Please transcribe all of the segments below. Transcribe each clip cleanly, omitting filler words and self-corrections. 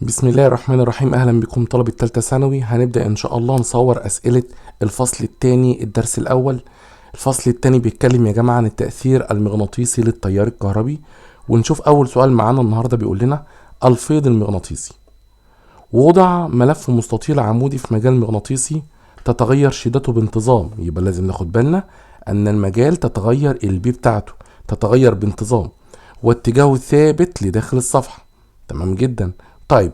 بسم الله الرحمن الرحيم. اهلا بكم طلبة تالتة ثانوي. هنبدأ ان شاء الله نصور اسئلة الفصل الثاني الدرس الاول. الفصل الثاني بيتكلم يا جماعة عن التأثير المغناطيسي للتيار الكهربي، ونشوف اول سؤال معانا النهاردة بيقول لنا الفيض المغناطيسي. وضع ملف مستطيل عمودي في مجال مغناطيسي تتغير شدته بانتظام. يبقى لازم ناخد بالنا ان المجال تتغير البي بتاعته تتغير بانتظام واتجاهه ثابت لداخل الصفحة. تمام جدا. طيب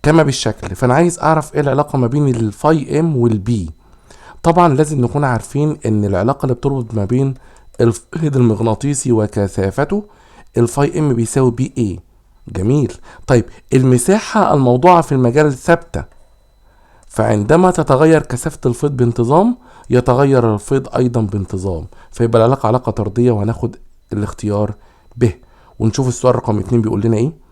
كما بالشكل، فانا عايز اعرف ايه العلاقة ما بين الفاي ام والبي. طبعا لازم نكون عارفين ان العلاقة اللي بتربط ما بين الفيض المغناطيسي وكثافته الفاي ام بيساوي بي اي. جميل. طيب المساحة الموضوعة في المجال ثابتة، فعندما تتغير كثافة الفيض بانتظام يتغير الفيض ايضا بانتظام، فيبقى العلاقة علاقة طردية، وهناخد الاختيار ب. ونشوف السؤال رقم 2 بيقول لنا ايه.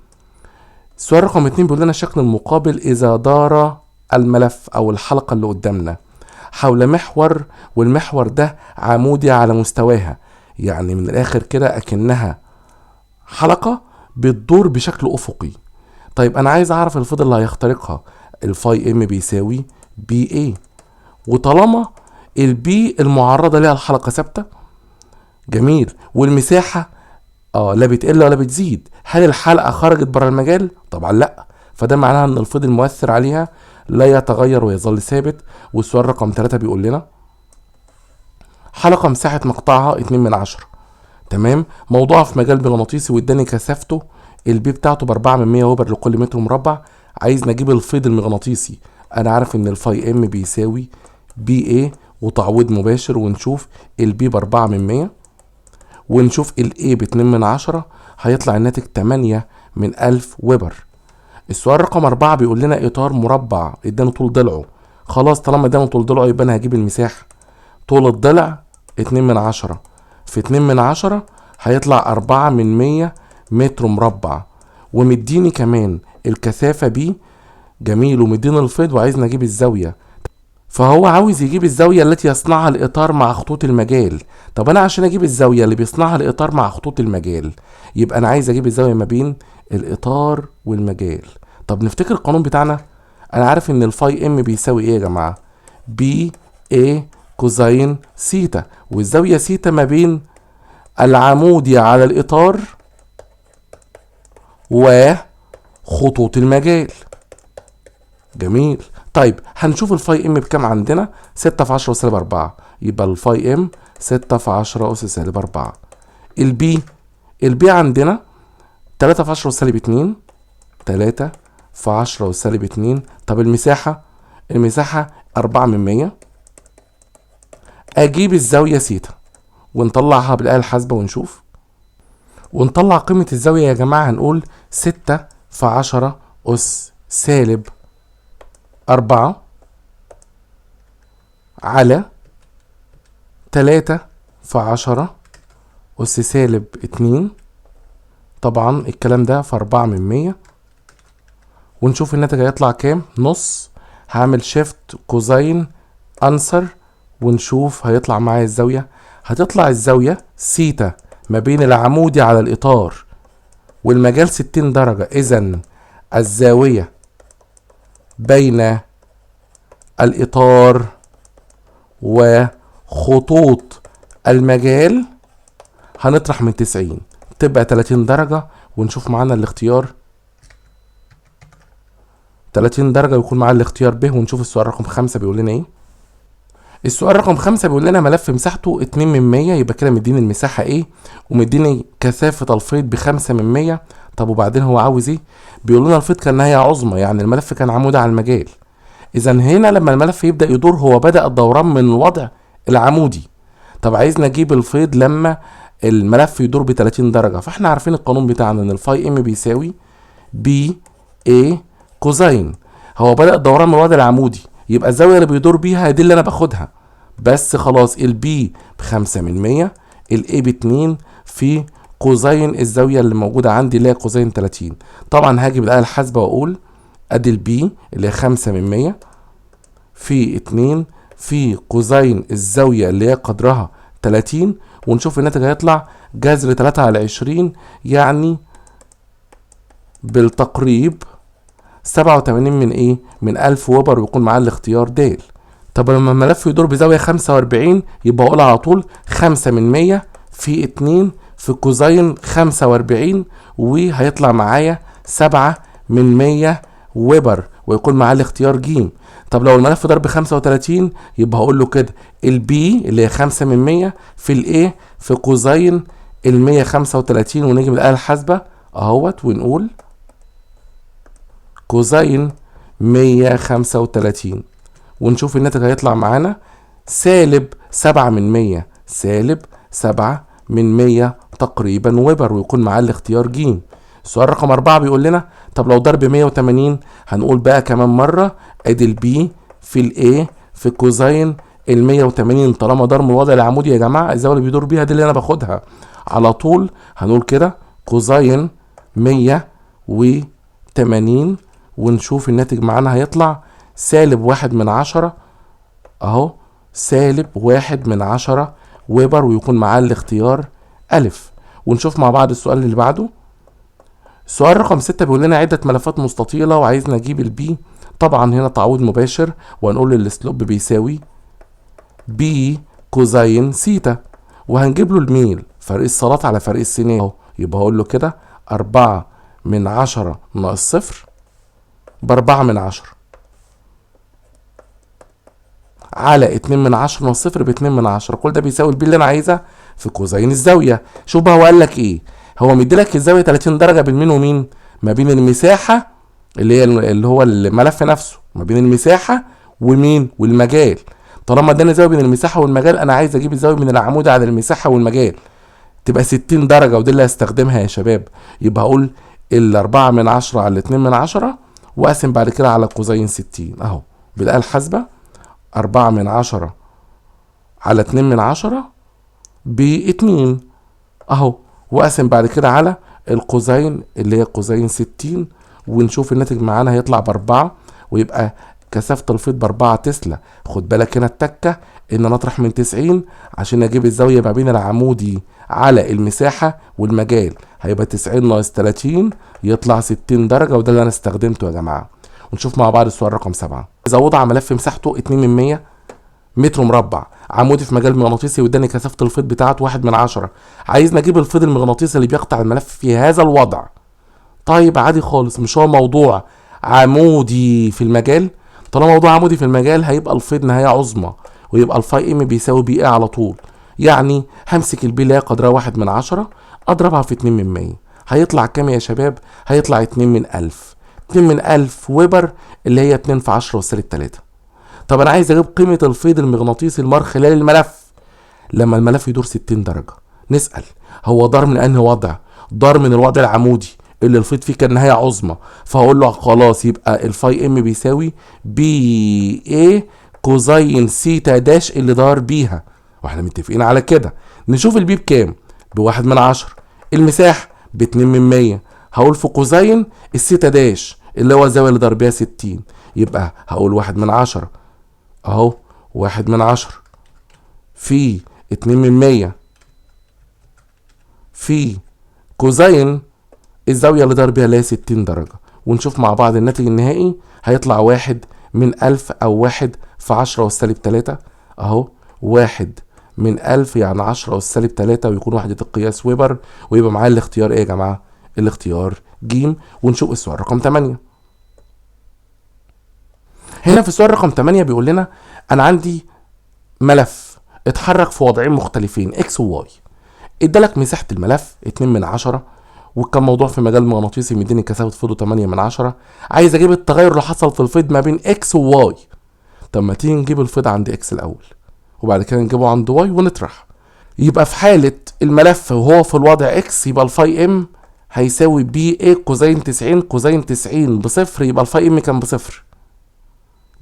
السؤال رقم 2 بيقول لنا الشكل المقابل اذا دار الملف او الحلقة اللي قدامنا حول محور، والمحور ده عمودي على مستواها، يعني من الاخر كده اكنها حلقة بتدور بشكل افقي. طيب انا عايز اعرف الفيض اللي هيخترقها. الفاي ام بيساوي بي اي، وطالما البي المعرضة ليها الحلقة ثابتة، جميل، والمساحة لا بتقل ولا بتزيد، هل الحلقة خرجت بره المجال؟ طبعا لا، فده معناها ان الفيض المؤثر عليها لا يتغير ويظل ثابت. والسؤال رقم 3 بيقول لنا حلقة مساحة مقطعها 2/10. تمام. موضوعها في مجال مغناطيسي واداني كثافته البي بتاعته ب4 ويبر لكل متر مربع. عايز نجيب الفيض المغناطيسي. انا عارف ان الفاي ام بيساوي بي اي، وتعويض مباشر، ونشوف البي ب4 ونشوف الاي ب2/10، هيطلع الناتج 8/1000 ويبر. السؤال رقم 4 بيقول لنا اطار مربع ادانا طول ضلعه. خلاص طالما ادانا طول ضلعه يبقى انا هجيب المساحة. طول الضلع 2/10 في 2/10 هيطلع 4/100 متر مربع، ومديني كمان الكثافة بي. جميل. ومديني الفيض وعايز نجيب الزاوية، فهو عاوز يجيب الزاوية التي يصنعها الإطار مع خطوط المجال. طب أنا عشان أجيب الزاوية اللي بيصنعها الإطار مع خطوط المجال، يبقى أنا عايز أجيب الزاوية ما بين الإطار والمجال. طب نفتكر القانون بتاعنا. أنا عارف إن الفاي إم بيساوي إيه يا جماعة؟ بي إيه كوزين سيتا، والزاوية سيتا ما بين العمودي على الإطار وخطوط المجال. جميل. طيب هنشوف الفاي ام بكام عندنا. 6 في 10 أس -4، يبقى الفاي ام 6 في 10 أس -4. البي عندنا 3 في 10 أس -2، 3 في 10 أس -2. طب المساحة 4/100. اجيب الزاوية سيتا ونطلعها بالآلة الحاسبة ونشوف. ونطلع قيمة الزاوية يا جماعة، هنقول 6 في 10 أس -4 على 3 في 10 أس -2. طبعا الكلام ده في 4/100، ونشوف الناتج هيطلع كام. نص. هعمل شيفت كوزين انسر ونشوف هيطلع معايا الزاوية. هتطلع الزاوية سيتا ما بين العمودي على الإطار والمجال 60 درجة. إذن الزاوية بين الإطار وخطوط المجال هنطرح من 90 تبقى 30 درجة، ونشوف معانا الاختيار 30 درجة ويكون معانا الاختيار ب. ونشوف السؤال رقم 5 بيقول لنا ايه. السؤال رقم 5 بيقول لنا ملف مساحته 2/100، يبقى كده مديني المساحة ايه، ومديني كثافة الفيض ب5/100. طب وبعدين هو عاوز ايه؟ بيقول لنا الفيض كان نهاية عظمى، يعني الملف كان عمودي على المجال. اذا هنا لما الملف يبدأ يدور هو بدأ الدوران من الوضع العمودي. طب عايز نجيب الفيض لما الملف يدور ب30 درجة، فاحنا عارفين القانون بتاعنا ان الفاي ام بيساوي بي اي كوزين. هو بدأ الدوران من الوضع العمودي، يبقى الزاوية اللي بيدور بيها دي اللي انا باخدها بس. خلاص البي ب5/100، الاي ب2 في كوزين الزاوية اللي موجودة عندي اللي هي كوزين 30. طبعا هاجي بالآلة الحاسبة واقول ادي البي اللي هي 5/100 في 2 في كوزين الزاوية اللي هي قدرها 30، ونشوف الناتج هيطلع جذر 3 على 20، يعني بالتقريب 87 من ايه؟ من 1000 ويبر، ويكون معاه الاختيار د. طب لما الملف يدور بزاوية 45 يبقى اقول على طول 5 من 100 في 2 في كوزين 45، وهيطلع معايا 7 من 100 ويبر، ويكون معاه الاختيار ج. طب لو الملف ضرب 35 يبقى هقول له كده البي اللي هي 5 من 100 في الايه في كوزين ال 135، ونيجي من الآلة الحاسبة اهوت ونقول كوزين 135، ونشوف الناتج هيطلع معانا سالب 7 من 100، سالب 7 من 100 تقريبا ويبر، ويكون معاه الاختيار ج. السؤال رقم 4 بيقول لنا طب لو ضرب 180 هنقول بقى كمان مرة ادي البي في الايه في كوزين ال 180. طالما ضرب الوضع العمودي يا جماعة الزاوية اللي بيدور بيها دي اللي انا باخدها على طول، هنقول كده كوزين 180، ونشوف الناتج معانا هيطلع سالب 1 من 10 اهو، سالب 1 من 10 ويبر، ويكون معاه الاختيار ألف. ونشوف مع بعض السؤال اللي بعده. السؤال رقم 6 بيقول لنا عدة ملفات مستطيلة وعايزنا نجيب البي. طبعا هنا تعويض مباشر، وهنقول السلوب بيساوي بي كوزين سيتا، وهنجيب له الميل فرق الصالات على فرق السينات اهو، يبقى هقول له كده 4 من 10 ناقص صفر ب4 من 10 على 2 من 10 ناقص صفر ب2 من 10، كل ده بيساوي البي اللي انا عايزها في كوزين الزاويه. شوف بقى هو قال لك ايه، هو مديلك الزاويه 30 درجه بين مين ومين؟ ما بين المساحه اللي هو الملف نفسه، ما بين المساحه ومين والمجال. طالما اداني زاويه بين المساحه والمجال انا عايز اجيب الزاويه من العمود على المساحه والمجال تبقى 60 درجه، ودي اللي هستخدمها يا شباب. يبقى هقول ال4 من 10 على 2 من 10 واقسم بعد كده على كوزين 60 اهو بالآلة الحاسبة 4 من 10 على 2 من 10 ب2 اهو، واقسم بعد كده على القوسين اللي هي قوسين 60، ونشوف الناتج معانا هيطلع ب4، ويبقى كثافة الفيض ب4 تسلا. خد بالك هنا التكة ان انا اطرح من 90 عشان اجيب الزاوية ما بين العمودي على المساحة والمجال، هيبقى 90 ناقص 30 يطلع 60 درجة، وده اللي انا استخدمته يا جماعة. ونشوف مع بعض السؤال رقم 7. اذا وضع ملف مساحته 2 من 100 متر مربع عمودي في مجال مغناطيسي واداني كثافة الفيض بتاعته 1 من 10، عايزنا نجيب الفيض المغناطيسي اللي بيقطع الملف في هذا الوضع. طيب عادي خالص، مش هو موضوع عمودي في المجال؟ طالما موضوع عمودي في المجال هيبقى الفيض نهاية عظمى، ويبقى الفاي ام بيساوي بي ايه على طول. يعني همسك البي اللي هي قدرها 1 من 10 اضربها في 2 من 100، هيطلع كام يا شباب؟ هيطلع 2 من 1000. 2 من 1000 ويبر اللي هي 2 في 10 وسالب 3. طب انا عايز اجيب قيمة الفيض المغناطيسي المار خلال الملف لما الملف يدور 60 درجة. نسأل هو دار من انهي وضع؟ دار من الوضع العمودي اللي الفيض فيه كان نهاية عظمى، فهقول له خلاص يبقى الفاي ام بيساوي بي ايه كوزين سيتا داش اللي دار بيها، واحنا متفقين على كده. نشوف البي بكام؟ بواحد من 10. المساحة ب2 من 100، هقول في كوزين السيتا داش اللي هو الزاوية اللي دار بيها 60، يبقى هقول 1 من 10 اهو، 1 من 10 في 2 من 100 في كوزين الزاوية اللي دار بيها اللي هي 60 درجة، ونشوف مع بعض الناتج النهائي هيطلع 1 من 1000 أو 1 في 10 والسالب 3 أهو، 1 من 1000 يعني 10 والسالب 3، ويكون وحدة القياس ويبر، ويبقى معايا الاختيار إيه يا جماعة؟ الاختيار ج. ونشوف السؤال رقم 8. هنا في السؤال رقم 8 بيقول لنا أنا عندي ملف اتحرك في وضعين مختلفين اكس وواي، ادالك مساحة الملف 2 من 10، وكان موضوع في مجال مغناطيسي مديني كثافة فيضه 8 من 10، عايز اجيب التغير اللي حصل في الفيض ما بين اكس وواي. طب ما تيجي نجيب الفيض عند اكس الاول وبعد كده نجيبه عند واي ونطرح. يبقى في حالة الملف وهو في الوضع اكس يبقى الفاي ام هيساوي بي ايه كوزين 90، كوزين 90 بصفر، يبقى الفاي ام كان بصفر.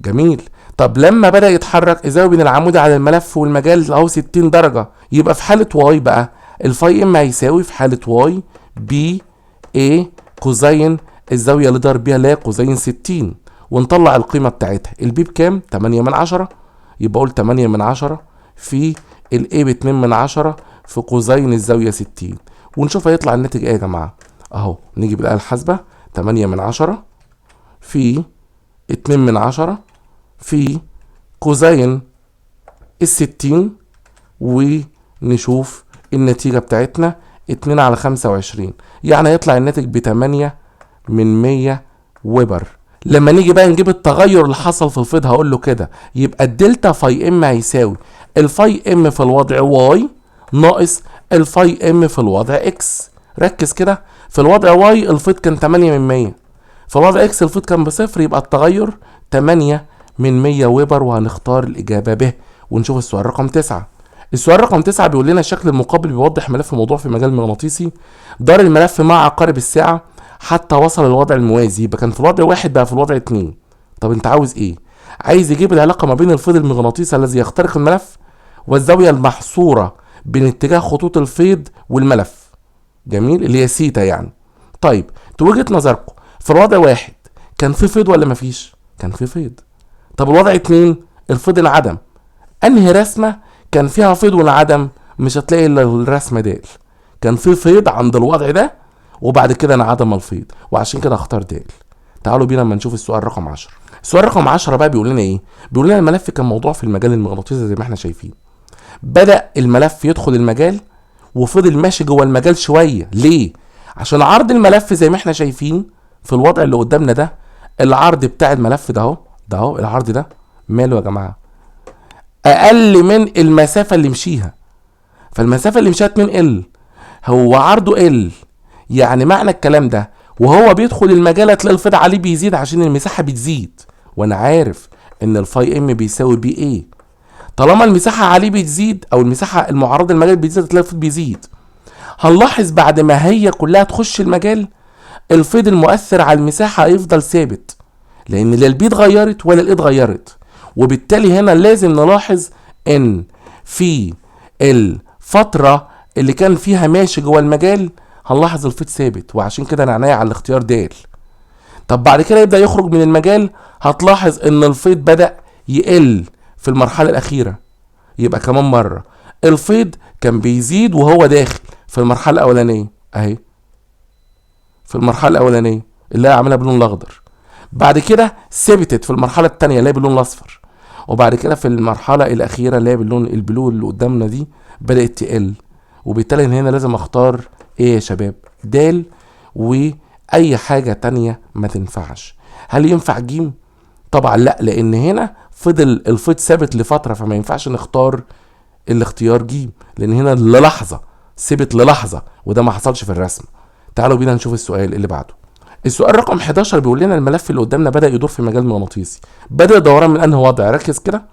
جميل. طب لما بدأ يتحرك الزاوية بين العمود على الملف والمجال اهو 60 درجة، يبقى في حالة واي بقى الفاي ام هيساوي في حالة واي بي ايه كوزين الزاوية اللي دار بيها اللي هي كوزين 60، ونطلع القيمة بتاعتها. البي بكام؟ 8 من 10، يبقى اقول 8 من 10 في الاي ب2 من 10 في كوزين الزاوية 60، ونشوف هيطلع الناتج ايه يا جماعة. اهو نيجي بالآلة الحاسبة 8 من 10 في 2/10 في كوزين 60، ونشوف النتيجة بتاعتنا 2/25، يعني هيطلع الناتج ب8/100 ويبر. لما نيجي بقى نجيب التغير اللي حصل في الفيض هقول له كده، يبقى الدلتا فاي ام هيساوي الفاي ام في الوضع واي ناقص الفاي ام في الوضع اكس. ركز كده، في الوضع واي الفيض كان 8/100، في الوضع اكس الفيض كان بصفر، يبقى التغير 8/100 ويبر، وهنختار الإجابة ب. ونشوف السؤال رقم 9. السؤال رقم 9 بيقول لنا الشكل المقابل بيوضح ملف موضوع في مجال مغناطيسي، دار الملف مع عقارب الساعة حتى وصل للوضع الموازي، يبقى كان في الوضع 1 بقى في الوضع 2. طب انت عاوز ايه؟ عايز يجيب العلاقة ما بين الفيض المغناطيسي الذي يخترق الملف والزاوية المحصورة بين اتجاه خطوط الفيض والملف. جميل، اللي هي سيتا يعني. طيب وجهة نظركم، في الوضع 1 كان في فيض ولا مفيش؟ كان في فيض. طب الوضع 2 الفيض انعدم، انهي رسمة كان فيها فيض وانعدم؟ مش هتلاقي الا الرسمة دي، كان في فيض عند الوضع ده وبعد كده انعدم الفيض، وعشان كده اختار د. تعالوا بينا اما نشوف السؤال رقم 10. السؤال رقم 10 بقى بيقول لنا ايه؟ بيقول لنا الملف كان موضوع في المجال المغناطيسي زي ما احنا شايفين. بدأ الملف يدخل المجال وفضل ماشي جوه المجال شوية. ليه؟ عشان عرض الملف زي ما احنا شايفين في الوضع اللي قدامنا ده، العرض بتاع الملف ده اهو، ده اهو العرض ده ماله يا جماعة؟ اقل من المسافة اللي مشيها، فالمسافة اللي مشيها 2 ال، هو عرضه ال، يعني معنى الكلام ده وهو بيدخل المجال هتلاقي الفيض عليه بيزيد عشان المساحة بتزيد، وانا عارف ان الفاي ام بيساوي بي ايه. طالما المساحة عليه بتزيد او المساحة المعرضة للمجال بتزيد هتلاقي الفيض بيزيد. هنلاحظ بعد ما هي كلها تخش المجال الفيض المؤثر على المساحة هيفضل ثابت، لان لا البي اتغيرت ولا الاي اتغيرت، وبالتالي هنا لازم نلاحظ ان في الفترة اللي كان فيها ماشي جوه المجال هنلاحظ الفيض ثابت، وعشان كده انا عناية على الاختيار د. طب بعد كده يبدأ يخرج من المجال، هتلاحظ ان الفيض بدأ يقل في المرحلة الأخيرة، يبقى كمان مرة الفيض كان بيزيد وهو داخل في المرحلة الأولانية اهي، في المرحلة الأولانية اللي هي عاملها باللون الأخضر، بعد كده ثبتت في المرحلة التانية اللي هي باللون الأصفر، وبعد كده في المرحلة الأخيرة اللي هي باللون البلو اللي قدامنا دي بدأت تقل، وبالتالي هنا لازم اختار ايه يا شباب؟ د، واي حاجة تانية ما تنفعش. هل ينفع ج؟ طبعا لا، لان هنا فضل الفيض ثابت لفترة، فما ينفعش نختار الاختيار ج، لان هنا للحظة ثبت للحظة، وده ما حصلش في الرسم. تعالوا بينا نشوف السؤال اللي بعده. السؤال رقم 11 بيقول لنا الملف اللي قدامنا بدأ يدور في مجال مغناطيسي، بدأ دوران من انهي وضع؟ ركز كده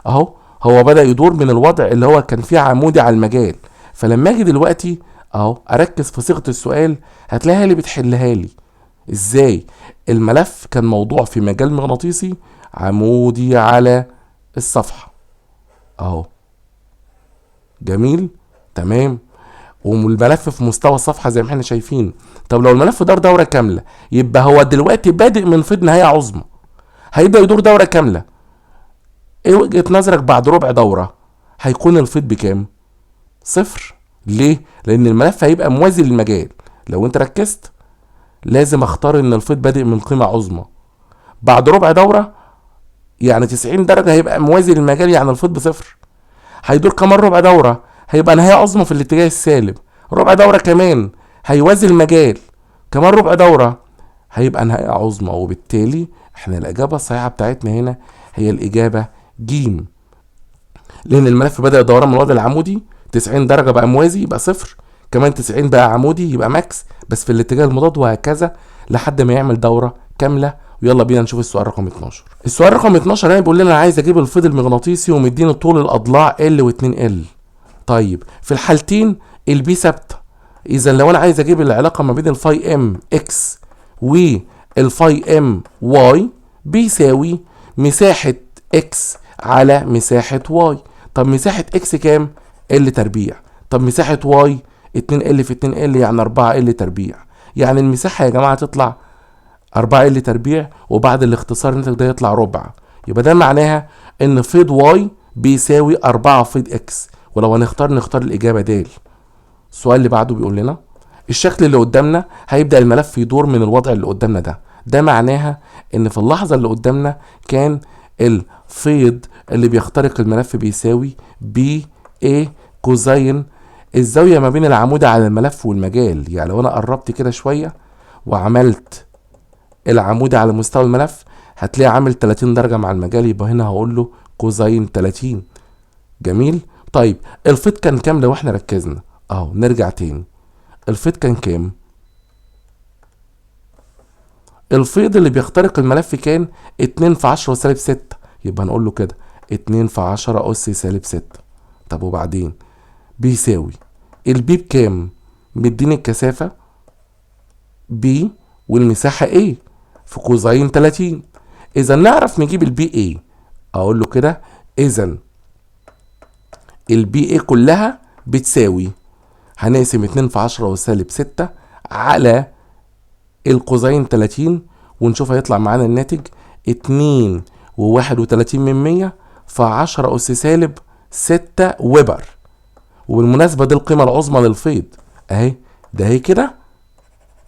اهو، هو بدأ يدور من الوضع اللي هو كان فيه عمودي على المجال. فلما اجي دلوقتي اهو اركز في صيغة السؤال هتلاقيها اللي بتحلها لي ازاي. الملف كان موضوع في مجال مغناطيسي عمودي على الصفحة اهو، جميل تمام، والملف في مستوى الصفحة زي ما احنا شايفين. طب لو الملف دار دورة كاملة يبقى هو دلوقتي بادئ من فيض نهاية عظمى، هيبدأ يدور دورة كاملة. ايه وجهة نظرك بعد ربع دورة هيكون الفيض بكام؟ صفر. ليه؟ لان الملف هيبقى موازي للمجال. لو انت ركزت لازم اختار ان الفيض بادئ من قيمة عظمى. بعد ربع دورة يعني 90 درجة هيبقى موازي للمجال، يعني الفيض بصفر. هيدور كمان ربع دورة هيبقى نهاية عظمى في الاتجاه السالب، ربع دورة كمان هيوازي المجال، كمان ربع دورة هيبقى نهاية عظمى، وبالتالي احنا الإجابة الصحيحة بتاعتنا هنا هي الإجابة ج، لأن الملف بدأ دوران من الوضع العمودي 90 درجة بقى موازي يبقى صفر، كمان 90 بقى عمودي يبقى ماكس بس في الاتجاه المضاد، وهكذا لحد ما يعمل دورة كاملة. ويلا بينا نشوف السؤال رقم 12. السؤال رقم 12 هنا بيقول لنا انا عايز اجيب الفيض المغناطيسي ومديني طول الاضلاع ال و2 ال. طيب في الحالتين البي ثابته، اذا لو انا عايز اجيب العلاقه ما بين الفاي ام اكس والفاي ام واي بيساوي مساحه اكس على مساحه واي. طب مساحه اكس كام؟ ال تربيع. طب مساحه واي 2 ال في 2 ال يعني 4 ال تربيع، يعني المساحه يا جماعه تطلع 4 ال تربيع، وبعد الاختصار الناتج ده يطلع ربع، يبقى ده معناها ان فيض واي بيساوي 4 فيض اكس، ولو نختار الاجابه د. السؤال اللي بعده بيقول لنا الشكل اللي قدامنا هيبدا الملف يدور من الوضع اللي قدامنا ده، ده معناها ان في اللحظة اللي قدامنا كان الفيض اللي بيخترق الملف بيساوي بي ايه كوزين الزاوية ما بين العمودة على الملف والمجال. يعني لو انا قربت كده شوية وعملت العمودة على مستوى الملف هتلاقي عامل 30 درجة مع المجال، يبقى هنا هقول له كوزين 30. جميل. طيب الفيض كان كام لو احنا ركزنا؟ اهو نرجع تاني، الفيض كان كام؟ الفيض اللي بيخترق الملف كان 2 في 10 سالب 6، يبقى هنقول له كده 2 في 10 أس سالب 6. طب وبعدين بيساوي البي بكام؟ مديني الكثافة بي والمساحة ايه في كوزين 30. اذا نعرف نجيب البي ايه، اقول له كده اذا البي ايه كلها بتساوي، هنقسم 2 في 10 وسالب 6 على القوسين 30 ونشوف هيطلع معانا الناتج 2 و31 من 100 في 10 أس سالب 6 ويبر. وبالمناسبة دي القيمة العظمى للفيض اهي، ده هي كده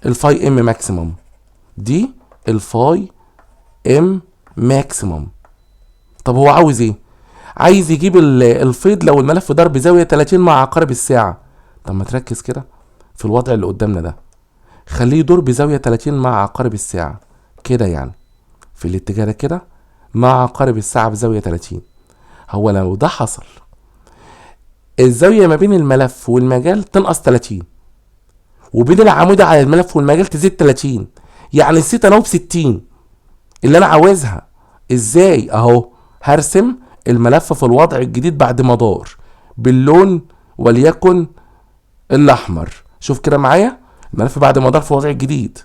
الفاي ام ماكسيمم، دي الفاي ام ماكسيمم. طب هو عاوز ايه؟ عايز يجيب الفيض لو الملف دار بزاوية 30 مع عقارب الساعة. طب ما تركز كده في الوضع اللي قدامنا ده، خليه يدور بزاوية 30 مع عقارب الساعة كده، يعني في الاتجاه ده كده مع عقارب الساعة بزاوية 30. هو لو ده حصل الزاوية ما بين الملف والمجال تنقص 30، وبين العمودة على الملف والمجال تزيد 30، يعني السيتا نوب 60 اللي انا عاوزها. ازاي؟ اهو هرسم الملف في الوضع الجديد بعد ما دار باللون وليكن الاحمر. شوف كده معايا الملف بعد ما دار في الوضع الجديد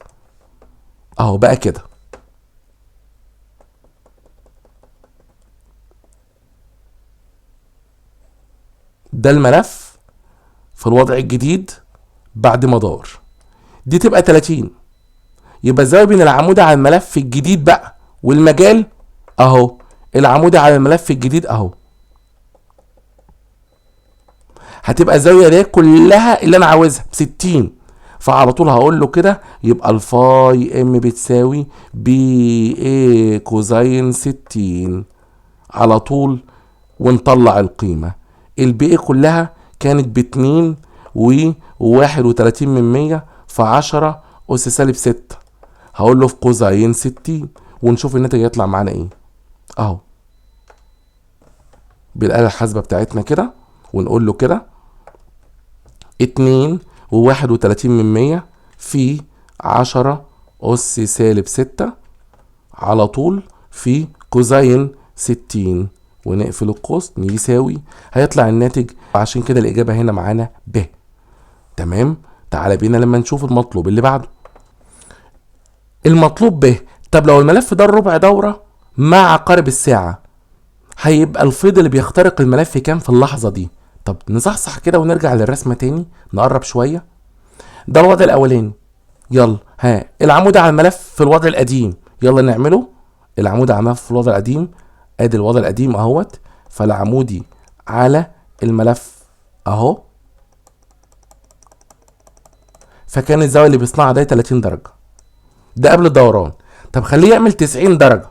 اهو بقى كده. ده الملف في الوضع الجديد بعد ما دار، دي تبقى 30. يبقى الزاويه بين العمودة على الملف الجديد بقى والمجال اهو، العمودة على الملف الجديد اهو، هتبقى الزاويه دي كلها اللي انا عاوزها ب 60. فعلى طول هقول له كده يبقى الفاي ام بتساوي بي اي كوزين 60 على طول. ونطلع القيمه البي اي كلها كانت ب 2 و31 من 100 في 10 اس سالب 6. هقول له في كوزين 60 ونشوف الناتج يطلع معانا ايه اهو بالاله الحاسبه بتاعتنا كده، ونقول له كده 2 و31 من 100 في 10 أس سالب 6 على طول في كوزين 60، ونقفل القوس يساوي، هيطلع الناتج. عشان كده الإجابة هنا معانا ب. تمام. تعالى بينا لما نشوف المطلوب اللي بعده. المطلوب ب. طب لو الملف ده ربع دورة مع عقارب الساعة، هيبقى الفيض اللي بيخترق الملف كام في اللحظة دي؟ طب نصحصح كده ونرجع للرسمة تاني، نقرب شوية. ده الوضع الأولاني. يلا ها العمود على الملف في الوضع القديم، يلا نعمله. العمود على الملف في الوضع القديم، ادي الوضع القديم اهوت. فالعمودي على الملف اهو، فكان الزاوية اللي بيصنعها ده 30 درجة، ده قبل الدوران. طب خليه يعمل 90 درجة،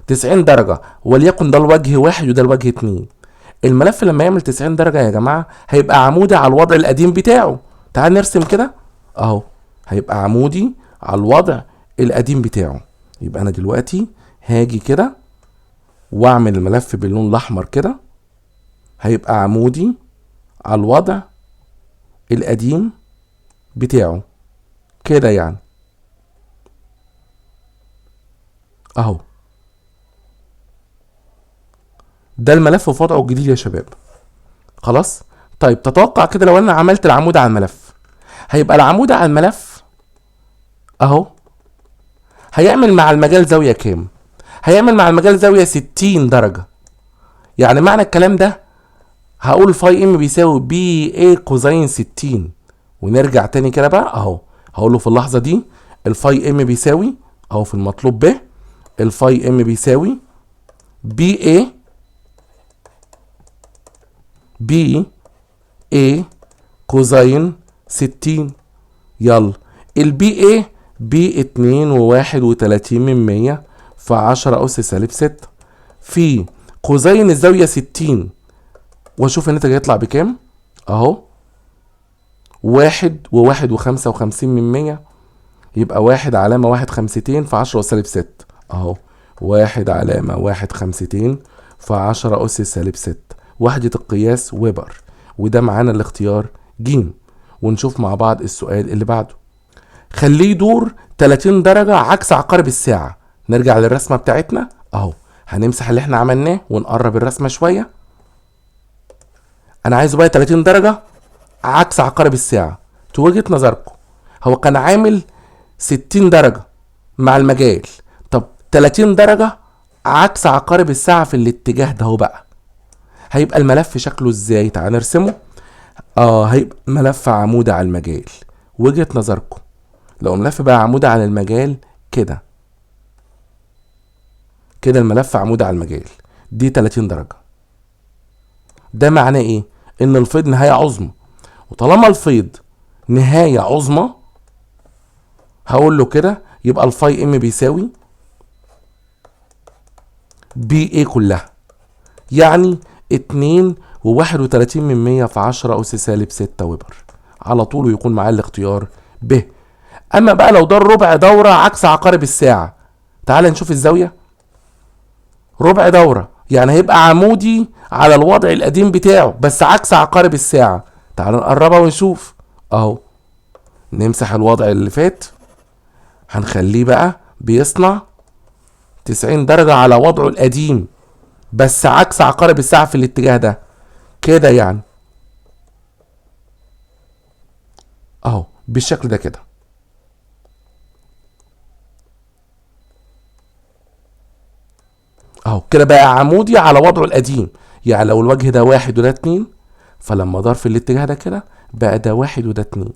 90 درجة وليكن ده الوجه واحد وده الوجه اتنين. الملف لما يعمل 90 درجة يا جماعة هيبقى عمودي على الوضع القديم بتاعه. تعال نرسم كده اهو، هيبقى عمودي على الوضع القديم بتاعه. يبقى انا دلوقتي هاجي كده واعمل الملف باللون الاحمر كده، هيبقى عمودي على الوضع القديم بتاعه كده، يعني اهو ده الملف في وضعه الجديد يا شباب. خلاص. طيب تتوقع كده لو انا عملت العمود على الملف، هيبقى العمود على الملف اهو هيعمل مع المجال زاوية كام؟ هيعمل مع المجال زاوية 60 درجة. يعني معنى الكلام ده هقول فاي ام بيساوي بي اي كوزين 60. ونرجع تاني كده بقى اهو، هقول له في اللحظة دي الفاي ام بيساوي اهو في المطلوب ب، الفاي ام بيساوي بي اي كوزين 60. يلا البي اي ب2.31 في 10 أس سالب 6 في كوزين الزاوية 60، واشوف الناتج هيطلع بكام اهو. 1.51 يبقى 1 علامة 1 في 10 أس سالب 6 اهو. 1 علامة 1 في 10 أس سالب 6 وحدة القياس ويبر، وده معانا الاختيار ج. ونشوف مع بعض السؤال اللي بعده. خليه يدور 30 درجة عكس عقارب الساعة. نرجع للرسمة بتاعتنا اهو، هنمسح اللي احنا عملناه ونقرب الرسمة شوية. انا عايزه بقى 30 درجة عكس عقارب الساعة. تو وجهة نظركم هو كان عامل 60 درجة مع المجال، طب 30 درجة عكس عقارب الساعة في الاتجاه ده هو بقى هيبقى الملف شكله ازاي؟ تعال نرسمه. هيبقى ملف عمودي على المجال. وجهة نظركم لو الملف بقى عمودي على المجال كده الملف عمودي على المجال دي 30 درجة، ده معناه ايه؟ ان الفيض نهاية عظمى، وطالما الفيض نهاية عظمى هقول له كده يبقى الفاي ام بيساوي بي ايه كلها، يعني 2.31 في 10 أس سالب 6 ويبر. على طول يكون معاه الاختيار ب. اما بقى لو ده ربع دورة عكس عقارب الساعة، تعال نشوف الزاوية. ربع دورة يعني هيبقى عمودي على الوضع القديم بتاعه بس عكس عقارب الساعة. تعال نقربها ونشوف اهو. نمسح الوضع اللي فات، هنخليه بقى بيصنع 90 درجة على وضعه القديم بس عكس عقارب الساعة في الاتجاه ده كده، يعني اهو بالشكل ده كده اهو. كده بقى عمودي على وضعه القديم، يعني لو الوجه ده 1 وده 2 فلما دار في الاتجاه ده كده بقى ده 1 وده 2.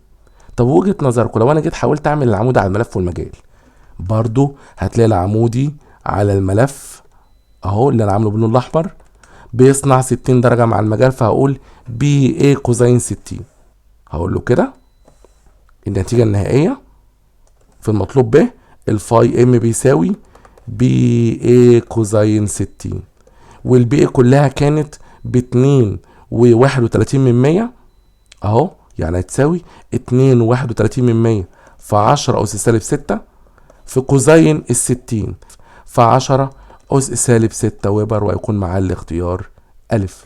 طب وجهة نظركم لو انا جيت حاولت اعمل العمود على الملف والمجال، برضو هتلاقي العمودي على الملف اهو اللي انا عامله باللون الاحمر بيصنع 60 درجة مع المجال، فهقول بي ايه كوزين 60. هقول له كده النتيجة النهائية في المطلوب ب الفاي ام بيساوي بي ايه كوزين 60، والبي ايه كلها كانت ب2.31 اهو، يعني هتساوي 2.31 في 10 أس سالب 6 في كوزين 60 في 10 أس سالب 6 ويبر، ويكون معاه الاختيار ألف.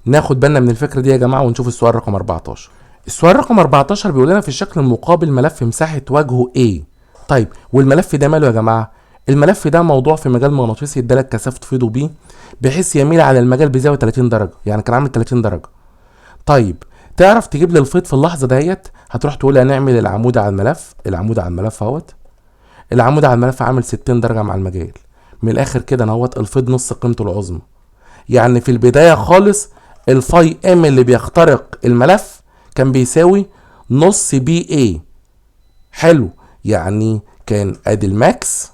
ناخد بالنا من الفكرة دي يا جماعة ونشوف السؤال رقم 14. السؤال رقم 14 بيقول لنا في الشكل المقابل ملف مساحة وجهه A. طيب والملف ده ماله يا جماعة؟ الملف ده موضوع في مجال مغناطيسي ادالك كثافة فيضه B بحيث يميل على المجال بزاوية 30 درجة، يعني كان عامل 30 درجة. طيب تعرف تجيب لي الفيض في اللحظة ديت؟ هتروح تقول هنعمل العمود على الملف. العمود على الملف اهوت، العمود على الملف عامل 60 درجة مع المجال. من الاخر كده اهوت الفيض نص قيمته العظمى، يعني في البداية خالص الفاي ام اللي بيخترق الملف كان بيساوي نص بي اي. حلو، يعني كان ادي الماكس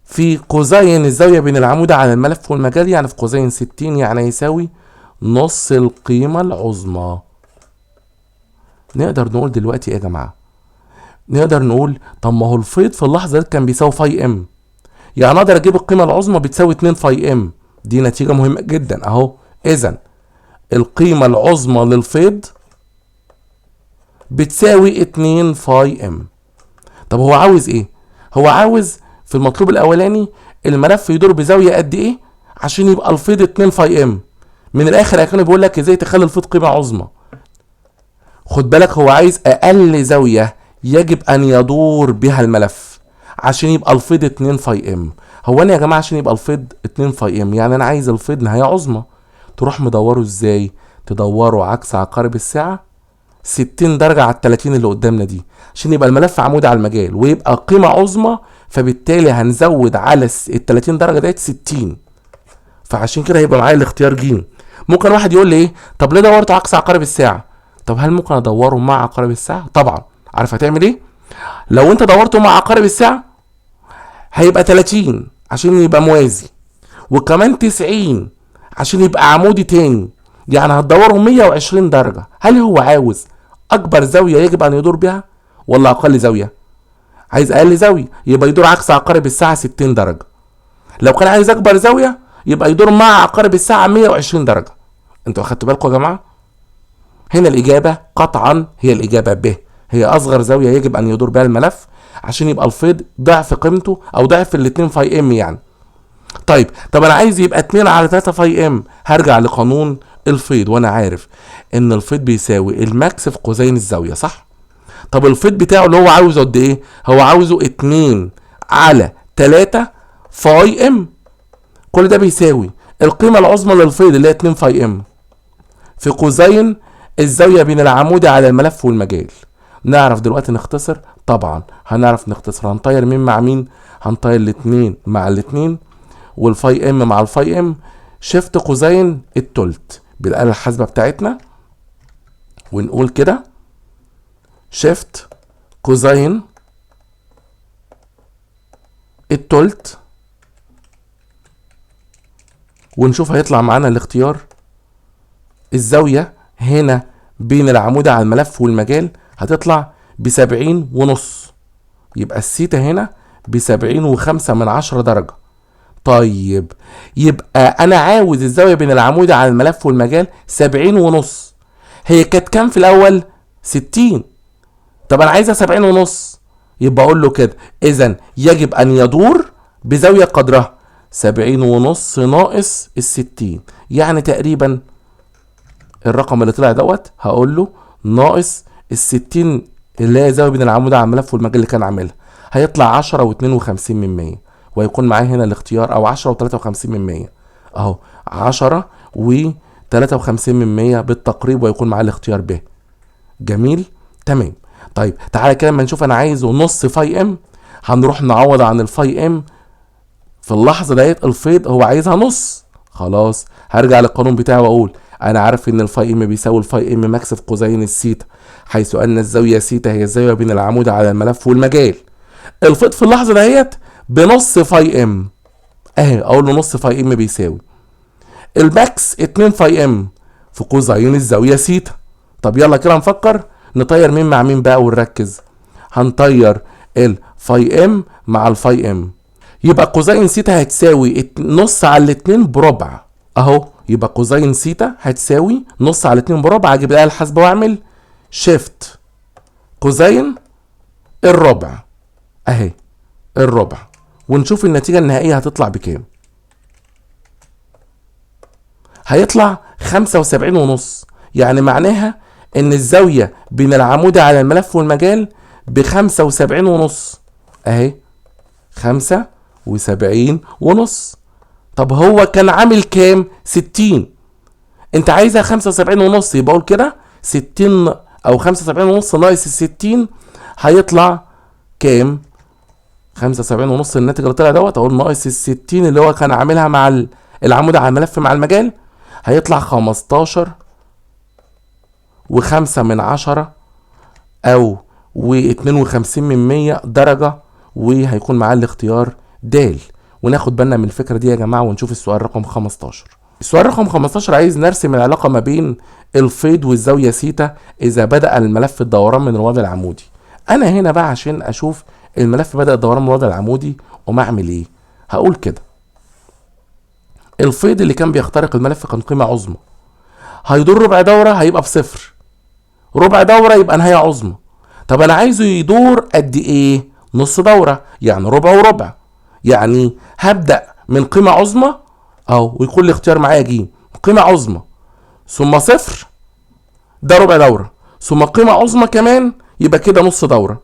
في كوزين الزاوية بين العمود على الملف والمجال، يعني في كوزين 60 يعني يساوي نص القيمة العظمى. نقدر نقول دلوقتي ايه يا جماعة؟ نقدر نقول طب ما هو الفيض في اللحظة دي كان بيساوي فاي ام، يعني اقدر اجيب القيمة العظمى بتساوي 2 فاي ام. دي نتيجة مهمة جدا اهو. اذا القيمة العظمى للفيض بتساوي 2 فاي ام. طب هو عاوز ايه؟ هو عاوز في المطلوب الاولاني الملف يدور بزاوية قد ايه عشان يبقى الفيض 2 فاي ام. من الاخر كان بيقول لك ازاي تخلي الفيض قيمة عظمى. خد بالك هو عايز اقل زاوية يجب ان يدور بها الملف عشان يبقى الفيض 2 فاي ام. هو انا يا جماعة عشان يبقى الفيض 2 فاي ام يعني انا عايز الفيض نهاية عظمى. تروح مدوره ازاي؟ تدوره عكس عقارب الساعة 60 درجة على 30 اللي قدامنا دي عشان يبقى الملف عمودي على المجال ويبقى قيمة عظمى، فبالتالي هنزود على ال 30 درجة ديت 60. فعشان كده هيبقى معايا الاختيار ج. ممكن واحد يقول لي ايه؟ طب ليه دورت عكس عقارب الساعة؟ طب هل ممكن ادوره مع عقارب الساعة؟ طبعا. عارف هتعمل ايه؟ لو انت دورته مع عقارب الساعة هيبقى 30 عشان يبقى موازي، وكمان 90 عشان يبقى عمودي تاني، يعني هتدوره 120 درجة. هل هو عاوز اكبر زاوية يجب ان يدور بها ولا اقل زاويه؟ عايز اقل زاويه، يبقى يدور عكس عقارب الساعه 60 درجه. لو كان عايز اكبر زاويه يبقى يدور مع عقارب الساعه 120 درجه. انتوا اخدتوا بالكم يا جماعه؟ هنا الاجابه قطعا هي الاجابه ب، هي اصغر زاويه يجب ان يدور بها الملف عشان يبقى الفيض ضعف قيمته او ضعف ال 2 فاي ام يعني. طب انا عايز يبقى 2 على 3 فاي ام، هرجع لقانون الفيض وانا عارف ان الفيض بيساوي الماكس في قوسين الزاويه، صح؟ طب الفيض بتاعه اللي هو عاوزه قد ايه؟ هو عاوزه 2 على 3 فاي ام. كل ده بيساوي القيمه العظمى للفيض اللي هي 2 فاي ام في قوسين الزاويه بين العمودي على الملف والمجال. نعرف دلوقتي نختصر؟ طبعا هنعرف نختصر. هنطير مين مع مين؟ هنطير الاتنين مع الاتنين والفاي ام مع الفاي ام. شفت قوسين التلت بالاله الحاسبه بتاعتنا ونقول كده شفت قوسين التلت، ونشوف هيطلع معانا الاختيار. الزاويه هنا بين العمود على الملف والمجال هتطلع ب70.5، يبقى السيتا هنا ب70.5 درجة. طيب يبقى انا عاوز الزاوية بين العمود على الملف والمجال 70.5، هي كانت كام في الاول؟ 60. طب انا عايزها 70.5، يبقى اقول له كده اذا يجب ان يدور بزاوية قدرها 70.5 ناقص 60، يعني تقريبا الرقم اللي طلع دوت هقول له ناقص 60 اللي هي زاويه بين العمود على الملف والمجال اللي كان عاملها، هيطلع 10 و52%، وهيكون معايا هنا الاختيار او 10 و53%. اهو 10 و53% بالتقريب، ويكون معايا الاختيار ب. جميل تمام. طيب تعالى كده اما نشوف انا عايزه نص فاي ام، هنروح نعوض عن الفاي ام في اللحظه ديت. الفيض هو عايزها نص، خلاص هرجع للقانون بتاعي واقول انا عارف ان الفاي ام بيساوي الفاي ام ماكس في قوسين السيتا، حيث ان الزاويه سيتا هي الزاويه بين العمود على الملف والمجال. الفيض في اللحظه ديت بنص فاي ام، اهي اقول له نص فاي ام بيساوي الماكس 2 فاي ام في قوسين الزاويه سيتا. طب يلا كده نفكر نطير مين مع مين بقى ونركز. هنطير الفاي ام مع الفاي ام، يبقى قوسين سيتا هتساوي نص على الاتنين بربع. اهو يبقى قوسين سيتا هتساوي نص على 2 بربع. اجيب الاله الحاسبه واعمل شيفت قوسين الربع، اهي الربع، ونشوف النتيجه النهائيه هتطلع بكام. هيطلع 75.5، يعني معناها ان الزاويه بين العمود على الملف والمجال ب75.5، اهي 75.5. طب هو كان عامل كام؟ 60. انت عايزها 75.5، يبقى اقول كده 60 او 75.5 ناقص 60 هيطلع كام؟ 75.5 الناتج اللي طلع دوت، اقول ناقص 60 اللي هو كان عاملها مع العمود على الملف مع المجال، هيطلع 15.5 او و52% درجة، وهيكون معاه الاختيار د. وناخد بالنا من الفكرة دي يا جماعة ونشوف السؤال رقم 15. السؤال رقم 15 عايز نرسم العلاقة ما بين الفيض والزاوية سيتا إذا بدأ الملف الدوران من الوضع العمودي. أنا هنا بقى عشان أشوف الملف بدأ الدوران من الوضع العمودي وما أعمل إيه، هقول كده الفيض اللي كان بيخترق الملف كان قيمة عظمى، هيدور ربع دورة هيبقى بصفر، ربع دورة يبقى نهاية عظمى. طب أنا عايزه يدور قد إيه؟ نص دورة، يعني ربع وربع، يعني هبدأ من قيمة عظمى أو ويكون الاختيار معايا ج قيمة عظمى ثم صفر، ده ربع دورة، ثم قيمة عظمى كمان، يبقى كده نص دورة.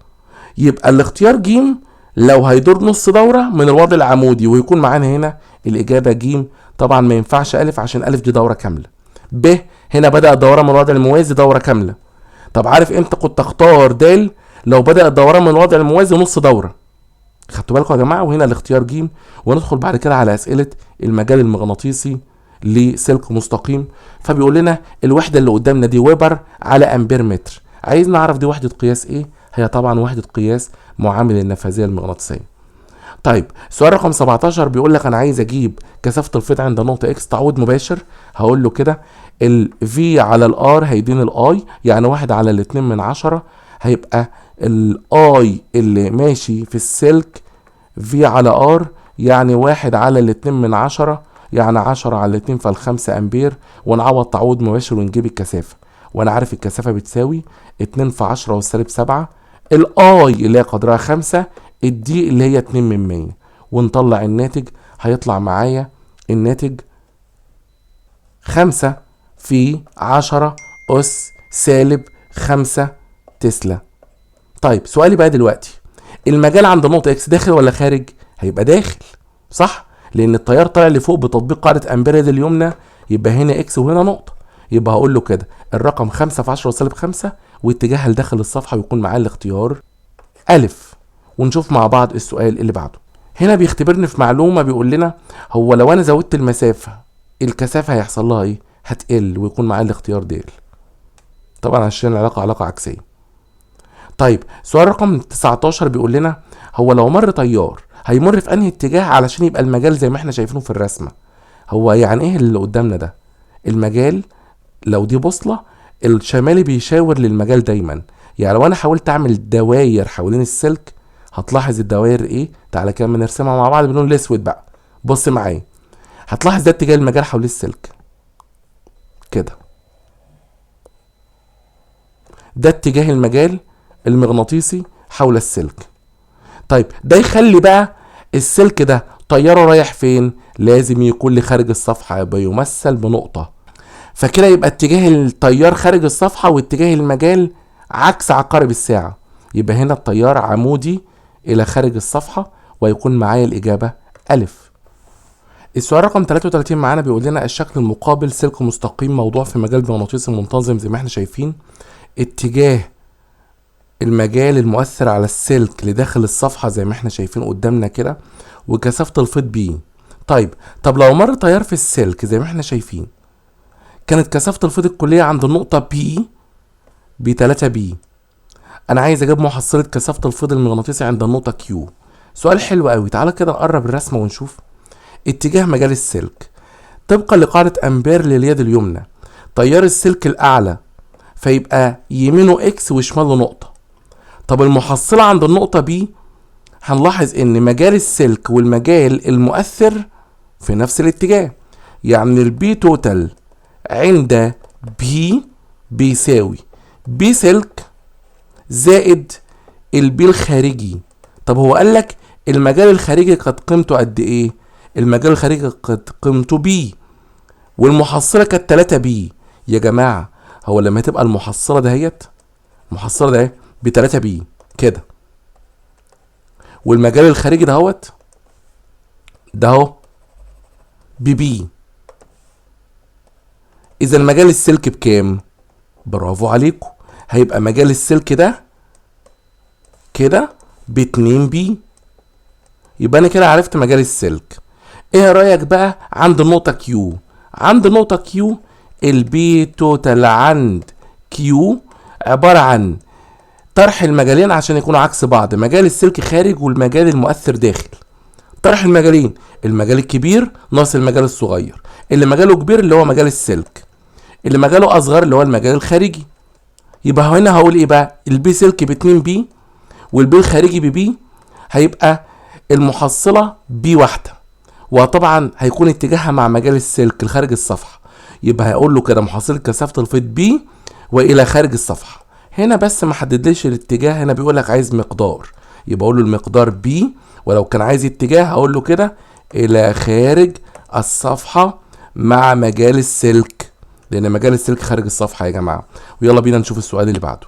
يبقى الاختيار ج لو هيدور نص دورة من الوضع العمودي ويكون معانا هنا الإجابة ج. طبعا ما ينفعش ألف عشان ألف دي دورة كاملة. ب هنا بدأ الدورة من الوضع الموازي دورة كاملة. طب عارف امتى كنت اختار د؟ لو بدأ الدوران من الوضع الموازي نص دورة. خدتوا بالكم يا جماعه؟ وهنا الاختيار ج. وندخل بعد كده على اسئله المجال المغناطيسي لسلك مستقيم. فبيقول لنا الوحده اللي قدامنا دي ويبر على امبير متر، عايز نعرف دي وحده قياس ايه؟ هي طبعا وحده قياس معامل النفاذيه المغناطيسيه. طيب سؤال رقم 17 بيقول لك انا عايز اجيب كثافه الفيض عند نقطه اكس تعويض مباشر. هقول له كده الفي على الار هيديني الاي، يعني 1 على 2 من 10 هيبقى الاي اللي ماشي في السلك في على ار، يعني 1/2 يعني 10/2 فال5 امبير. ونعوض تعويض مباشر ونجيب الكثافة، وانا عارف الكثافة بتساوي 2 في 10 -7. الاي اللي هي قدرها 5، الدي اللي هي 2/100، ونطلع الناتج. هيطلع معايا الناتج 5 في 10 أس -5 تسلا. طيب سؤالي بقى دلوقتي، المجال عند نقطة اكس داخل ولا خارج؟ هيبقى داخل، صح؟ لأن التيار طالع لفوق بتطبيق قاعدة أمبير يد اليمنى، يبقى هنا اكس وهنا نقطة. يبقى هقول له كده الرقم 5 في 10 -5، واتجاهها لداخل الصفحة، ويكون معاه الاختيار ألف. ونشوف مع بعض السؤال اللي بعده. هنا بيختبرني في معلومة، بيقول لنا هو لو أنا زودت المسافة الكثافة هيحصل لها إيه؟ هتقل، ويكون معاه الاختيار د. طبعا عشان العلاقة علاقة عكسية. طيب سؤال رقم 19 بيقول لنا هو لو مر تيار هيمر في انهي اتجاه علشان يبقى المجال زي ما احنا شايفينه في الرسمه. هو يعني ايه اللي قدامنا ده؟ المجال لو دي بوصله، الشمالي بيشاور للمجال دايما. يعني لو انا حاولت اعمل دواير حوالين السلك، هتلاحظ الدواير ايه؟ تعالى كده نرسمها مع بعض باللون الاسود بقى. بص معايا، هتلاحظ ده اتجاه المجال حوالين السلك كده، ده اتجاه المجال المغناطيسي حول السلك. طيب ده يخلي بقى السلك ده تياره رايح فين؟ لازم يكون لخارج الصفحة، يبقى يمثل بنقطة. فكده يبقى اتجاه التيار خارج الصفحة واتجاه المجال عكس عقارب الساعة. يبقى هنا التيار عمودي إلى خارج الصفحة، ويكون معايا الإجابة ألف. السؤال رقم 33 معانا بيقول لنا الشكل المقابل سلك مستقيم موضوع في مجال مغناطيسي منتظم زي ما احنا شايفين. اتجاه المجال المؤثر على السلك لداخل الصفحة زي ما احنا شايفين قدامنا كده، وكثافة الفيض بي. طب لو مر تيار في السلك زي ما احنا شايفين، كانت كثافة الفيض الكلية عند النقطة بي ب3 بي. انا عايز اجيب محصلة كثافة الفيض المغناطيسي عند النقطة كيو. سؤال حلو قوي، تعالى كده نقرب الرسمة ونشوف. اتجاه مجال السلك طبقا لقاعدة امبير لليد اليمنى، تيار السلك الاعلى فيبقى يمينه اكس وشماله نقطة. طب المحصلة عند النقطة بي، هنلاحظ ان مجال السلك والمجال المؤثر في نفس الاتجاه. يعني البي توتال عند بي بيساوي بي سلك زائد البي الخارجي. طب هو قالك المجال الخارجي كانت قيمته قد ايه؟ المجال الخارجي كانت قيمته بي، والمحصلة كانت 3 بي. يا جماعة هو لما تبقى المحصلة دهيت، المحصلة ده ب3 بي كده، والمجال الخارجي دهوت ده اهو ببي، اذا مجال السلك بكام؟ برافو عليكم، هيبقى مجال السلك ده كده ب2 بي. يبقى انا كده عرفت مجال السلك. ايه رايك بقى عند النقطه كيو؟ عند النقطه كيو البي توتال عند كيو عباره عن طرح المجالين عشان يكونوا عكس بعض، مجال السلك خارج والمجال المؤثر داخل. طرح المجالين، المجال الكبير ناقص المجال الصغير، اللي مجاله كبير اللي هو مجال السلك، اللي مجاله اصغر اللي هو المجال الخارجي. يبقى هنا هقول ايه بقى؟ البي سلك ب2 بي والبي الخارجي ببي، هيبقى المحصله بي واحده، وطبعا هيكون اتجاهها مع مجال السلك الخارج الصفحه. يبقى هيقول له كده محصله كثافه الفيض بي والى خارج الصفحه. هنا بس ما حددليش الاتجاه، هنا بيقول لك عايز مقدار، يبقى اقول له المقدار بي، ولو كان عايز اتجاه هقول له كده الى خارج الصفحه مع مجال السلك، لان مجال السلك خارج الصفحه يا جماعه. ويلا بينا نشوف السؤال اللي بعده.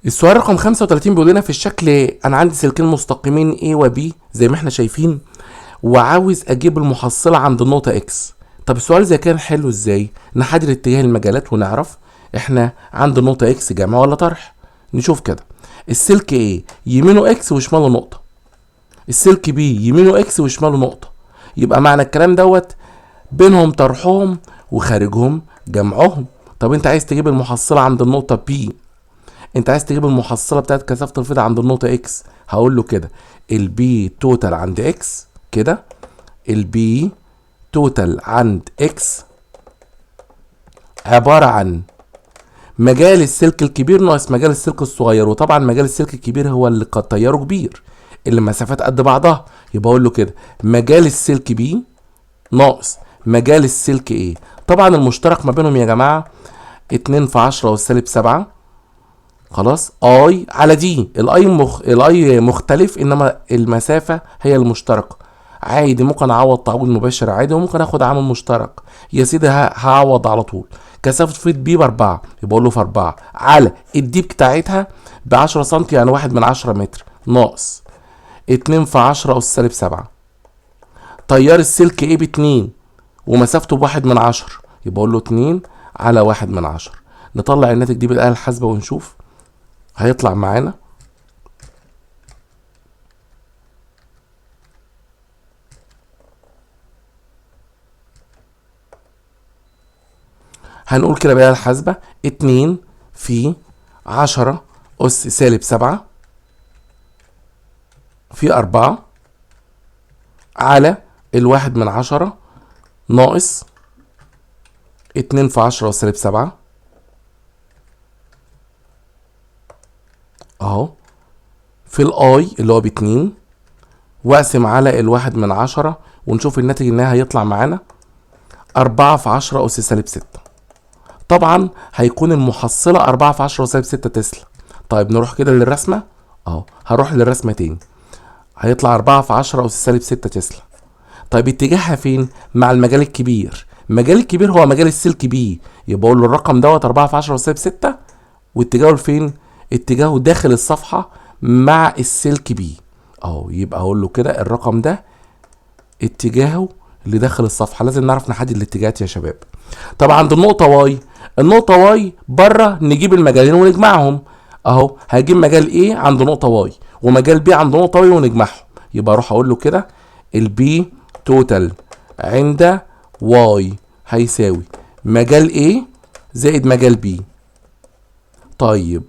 السؤال رقم 35 بيقول لنا في الشكل انا عندي سلكين مستقيمين A و B زي ما احنا شايفين، وعاوز اجيب المحصله عند النقطه اكس. طب السؤال زي كان حلو ازاي؟ نحدد اتجاه المجالات ونعرف احنا عند النقطه اكس جمع ولا طرح. نشوف كده، السلك A يمينه اكس وشماله نقطه، السلك B يمينه اكس وشماله نقطه. يبقى معنى الكلام دوت بينهم طرحهم وخارجهم جمعهم. طب انت عايز تجيب المحصله عند النقطه B، انت عايز تجيب المحصله بتاعت كثافه الفيض عند النقطه اكس، هقول له كده البي توتال عند اكس كده، البي توتال عند اكس عباره عن مجال السلك الكبير ناقص مجال السلك الصغير، وطبعا مجال السلك الكبير هو اللي قد تياره كبير، اللي مسافات قد بعضها. يبقى اقول له كده مجال السلك بي ناقص مجال السلك ايه. طبعا المشترك ما بينهم يا جماعه 2 في 10 والسالب 7. خلاص اي على دي، الاي مختلف انما المسافه هي المشتركه. عادي ممكن اعوض تعويض مباشر عادي، وممكن اخد عامل مشترك يا سيدي. هعوض على طول. كثافه فيض بي ب4، يبقى اقول له في 4 على الديب بتاعتها ب 10 سم، يعني 1 من 10 متر، ناقص 2 في 10 اس سالب 7. تيار السلك ايه ب2 ومسافته ب1 من 10، يبقى اقول له 2 على 1 من 10. نطلع الناتج دي بالاله الحاسبه ونشوف هيطلع معانا. هنقول كده بقى الحاسبة 2 في 10 أس سالب 7 في 4 على 1 من 10 ناقص 2 في 10 أس سالب 7 اهو في الاي اللي هو ب2، واقسم على 1 من 10 ونشوف الناتج النهائي هيطلع معانا 4 في 10 أس سالب 6. طبعا هيكون المحصلة 4 في 10 وسالب 6 تسلا. طيب نروح كده للرسمة اهو، هروح للرسمة تاني. هيطلع 4 في 10 أس سالب 6 تسلا. طيب اتجاهها فين؟ مع المجال الكبير. المجال الكبير هو مجال السلك بي، يبقى اقول له الرقم دوت 4 في 10 وسالب 6، واتجاهه لفين؟ اتجاهه داخل الصفحة مع السلك بي اهو. يبقى اقول له كده الرقم ده اتجاهه لداخل الصفحة. لازم نعرف نحدد الاتجاهات يا شباب. طب عند النقطة واي، النقطة واي بره نجيب المجالين ونجمعهم اهو. هجيب مجال ايه عند نقطة واي ومجال بي عند نقطة واي ونجمعهم. يبقى اروح اقول له كده البي توتال عند واي هيساوي مجال ايه زائد مجال بي. طيب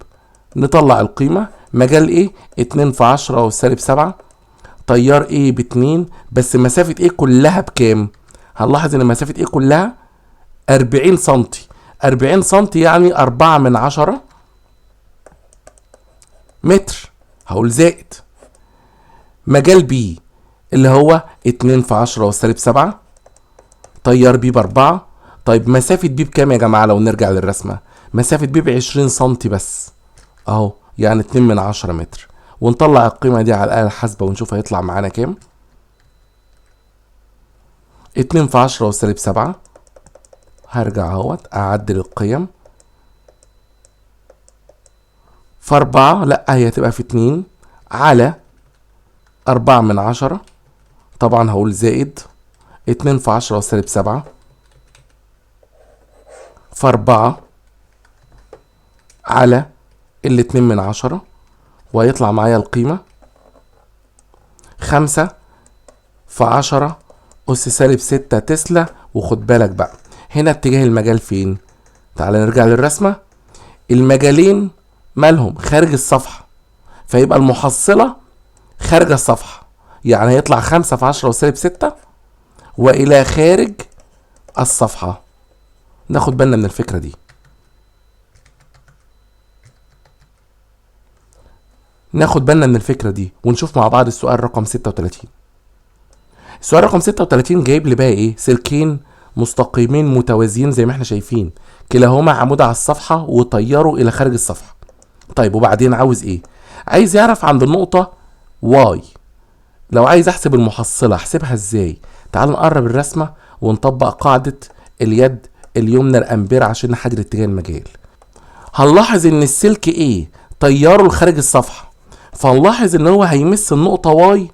نطلع القيمة. مجال ايه 2 في 10 والسالب 7. تيار ايه ب2، بس مسافة ايه كلها بكام؟ هنلاحظ ان مسافة ايه كلها 40 سنتي. 40 سنتي يعني 4 من 10 متر. هقول زائد مجال بي اللي هو 2 في 10 والسالب 7. تيار بي ب4. طيب مسافة بي بكام يا جماعة؟ لو نرجع للرسمة مسافة بي ب20 سنتي بس اهو، يعني 2 من 10 متر. ونطلع القيمة دي على الآلة الحاسبة ونشوف هيطلع معانا كام. 2 في 10 والسالب 7. هرجع اهوت اعدل القيم. في 4 لا هي هتبقى في 2 على 4 من 10. طبعا هقول زائد 2 في 10 والسالب 7 في 4 على 2 من 10، وهيطلع معايا القيمة 5 في 10 أس سالب 6 تسلا. وخد بالك بقى هنا اتجاه المجال فين؟ تعال نرجع للرسمة. المجالين مالهم خارج الصفحة، فيبقى المحصلة خارج الصفحة، يعني هيطلع 5 في 10 وسالب 6 وإلى خارج الصفحة. ناخد بالنا من الفكرة دي. ناخد بالنا من الفكرة دي ونشوف مع بعض السؤال رقم 36. السؤال رقم 36 جايب لي بقى ايه؟ سلكين مستقيمين متوازيين زي ما احنا شايفين، كلاهما عمود على الصفحة وطيروا الى خارج الصفحة. طيب وبعدين عاوز ايه؟ عايز يعرف عند النقطة واي لو عايز احسب المحصلة احسبها ازاي. تعال نقرب الرسمة ونطبق قاعدة اليد اليمنى الامبير عشان نحدد اتجاه المجال. هنلاحظ ان السلك ايه طياره لخارج الصفحة، فنلاحظ ان هو هيمس النقطة واي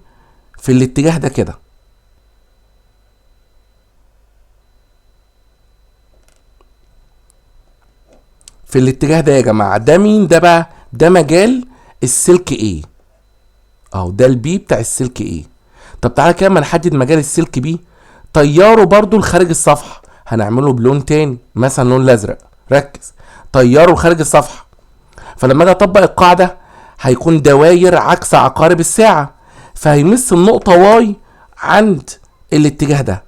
في الاتجاه ده كده. في الاتجاه ده يا جماعة. ده مين ده بقى؟ ده مجال السلك ايه اهو، ده البي بتاع السلك ايه. طب تعالى كده ما نحدد مجال السلك بي. طياره برضو لخارج الصفحة، هنعمله بلون تاني مثلا لون الازرق. ركز، طياره لخارج الصفحة. فلما اجي اطبق القاعدة هيكون دواير عكس عقارب الساعة، فهيمس النقطة واي عند الاتجاه ده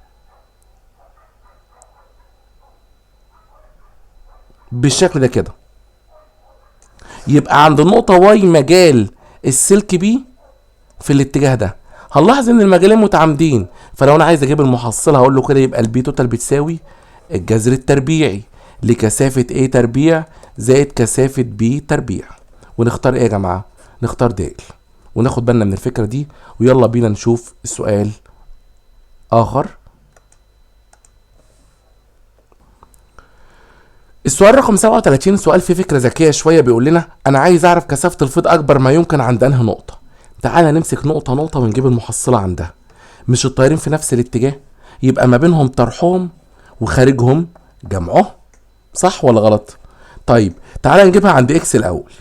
بالشكل ده كده. يبقى عند النقطة واي مجال السلك بي في الاتجاه ده. هنلاحظ ان المجالين متعامدين، فلو انا عايز اجيب المحصلة هقول له كده يبقى البي توتال بتساوي الجذر التربيعي لكثافة A تربيع زائد كثافة B تربيع. ونختار ايه يا جماعة؟ نختار د، وناخد بالنا من الفكرة دي. ويلا بينا نشوف السؤال اخر. السؤال رقم 37 سؤال فيه فكرة ذكية شوية، بيقول لنا انا عايز اعرف كثافة الفيض اكبر ما يمكن عند انهي نقطة. تعالى نمسك نقطة نقطة ونجيب المحصلة عندها. مش الطيارين في نفس الاتجاه؟ يبقى ما بينهم طرحهم وخارجهم جمعهم، صح ولا غلط؟ طيب تعالى نجيبها عند اكس الاول.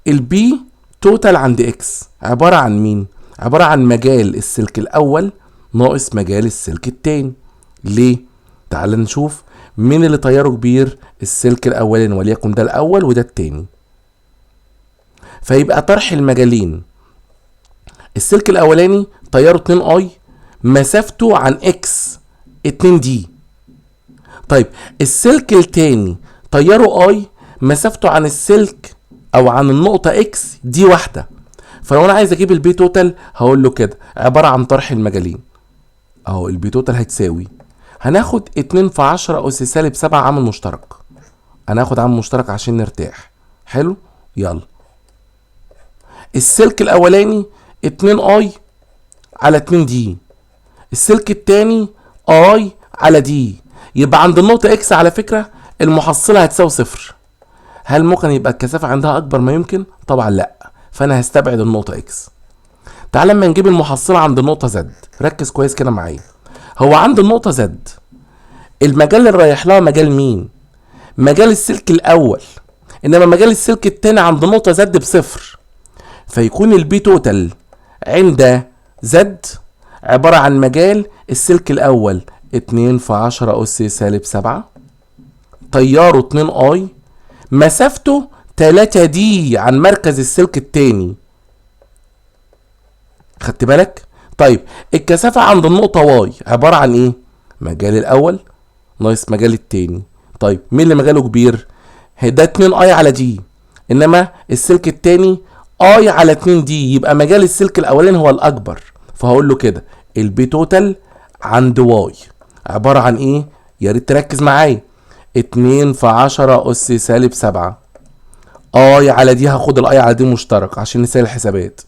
البي توتال عند اكس عبارة عن مين؟ عبارة عن مجال السلك الاول ناقص مجال السلك التاني. ليه؟ تعالى نشوف مين اللي طياره كبير، السلك الاولاني وليكن ده الاول وده التاني. فيبقى طرح المجالين، السلك الاولاني طياره 2 اي مسافته عن اكس 2 دي. طيب السلك التاني طياره اي مسافته عن السلك او عن النقطة اكس دي واحدة. فلو انا عايز اجيب البي توتال هقول له كده عبارة عن طرح المجالين. اهو البي توتال هتساوي، هناخد 2 في 10 اس سالب 7 عامل مشترك. هناخد عامل مشترك عشان نرتاح. حلو، يلا. السلك الاولاني 2 اي على 2 دي، السلك التاني اي على دي. يبقى عند النقطة اكس على فكرة المحصلة هتساوي صفر. هل ممكن يبقى الكثافة عندها اكبر ما يمكن؟ طبعا لا، فانا هستبعد النقطة اكس. تعال لما نجيب المحصلة عند النقطة زد، ركز كويس كده معايا. هو عند النقطة زد المجال اللي رايح لها مجال مين؟ مجال السلك الاول، انما مجال السلك التاني عند النقطة زد بصفر. فيكون البي توتال عند زد عبارة عن مجال السلك الاول 2 في 10 اس سالب 7 طياره 2 اي مسافته 3 دي عن مركز السلك التاني. خدت بالك؟ طيب الكثافة عند النقطة واي عبارة عن ايه؟ مجال الاول ناقص مجال التاني. طيب مين اللي مجاله كبير؟ ده 2 اي على دي، انما السلك التاني اي على 2 دي، يبقى مجال السلك الاولاني هو الاكبر. فهقول له كده البي توتال عند واي عبارة عن ايه؟ يا ريت تركز معايا. 2 في 10 اس سالب 7 اي على دي، هاخد الاي على دي مشترك عشان نسهل الحسابات.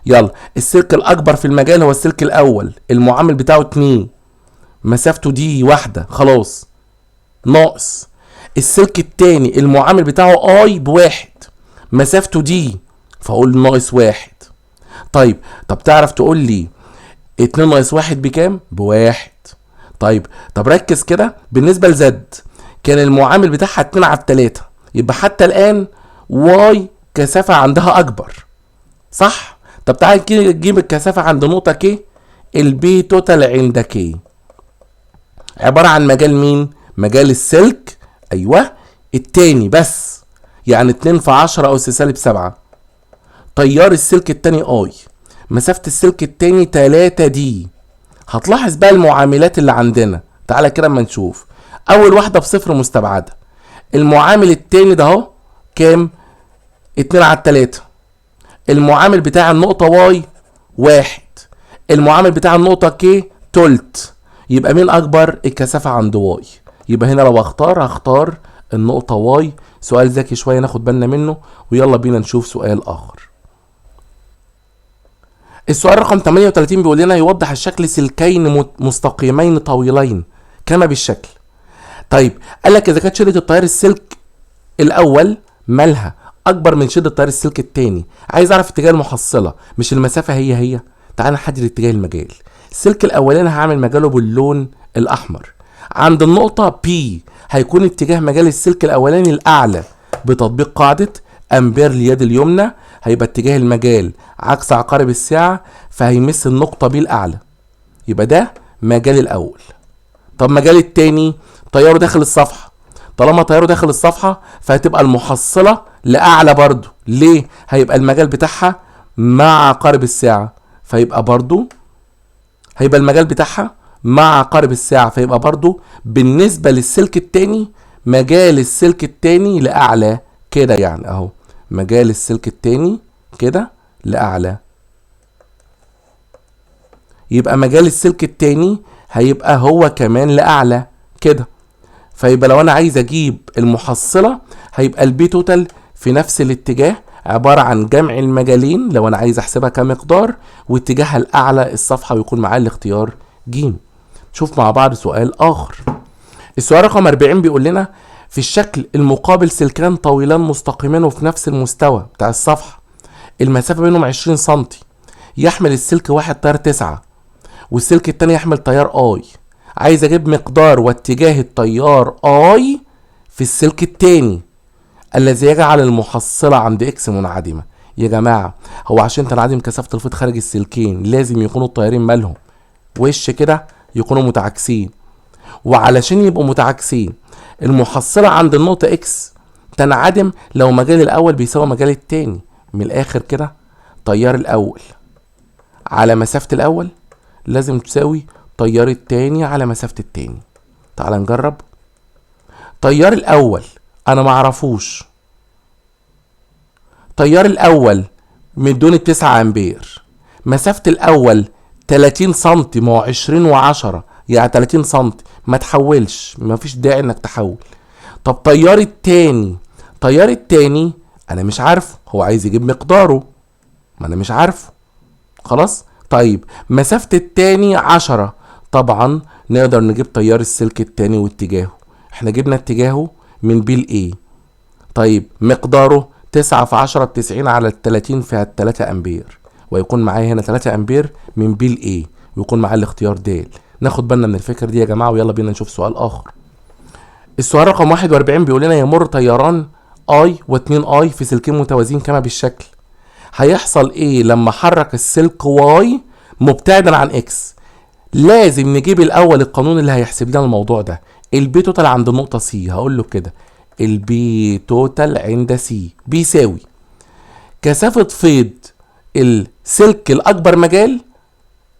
يلا، السلك الاكبر في المجال هو السلك الاول، المعامل بتاعه 2 مسافته دي واحدة خلاص، ناقص السلك التاني المعامل بتاعه اي بواحد مسافته دي، فاقول ناقص واحد. طيب تعرف تقول لي 2 ناقص واحد بكام؟ بواحد. طيب ركز كده، بالنسبة لزد كان المعامل بتاعها 2 على 3، يبقى حتى الان واي كثافة عندها اكبر، صح؟ تعالى نجيب الكثافة عند نقطة كي. البي توتال عند كي عبارة عن مجال مين؟ مجال السلك، ايوه التاني بس، يعني 2 في 10 اس سالب 7 طيار السلك التاني اي مسافة السلك التاني 3 دي. هتلاحظ بقى المعاملات اللي عندنا، تعالى كده اما نشوف. اول واحدة بصفر مستبعدة، المعامل التاني ده اهو كام؟ 2 على 3. المعامل بتاع النقطة واي واحد، المعامل بتاع النقطة كي تلت. يبقى مين اكبر؟ الكثافة عند واي. يبقى هنا لو هختار النقطة واي. سؤال ذكي شوية ناخد بالنا منه. ويلا بينا نشوف سؤال اخر. السؤال رقم 38 بيقول لنا يوضح الشكل سلكين مستقيمين طويلين كما بالشكل. طيب قال لك اذا كانت شدة التيار السلك الاول مالها اكبر من شدة تيار السلك التاني، عايز اعرف اتجاه المحصلة مش المسافة هي. تعال نحدد اتجاه المجال. السلك الاولاني هعمل مجاله باللون الاحمر. عند النقطة بي هيكون اتجاه مجال السلك الاولاني الاعلى بتطبيق قاعدة امبير اليد اليمنى. هيبقى اتجاه المجال عكس عقارب الساعة، فهيمس النقطة بي الاعلى. يبقى ده مجال الاول. طب مجال التاني طياره داخل الصفحة. طالما طياره داخل الصفحة فهتبقى المحصلة لأعلى برضو. ليه؟ هيبقى المجال بتاعها مع عقارب الساعة، فيبقى برضو هيبقى المجال بتاعها مع عقارب الساعة، فيبقى برضو بالنسبة للسلك التاني مجال السلك التاني لأعلى كده، يعني اهو مجال السلك التاني كده لأعلى، يبقى مجال السلك التاني هيبقى هو كمان لأعلى كده. فيبقى لو انا عايز اجيب المحصلة هيبقى البي توتال في نفس الاتجاه، عبارة عن جمع المجالين لو انا عايز احسبها كمقدار، واتجاهها الاعلى الصفحة، ويكون معايا الاختيار ج. شوف مع بعض سؤال اخر. السؤال رقم 40 بيقول لنا في الشكل المقابل سلكان طويلان مستقيمان وفي نفس المستوى بتاع الصفحة، المسافة بينهم 20 سنتي، يحمل السلك واحد تيار 9 والسلك التاني يحمل تيار اي. عايز اجيب مقدار واتجاه التيار اي في السلك التاني الذي يجعل المحصلة عند اكس منعدمة. يا جماعة هو عشان تنعدم كثافة الفيض خارج السلكين لازم يكونوا التيارين مالهم وش كده يكونوا متعاكسين، وعلشان يبقوا متعاكسين المحصلة عند النقطة اكس تنعدم لو مجال الاول بيساوي مجال التاني. من الاخر كده تيار الاول على مسافة الاول لازم تساوي تيار التاني على مسافة التاني. تعال نجرب. تيار الاول انا معرفوش، تيار الاول من دون 9 امبير، مسافة الاول 30 سنتي، ما هو 20 و10 يعني 30 سنتي، ما تحولش، ما فيش داعي انك تحول. طب تيار التاني، تيار التاني انا مش عارفه، هو عايز يجيب مقداره، ما انا مش عارفه. خلاص طيب مسافة التاني 10، طبعا نقدر نجيب تيار السلك التاني واتجاهه، احنا جبنا اتجاهه من بي لايه. طيب مقداره 9 في 10 ب90 على 30 فيها 3 امبير، ويكون معايا هنا 3 امبير من بي لايه، ويكون معايا الاختيار د. ناخد بالنا من الفكرة دي يا جماعة، ويلا بينا نشوف سؤال اخر. السؤال رقم 41 بيقول لنا يمر تياران اي و2 اي في سلكين متوازيين كما بالشكل. هيحصل ايه لما حرك السلك واي مبتعدا عن اكس؟ لازم نجيب الاول القانون اللي هيحسب لنا الموضوع ده. البي توتال عند النقطة سي، هقول له كده البي توتال عند سي بيساوي كثافة فيض السلك الاكبر مجال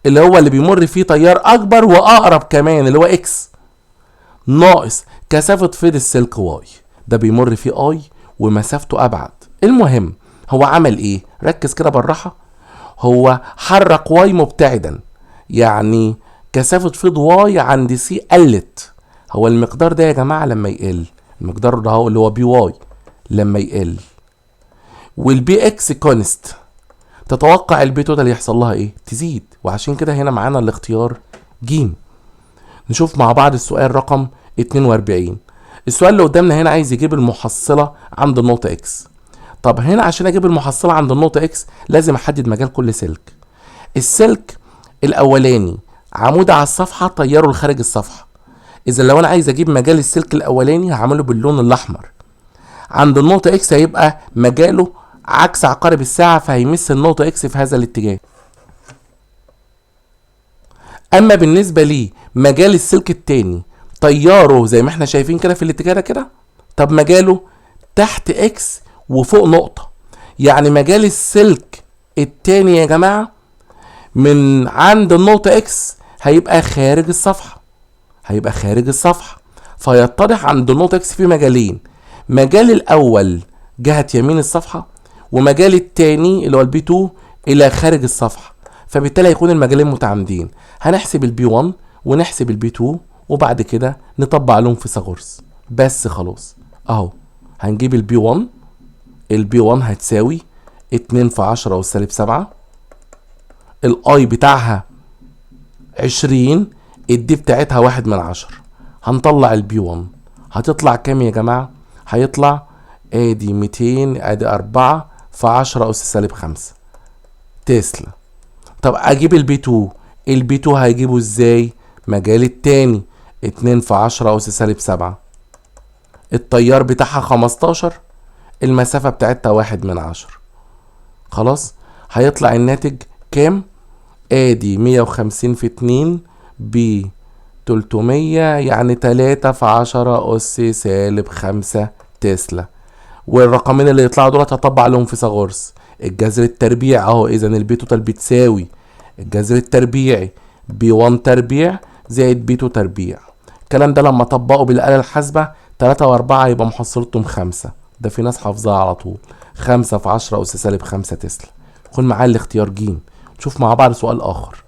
اللي هو اللي بيمر فيه تيار اكبر واقرب كمان اللي هو اكس، ناقص كثافة فيض السلك واي ده بيمر فيه اي ومسافته ابعد. المهم هو عمل ايه؟ ركز كده بالراحة. هو حرك واي مبتعدا، يعني كثافة فيض واي عند سي قلت. هو المقدار ده يا جماعة لما يقل، المقدار ده هو اللي هو بي واي لما يقل، والبي اكس كونست، تتوقع البي توتال يحصل لها ايه؟ تزيد. وعشان كده هنا معانا الاختيار ج. نشوف مع بعض السؤال رقم 42. السؤال اللي قدامنا هنا عايز يجيب المحصلة عند النقطة اكس. طب هنا عشان اجيب المحصلة عند النقطة اكس لازم احدد مجال كل سلك. السلك الاولاني عمود على الصفحة طيره لخارج الصفحة، اذا لو انا عايز اجيب مجال السلك الاولاني هعمله باللون الاحمر. عند النقطة اكس هيبقى مجاله عكس عقارب الساعة، فهيمس النقطة اكس في هذا الاتجاه. اما بالنسبة لي مجال السلك التاني طياره زي ما احنا شايفين كده في الاتجاه ده كده، طب مجاله تحت اكس وفوق نقطة، يعني مجال السلك التاني يا جماعة من عند النقطة اكس هيبقى خارج الصفحة، هيبقى خارج الصفحة. فيتضح عند النقطة اكس في مجالين، مجال الاول جهة يمين الصفحة، ومجال التاني اللي هو البي 2 الى خارج الصفحة، فبالتالي هيكون المجالين متعامدين. هنحسب البي 1 ونحسب البي 2 وبعد كده نطبق عليهم فيثاغورس بس خلاص. اهو هنجيب البي 1، البي 1 هتساوي 2 في 10 أس -7، الاي بتاعها 20، الدي بتاعتها 1/10. هنطلع البي 1 هتطلع كام يا جماعة؟ هيطلع ادي 200 ادي 4 في 10 أس -5 تسلا. طب اجيب البي 2، البي 2 هيجيبه ازاي؟ مجال التاني 2 في 10 أس -7، التيار بتاعها 15، المسافة بتاعتها 1/10. خلاص هيطلع الناتج كام؟ ادي 150 في 2 ب 300، يعني 3 في 10 أس -5 تسلا. والرقمين اللي يطلعوا دول هطبق عليهم فيثاغورس، الجذر التربيع اهو. اذا البي توتال بتساوي الجذر التربيعي بي 1 تربيع زائد بي 2 تربيع. الكلام ده لما اطبقه بالاله الحاسبه 3 و4 يبقى محصلتهم 5، ده في ناس حافظاها على طول. 5 في 10 أس سالب 5 تسلا. خد معايا الاختيار ج. نشوف مع بعض سؤال آخر.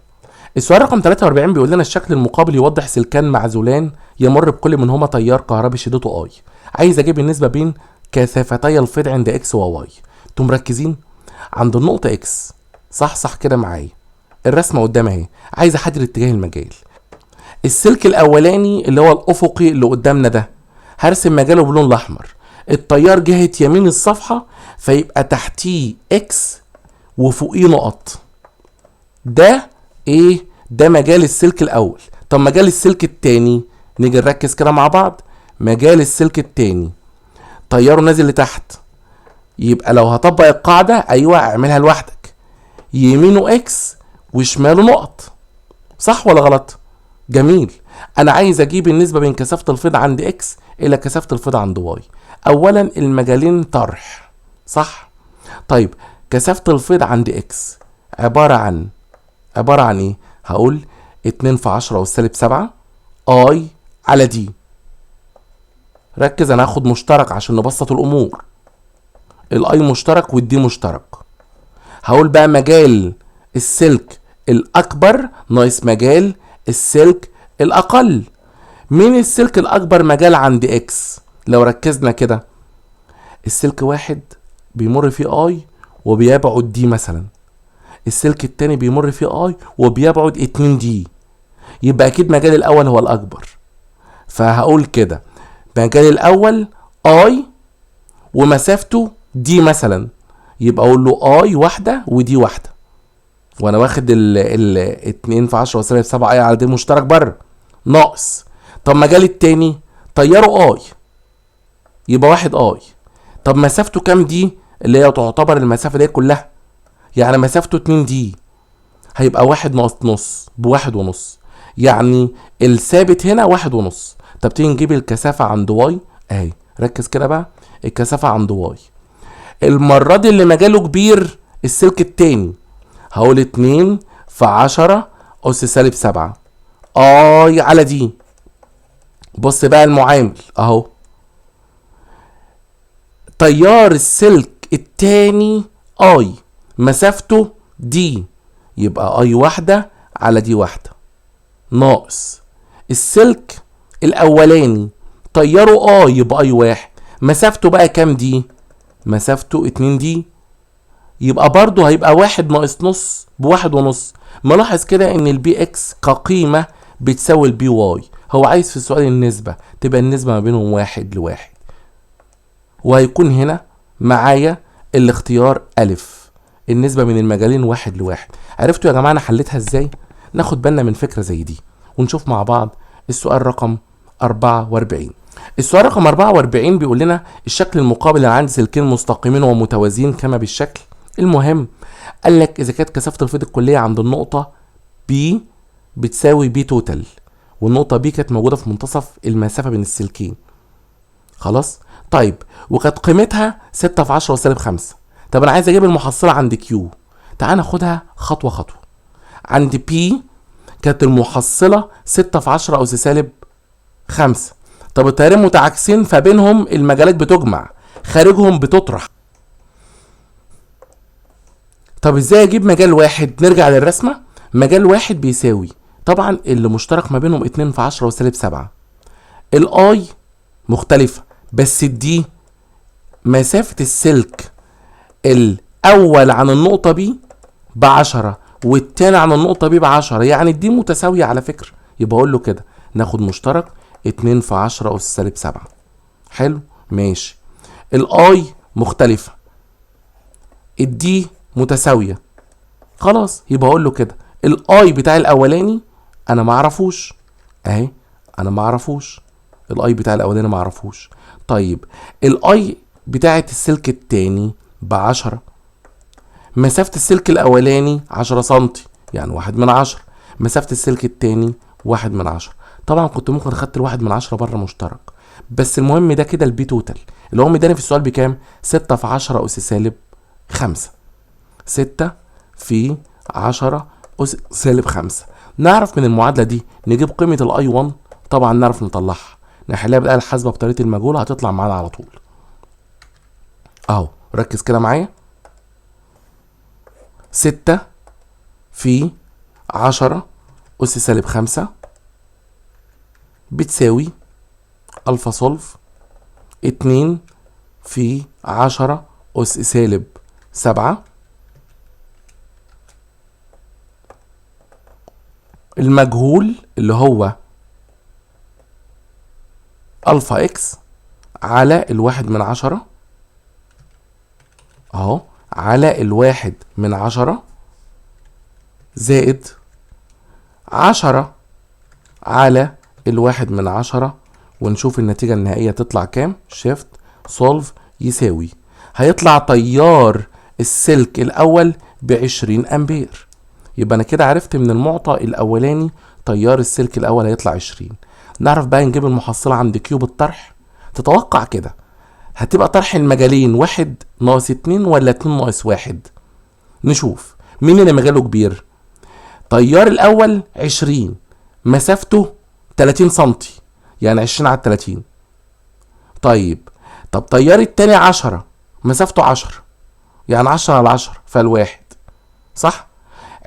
السؤال رقم 43 بيقول لنا الشكل المقابل يوضح سلكان معزولان يمر بكل منهما تيار كهربي شدته اي. عايز اجيب النسبة بين كثافتي الفيض عند اكس وواي. انتم مركزين؟ عند النقطة اكس، صح كده معايا. الرسمة قدام اهي، عايز احدد اتجاه المجال. السلك الاولاني اللي هو الافقي اللي قدامنا ده، هرسم مجاله باللون الاحمر. التيار جهة يمين الصفحة، فيبقى تحتيه اكس وفوقيه نقط. ده ايه؟ ده مجال السلك الاول. طب مجال السلك التاني، نيجي نركز كده مع بعض. مجال السلك التاني تياره نازل لتحت، يبقى لو هطبق القاعدة ايوه اعملها لوحدك، يمينه اكس وشماله نقط. صح ولا غلط؟ جميل. انا عايز اجيب النسبة بين كثافة الفيض عند اكس الى كثافة الفيض عند واي. اولا المجالين طرح، صح؟ طيب كثافة الفيض عند اكس عبارة عن ايه؟ هقول 2 في 10 أس سالب 7 اي على دي. ركز، انا هاخد مشترك عشان نبسط الامور. الاي مشترك والدي مشترك. هقول بقى مجال السلك الاكبر ناقص مجال السلك الاقل. مين السلك الاكبر مجال عند اكس؟ لو ركزنا كده، السلك واحد بيمر فيه اي وبيبعد دي مثلا، السلك التاني بيمر فيه اي وبيبعد 2 دي، يبقى اكيد مجال الاول هو الاكبر. فهقول كده مجال الاول اي ومسافته دي مثلا، يبقى اقول له اي واحده ودي واحده، وانا واخد ال 2 في 10 سالب 7 اي على دي مشترك بره ناقص. طب مجال التاني طياره اي، يبقى واحد اي. طب مسافته كام دي اللي هي تعتبر المسافه دي كلها، يعني مسافته 2 دي، هيبقى واحد ناقص نص بواحد ونص، يعني الثابت هنا واحد ونص. طب تيجي نجيب الكثافة عند واي اهي. ركز كده بقى، الكثافة عند واي المرة دي اللي مجاله كبير السلك التاني، هقول 2 في 10 أس سالب 7 اي على دي. بص بقى المعامل اهو، تيار السلك التاني اي مسافته دي، يبقى اي واحدة على دي واحدة ناقص السلك الاولاني طياره يبقى اي واحد، مسافته بقى كام دي؟ مسافته 2 دي، يبقى برضو هيبقى واحد ناقص نص بواحد ونص. ملاحظ كده ان البي اكس كقيمة بتساوي البي واي. هو عايز في السؤال النسبة، تبقى النسبة ما بينهم 1 ل1، وهيكون هنا معايا الاختيار ألف، النسبة بين المجالين 1 ل1. عرفتوا يا جماعة أنا حليتها إزاي؟ ناخد بالنا من فكرة زي دي ونشوف مع بعض السؤال رقم 44. السؤال رقم 44 بيقول لنا الشكل المقابل اللي عند سلكين مستقيمين ومتوازيين كما بالشكل. المهم قال لك إذا كانت كثافة الفيض الكلية عند النقطة B بتساوي B توتال، والنقطة B كانت موجودة في منتصف المسافة بين السلكين. خلاص؟ طيب وكانت قيمتها 6 في 10 سالب 5. طب انا عايز اجيب المحصله عند كيو. تعال ناخدها خطوه خطوه. عند بي كانت المحصله 6 في 10 اس سالب 5. طب التيارين متعاكسين فبينهم المجالات بتجمع، خارجهم بتطرح. طب ازاي اجيب مجال واحد؟ نرجع للرسمه. مجال واحد بيساوي طبعا اللي مشترك ما بينهم 2 في 10 وسالب 7. الاي مختلفه، بس دي مسافة السلك الأول عن النقطة بي ب10 والتاني عن النقطة بي ب10، يعني دي متساوية على فكرة. يبقى أقول له كده ناخد مشترك 2 في 10 أس سالب 7. حلو ماشي. الآي مختلفة، الدي متساوية، خلاص. يبقى أقول له كده الآي بتاع الأولاني أنا معرفوش أهي، أنا معرفوش الآي بتاع الأولاني معرفوش. طيب الآي بتاعة السلك التاني ب10، مسافة السلك الأولاني 10 سنتي يعني 1/10، مسافة السلك التاني 1/10. طبعا كنت ممكن خدت ال1/10 بره مشترك، بس المهم ده كده البي توتال اللي هو مداني في السؤال بكام؟ 6 في 10 أس سالب 5. 6 في 10 أس سالب 5. نعرف من المعادلة دي نجيب قيمة الاي 1، طبعا نعرف نطلعها، نحلها بالآلة الحاسبة بطريقة المجهول هتطلع معانا على طول. اهو ركز كده معايا. 6 في 10 أس سالب 5 بتساوي ألفا سولف 2 في 10 أس سالب 7. المجهول اللي هو ألفا إكس على 1/10 أهو، على 1/10 زائد 10 على 1/10، ونشوف النتيجة النهائية تطلع كام. شيفت سولف يساوي، هيطلع تيار السلك الأول ب20 أمبير. يبقى أنا كده عرفت من المعطى الأولاني تيار السلك الأول هيطلع 20. نعرف بقى نجيب المحصلة عند كيو بالطرح. تتوقع كده هتبقى طرح المجالين 1 ناقص 2 ولا 2 ناقص 1؟ نشوف مين اللي مجاله كبير. تيار الأول 20 مسافته 30 سنتي، يعني 20 على 30. طب تيار التاني 10 مسافته 10، يعني 10 على 10 فالواحد، صح؟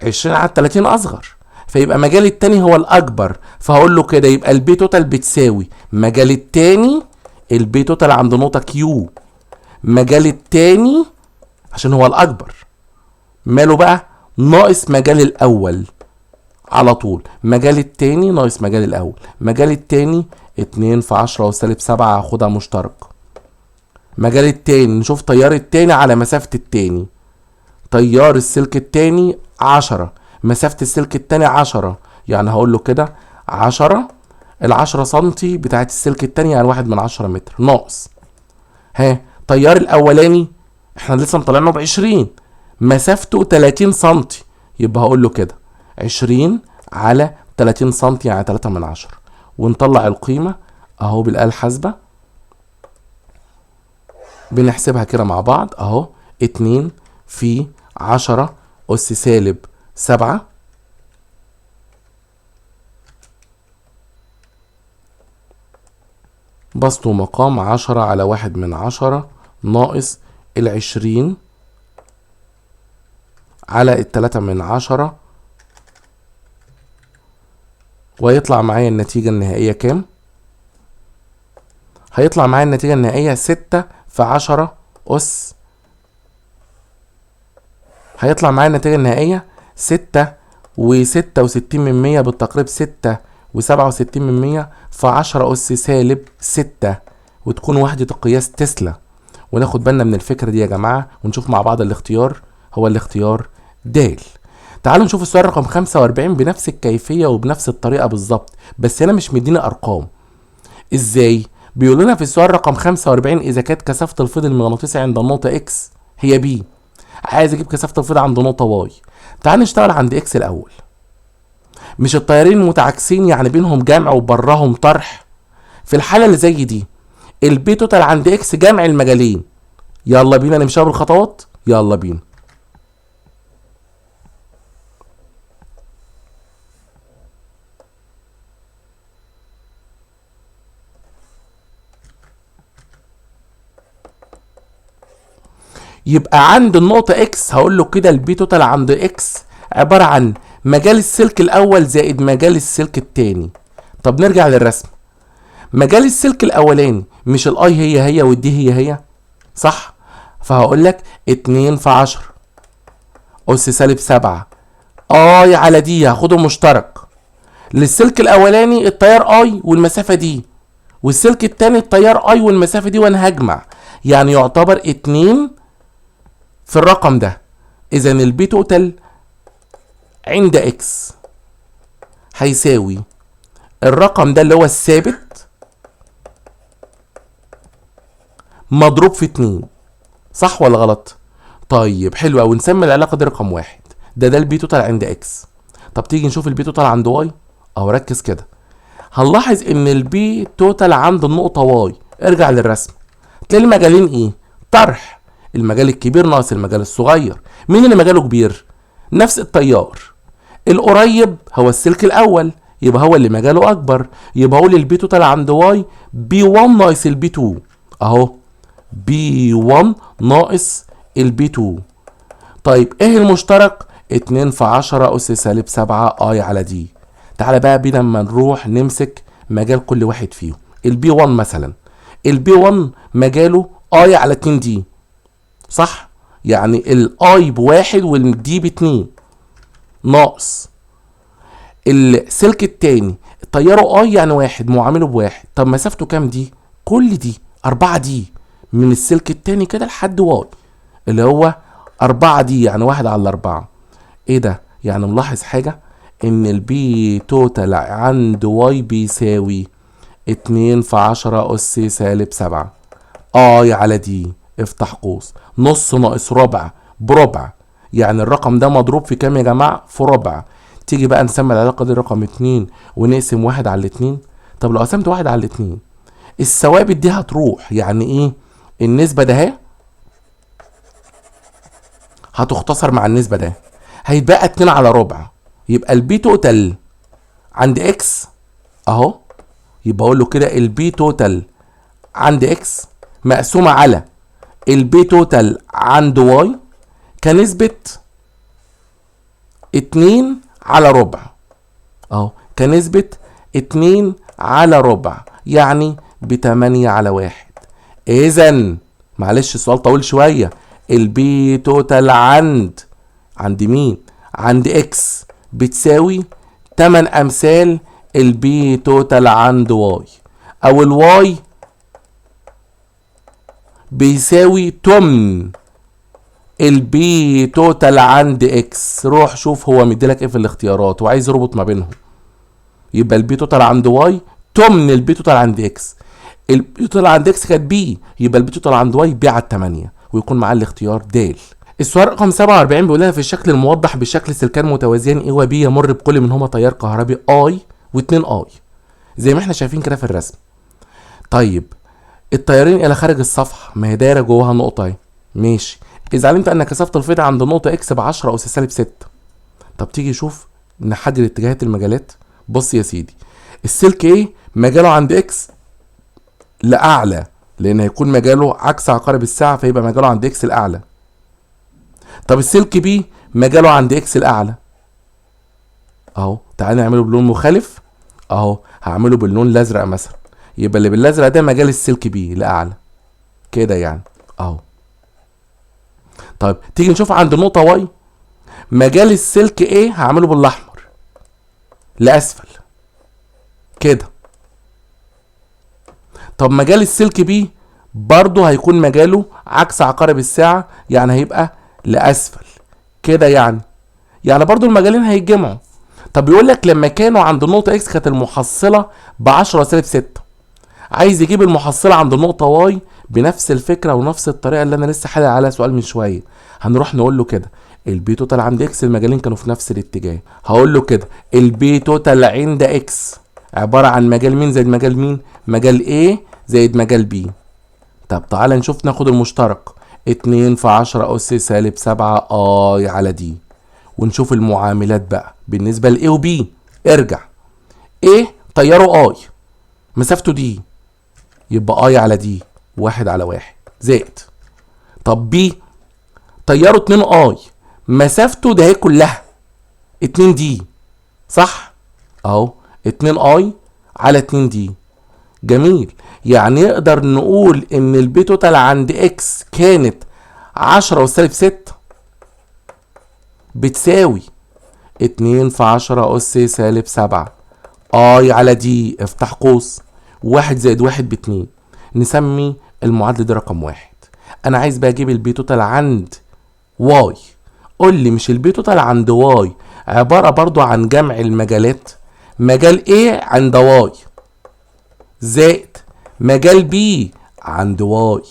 20 على 30 أصغر، فيبقى مجال التاني هو الأكبر. فهقول له كده يبقى البي توتال بتساوي مجال التاني، البي توتال عند نقطة كيو، مجال التاني عشان هو الأكبر ماله بقى ناقص مجال الأول على طول. مجال التاني ناقص مجال الأول، مجال التاني 2 في 10 وسالب 7 هاخدها مشترك. مجال التاني نشوف تيار التاني على مسافة التاني، تيار السلك التاني 10، مسافة السلك التاني 10، يعني هقول له كده 10 ال10 سنتي بتاعت السلك التاني، يعني 1/10 متر ناقص. تيار الأولاني احنا لسه مطلعينه ب20، مسافته 30 سنتي، يبقى هقول له كده 20 على 30 سنتي يعني 3/10، ونطلع القيمة اهو بالآلة الحاسبة. بنحسبها كده مع بعض اهو، 2 في 10 أس سالب 7 بسط ومقام 10 على 1/10 ناقص 20 على 3/10، ويطلع معايا النتيجة النهائية كام؟ هيطلع معايا النتيجة النهائية 6 في 10 أس، هيطلع معايا النتيجة النهائية 6.66% بالتقريب، 6.67% في 10 أس سالب 6، وتكون وحدة القياس تسلا. وناخد بالنا من الفكرة دي يا جماعة، ونشوف مع بعض الاختيار هو الاختيار د. تعالوا نشوف السؤال رقم 45 بنفس الكيفية وبنفس الطريقة بالظبط، بس هنا مش مديني أرقام. ازاي؟ بيقول لنا في السؤال رقم 45 إذا كانت كثافة الفيض المغناطيسي عند النقطة إكس هي بي، عايز أجيب كثافة الفيض عند نقطة واي. تعال نشتغل عند إكس الأول. مش التيارين متعاكسين يعني بينهم جمع وبراهم طرح؟ في الحالة اللي زي دي البي توتال عند إكس جمع المجالين. يلا بينا نمشيها بالخطوات، يلا بينا. يبقى عند النقطة اكس هقول له كده البي توتال عند اكس عبارة عن مجال السلك الاول زائد مجال السلك التاني. طب نرجع للرسم. مجال السلك الاولاني مش الاي هي والدي هي، صح؟ فهقول لك 2 في 10 أس سالب 7 اي على دي هاخده مشترك. للسلك الاولاني التيار اي والمسافة دي، والسلك التاني التيار اي والمسافة دي، وانا هجمع يعني يعتبر 2 في الرقم ده. اذا البي توتال عند اكس هيساوي الرقم ده اللي هو الثابت مضروب في 2، صح ولا غلط؟ طيب حلو قوي، نسمي العلاقه دي رقم 1. ده البي توتال عند اكس. طب تيجي نشوف البي توتال عند واي اهو، ركز كده. هنلاحظ ان البي توتال عند النقطه واي، ارجع للرسم تلاقي المجالين ايه؟ طرح. المجال الكبير ناقص المجال الصغير. مين اللي مجاله كبير؟ نفس التيار. القريب هو السلك الاول، يبقى هو اللي مجاله اكبر. يبقى اقول البي توتال عند واي بي 1 ناقص البي 2 اهو، بي 1 ناقص البي 2. طيب ايه المشترك؟ 2 في 10 اس سالب 7 اي على دي. تعالى بقى بينا اما نروح نمسك مجال كل واحد فيهم. البي 1 مثلا، البي 1 مجاله اي على 2 دي، صح؟ يعني الاي بواحد والدي باتنين، ناقص السلك التاني طياره اي يعني واحد معامله بواحد. طب مسافته كام دي؟ كل دي 4 دي من السلك التاني كده لحد واي، اللي هو 4 دي يعني 1/4. ايه ده؟ يعني ملاحظ حاجة؟ ان البي توتال عند واي بيساوي 2 في 10 اس سالب 7 اي على دي، افتح قوس، نص ناقص ربع بربع، يعني الرقم ده مضروب في كام يا جماعة؟ في ربع. تيجي بقى نسمي العلاقة دي رقم 2 ونقسم 1/2. طب لو قسمت 1/2 الثوابت دي هتروح، يعني ايه؟ النسبة ده اهي هتختصر مع النسبة ده، هيتبقى 2/4. يبقى البي توتال عند اكس اهو، يبقى اقول له كده البي توتال عند اكس مقسومة على البي توتال عند واي كنسبة 2/4 اهو، كنسبة 2/4 يعني ب8/1. اذا معلش السؤال طويل شوية، البي توتال عند مين؟ عند اكس بتساوي 8 امثال البي توتال عند واي، او الواي بيساوي تمن البي توتال عند اكس. روح شوف هو مديلك ايه في الاختيارات وعايز يربط ما بينهم. يبقى البي توتال عند واي تمن البي توتال عند اكس. البي توتال عند اكس كانت بي، يبقى البي توتال عند واي بي على 8، ويكون معاه الاختيار د. السؤال رقم 47 بيقول لنا في الشكل الموضح بشكل سلكان متوازيان اي وبي يمر بكل منهما تيار كهربي اي و2 اي، زي ما احنا شايفين كده في الرسم. طيب التيارين الى خارج الصفحه، ما هي دايره جواها نقطه اهي، ماشي. اذا علمت ان كثافه الفيض عند النقطه اكس ب 10 اس سالب 6. طب تيجي شوف نحدد اتجاهات المجالات. بص يا سيدي، السلك ايه مجاله عند اكس لاعلى، لان هيكون مجاله عكس عقارب الساعه، فيبقى مجاله عند اكس الاعلى. طب السلك بي مجاله عند اكس الاعلى اهو، تعالى نعمله بلون مخالف اهو، هعمله باللون الازرق مثلا، يبقى اللي بالازرق ده مجال السلك بي لاعلى كده يعني اهو. طيب تيجي نشوف عند النقطه واي، مجال السلك ايه هعمله بالاحمر لاسفل كده. طب مجال السلك بي برضه هيكون مجاله عكس عقارب الساعه، يعني هيبقى لاسفل كده يعني برضه المجالين هيتجمعوا. طب بيقول لك لما كانوا عند النقطه اكس كانت المحصله ب 10 سالب 6، عايز يجيب المحصله عند النقطه واي بنفس الفكره ونفس الطريقه اللي انا لسه حالل عليها سؤال من شويه. هنروح نقول له كده البي توتال عند اكس المجالين كانوا في نفس الاتجاه، هقول له كده البي توتال عند اكس عباره عن مجال مين زائد مجال مين؟ مجال A زائد مجال B. طب تعالى نشوف ناخد المشترك، 2 في 10 اس سالب 7 اي على دي، ونشوف المعاملات بقى بالنسبه ل A و B. ارجع A طياره اي مسافته دي، يبقى اي على دي 1/1 زائد. طب بي طياره 2 اي مسافته ده هي كلها 2 دي، صح اهو 2 اي على 2 دي. جميل، يعني نقدر نقول ان البي توتال عند اكس كانت 10 وسالب 6 بتساوي 2 في 10 اس سالب 7 اي على دي، افتح قوس، 1 زائد 1 ب2. نسمي المعادله دي رقم 1. انا عايز بقى اجيب البي توتال عند واي. قول لي مش البي توتال عند واي عباره برضو عن جمع المجالات؟ مجال A عند واي زائد مجال B عند واي.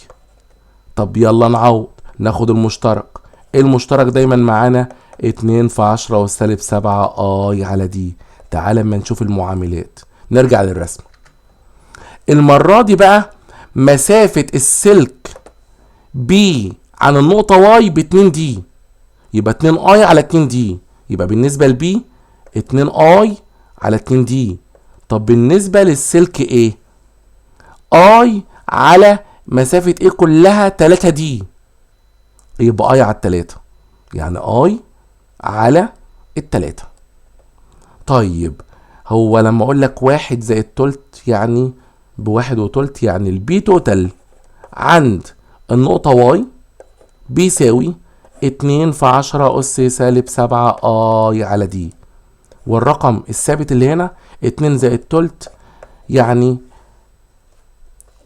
طب يلا نعوض، ناخد المشترك. المشترك دايما معانا 2 في 10 والسالب 7 اي على دي. تعالى اما نشوف المعاملات، نرجع للرسم. المرة دي بقى مسافة السلك B عن النقطة واي ب 2 دي، يبقى 2 اي على 2 دي، يبقى بالنسبة لB 2 اي على 2 دي. طب بالنسبة للسلك A اي على مسافة ايه كلها 3 دي، يبقى اي على التلاتة، يعني اي على التلاتة. طيب هو لما اقول لك 1 زائد تلت يعني بواحد وتلت، يعني البي توتال عند النقطة واي بيساوي 2 في 10 أس سالب 7 اي على دي. والرقم الثابت اللي هنا 2 زائد تلت يعني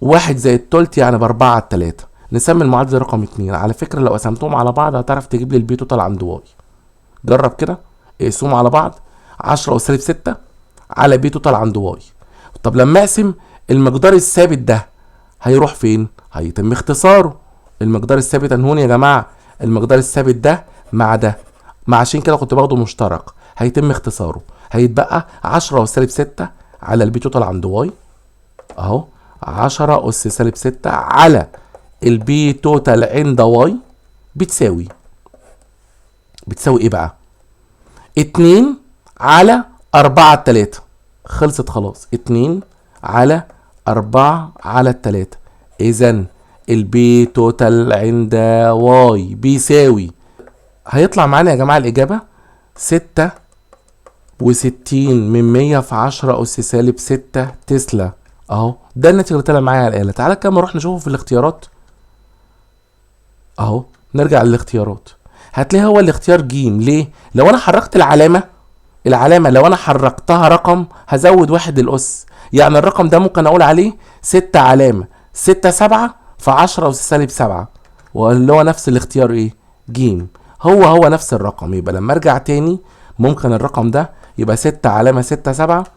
1 زائد تلت يعني ب4 على التلاتة. نسمي المعادلة رقم 2. على فكرة لو قسمتهم على بعض هتعرف تجيب لي البي توتال عند واي. جرب كده، اقسمهم على بعض، 10 أس سالب 6 على بي توتال عند واي. طب لما اقسم المقدار الثابت ده هيروح فين؟ هيتم اختصاره. المقدار الثابت هون يا جماعة، المقدار الثابت ده مع ده، مع عشان كده كنت باخده مشترك، هيتم اختصاره. هيتبقى 10 أس سالب 6 على البي توتال عند واي اهو، 10 أس سالب 6 على البي توتال عند واي بتساوي ايه بقى؟ 2 على 4 على 3. خلصت خلاص، 2 على 4 على 3. اذا البي توتال عند واي بيساوي، هيطلع معانا يا جماعة الإجابة 66 من 100 في 10 أس سالب 6 تسلا اهو. ده الناتج اللي طلع معايا على الآلة. تعالى كده نروح نشوفه في الاختيارات اهو. نرجع للاختيارات، هتلاقي هو الاختيار ج. ليه؟ لو انا حركت العلامة لو انا حركتها رقم هزود واحد للأس، يعني الرقم ده ممكن اقول عليه 6 علامة 6 7 في 10 أس سالب 7، واللي هو نفس الاختيار ايه؟ ج. هو نفس الرقم. يبقى لما ارجع تاني ممكن الرقم ده يبقى 6 علامة 6 7،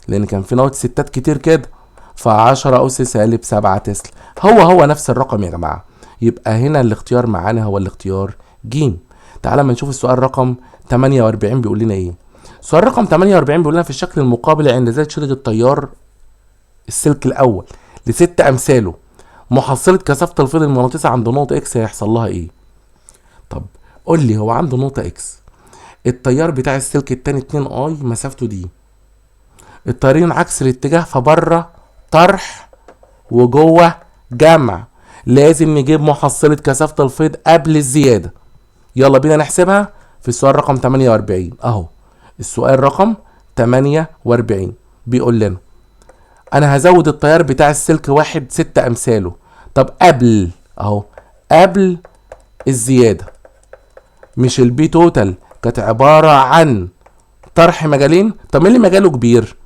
لان كان في نوع ستات كتير كده، في 10 أس سالب 7 تسلا. هو نفس الرقم يا جماعة. يبقى هنا الاختيار معانا هو الاختيار ج. تعالى ما نشوف السؤال رقم 48 بيقول لنا ايه. السؤال رقم 48 بيقول لنا في الشكل المقابل عند ذات شدة التيار السلك الاول ل6 امثاله محصلة كثافة الفيض المغناطيسي عند نقطة اكس هيحصل لها ايه؟ طب قول لي، هو عنده نقطة اكس، التيار بتاع السلك التاني 2 اي مسافته دي، التيارين عكس الاتجاه، فبره طرح وجوه جمع، لازم نجيب محصلة كثافة الفيض قبل الزيادة. يلا بينا نحسبها في السؤال رقم 48 اهو. السؤال رقم 48 بيقول لنا انا هزود التيار بتاع السلك واحد 6 امثاله. طب قبل اهو، قبل الزيادة، مش البي توتال كانت عبارة عن طرح مجالين؟ طب مين اللي مجاله كبير؟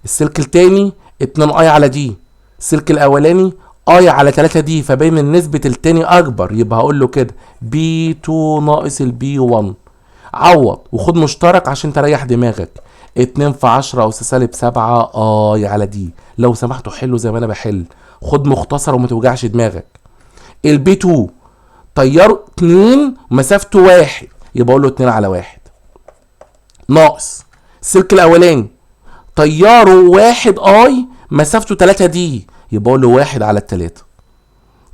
السلك التاني 2 اي على دي، السلك الاولاني اي على 3 دي، فبين ان نسبة التاني اكبر، يبقى هقول له كده بي 2 ناقص البي 1. عوض وخد مشترك عشان تريح دماغك، 2 في 10 أس سالب 7 اي على دي. لو سمحتوا حلوا زي ما انا بحل، خد مختصر وما توجعش دماغك. البي 2 تياره 2 مسافته 1، يبقى اقول له 2 على 1 ناقص السلك الاولاني تياره 1 اي مسافته 3 دي، يبقى اقول له 1 على 3.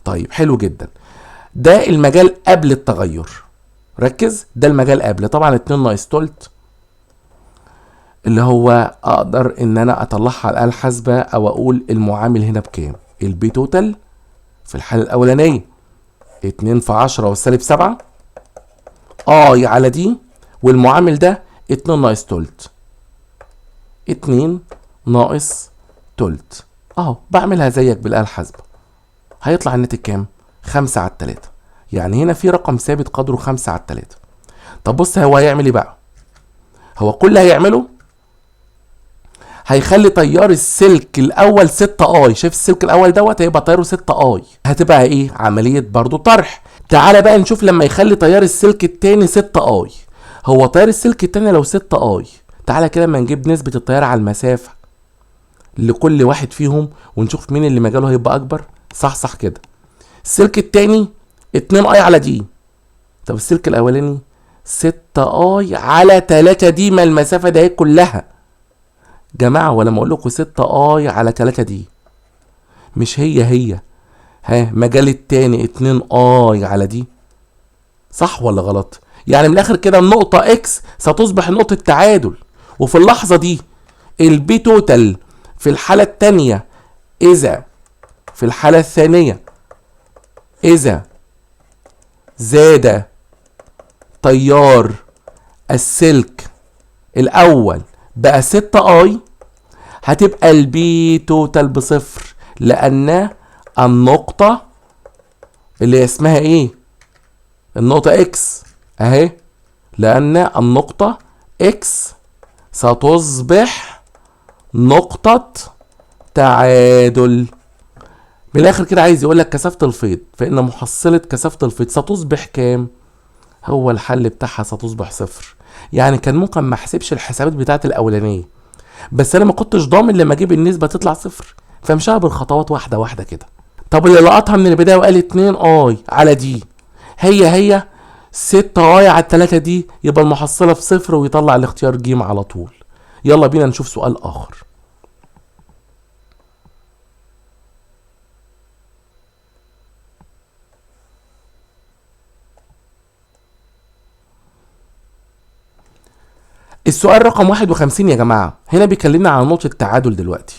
طيب حلو جدا، ده المجال قبل التغير. ركز، ده المجال قبل. طبعا 2 ناقص تلت اللي هو اقدر ان انا اطلعها على الآلة الحاسبة او اقول المعامل هنا بكام. البي توتال في الحالة الاولانية 2 في 10 والسالب 7 اي على دي، والمعامل ده 2 ناقص تلت، 2 ناقص تلت اهو. بعملها زيك بالآلة الحاسبة، هيطلع الناتج كام؟ 5 على 3. يعني هنا في رقم ثابت قدره 5 على 3. طب بص هو هيعمل ايه بقى؟ هو كل اللي هيعمله هيخلي تيار السلك الاول 6 اي. شايف السلك الاول دوت هيبقى تياره 6 اي، هتبقى ايه؟ عمليه برضو طرح. تعالى بقى نشوف لما يخلي تيار السلك التاني 6 اي. هو تيار السلك التاني لو 6 اي، تعالى كده اما نجيب نسبه التيار على المسافه لكل واحد فيهم ونشوف مين اللي مجاله هيبقى اكبر. صح كده، السلك التاني 2 اي على دي، طب السلك الاولاني 6 اي على 3 دي، ما المسافه ده كلها جماعه. ولما اقول لكم 6 اي على 3 دي مش هي ها مجال التاني 2 اي على دي، صح ولا غلط؟ يعني من الاخر كده النقطه اكس ستصبح نقطه تعادل، وفي اللحظه دي البي توتال في الحاله الثانيه اذا في الحاله الثانيه إذا زاد تيار السلك الأول بقى 6 اي هتبقى البي توتال بصفر، لأن النقطة اللي اسمها ايه؟ النقطة اكس اهي، لأن النقطة اكس ستصبح نقطة تعادل. من الآخر كده عايز يقولك كثافة الفيض، فإن محصلة كثافة الفيض ستصبح كام؟ هو الحل بتاعها ستصبح صفر. يعني كان ممكن ما احسبش الحسابات بتاعت الأولانية، بس أنا ما كنتش ضامن لما أجيب النسبة تطلع صفر، فمشاها بالخطوات واحدة واحدة كده. طب اللي لقطها من البداية وقال 2 اي على دي هي 6 اي على 3 دي، يبقى المحصلة في صفر ويطلع الاختيار ج على طول. يلا بينا نشوف سؤال آخر. السؤال رقم 51 يا جماعة، هنا بيكلمنا عن نقطة التعادل دلوقتي.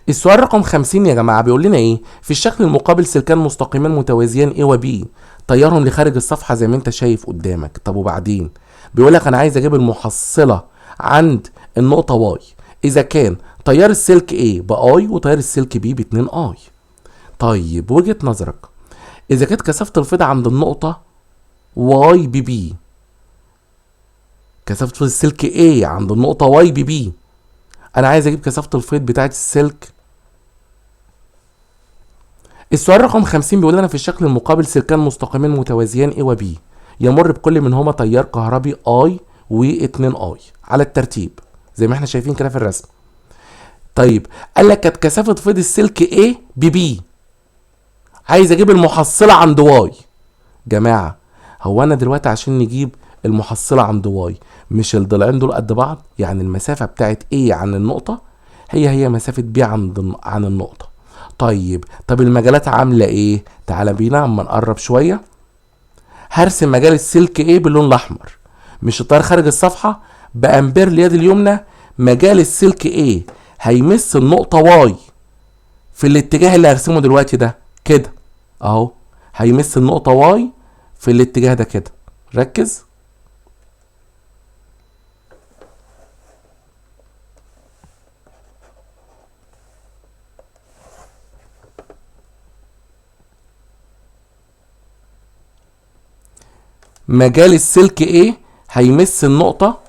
السؤال رقم 50 يا جماعة بيقول لنا ايه؟ في الشكل المقابل سلكان مستقيمان متوازيان A و B تيارهم لخارج الصفحة زي ما انت شايف قدامك. طب وبعدين؟ بيقول لك انا عايز اجيب المحصلة عند النقطة Y اذا كان تيار السلك A بآي وتيار السلك B ب2 اي. طيب وجهة نظرك، اذا كانت كثافة الفيض عند النقطة Y ب B، كثافة السلك A عند النقطة Y ب B، انا عايز اجيب كثافة الفيض بتاعت السلك. السؤال رقم 50 بيقول لنا في الشكل المقابل سلكان مستقيمين متوازيان A و B يمر بكل منهما تيار كهربي I و2 I على الترتيب زي ما احنا شايفين كده في الرسم. طيب قال لك كانت كثافة فيض السلك A ب B، عايز اجيب المحصلة عند Y. جماعة هو انا دلوقتي عشان نجيب المحصلة عند Y مش الضلعين دول قد بعض؟ يعني المسافة بتاعت A عن النقطة هي مسافة B عن النقطة. طب المجالات عاملة ايه؟ تعالى بينا اما نقرب شوية. هرسم مجال السلك ايه باللون الاحمر، مش التيار خارج الصفحة بامبير اليد اليمنى. مجال السلك ايه هيمس النقطة واي في الاتجاه اللي هرسمه دلوقتي ده كده اهو، هيمس النقطة واي في الاتجاه ده كده. ركز. مجال السلك ايه هيمس النقطة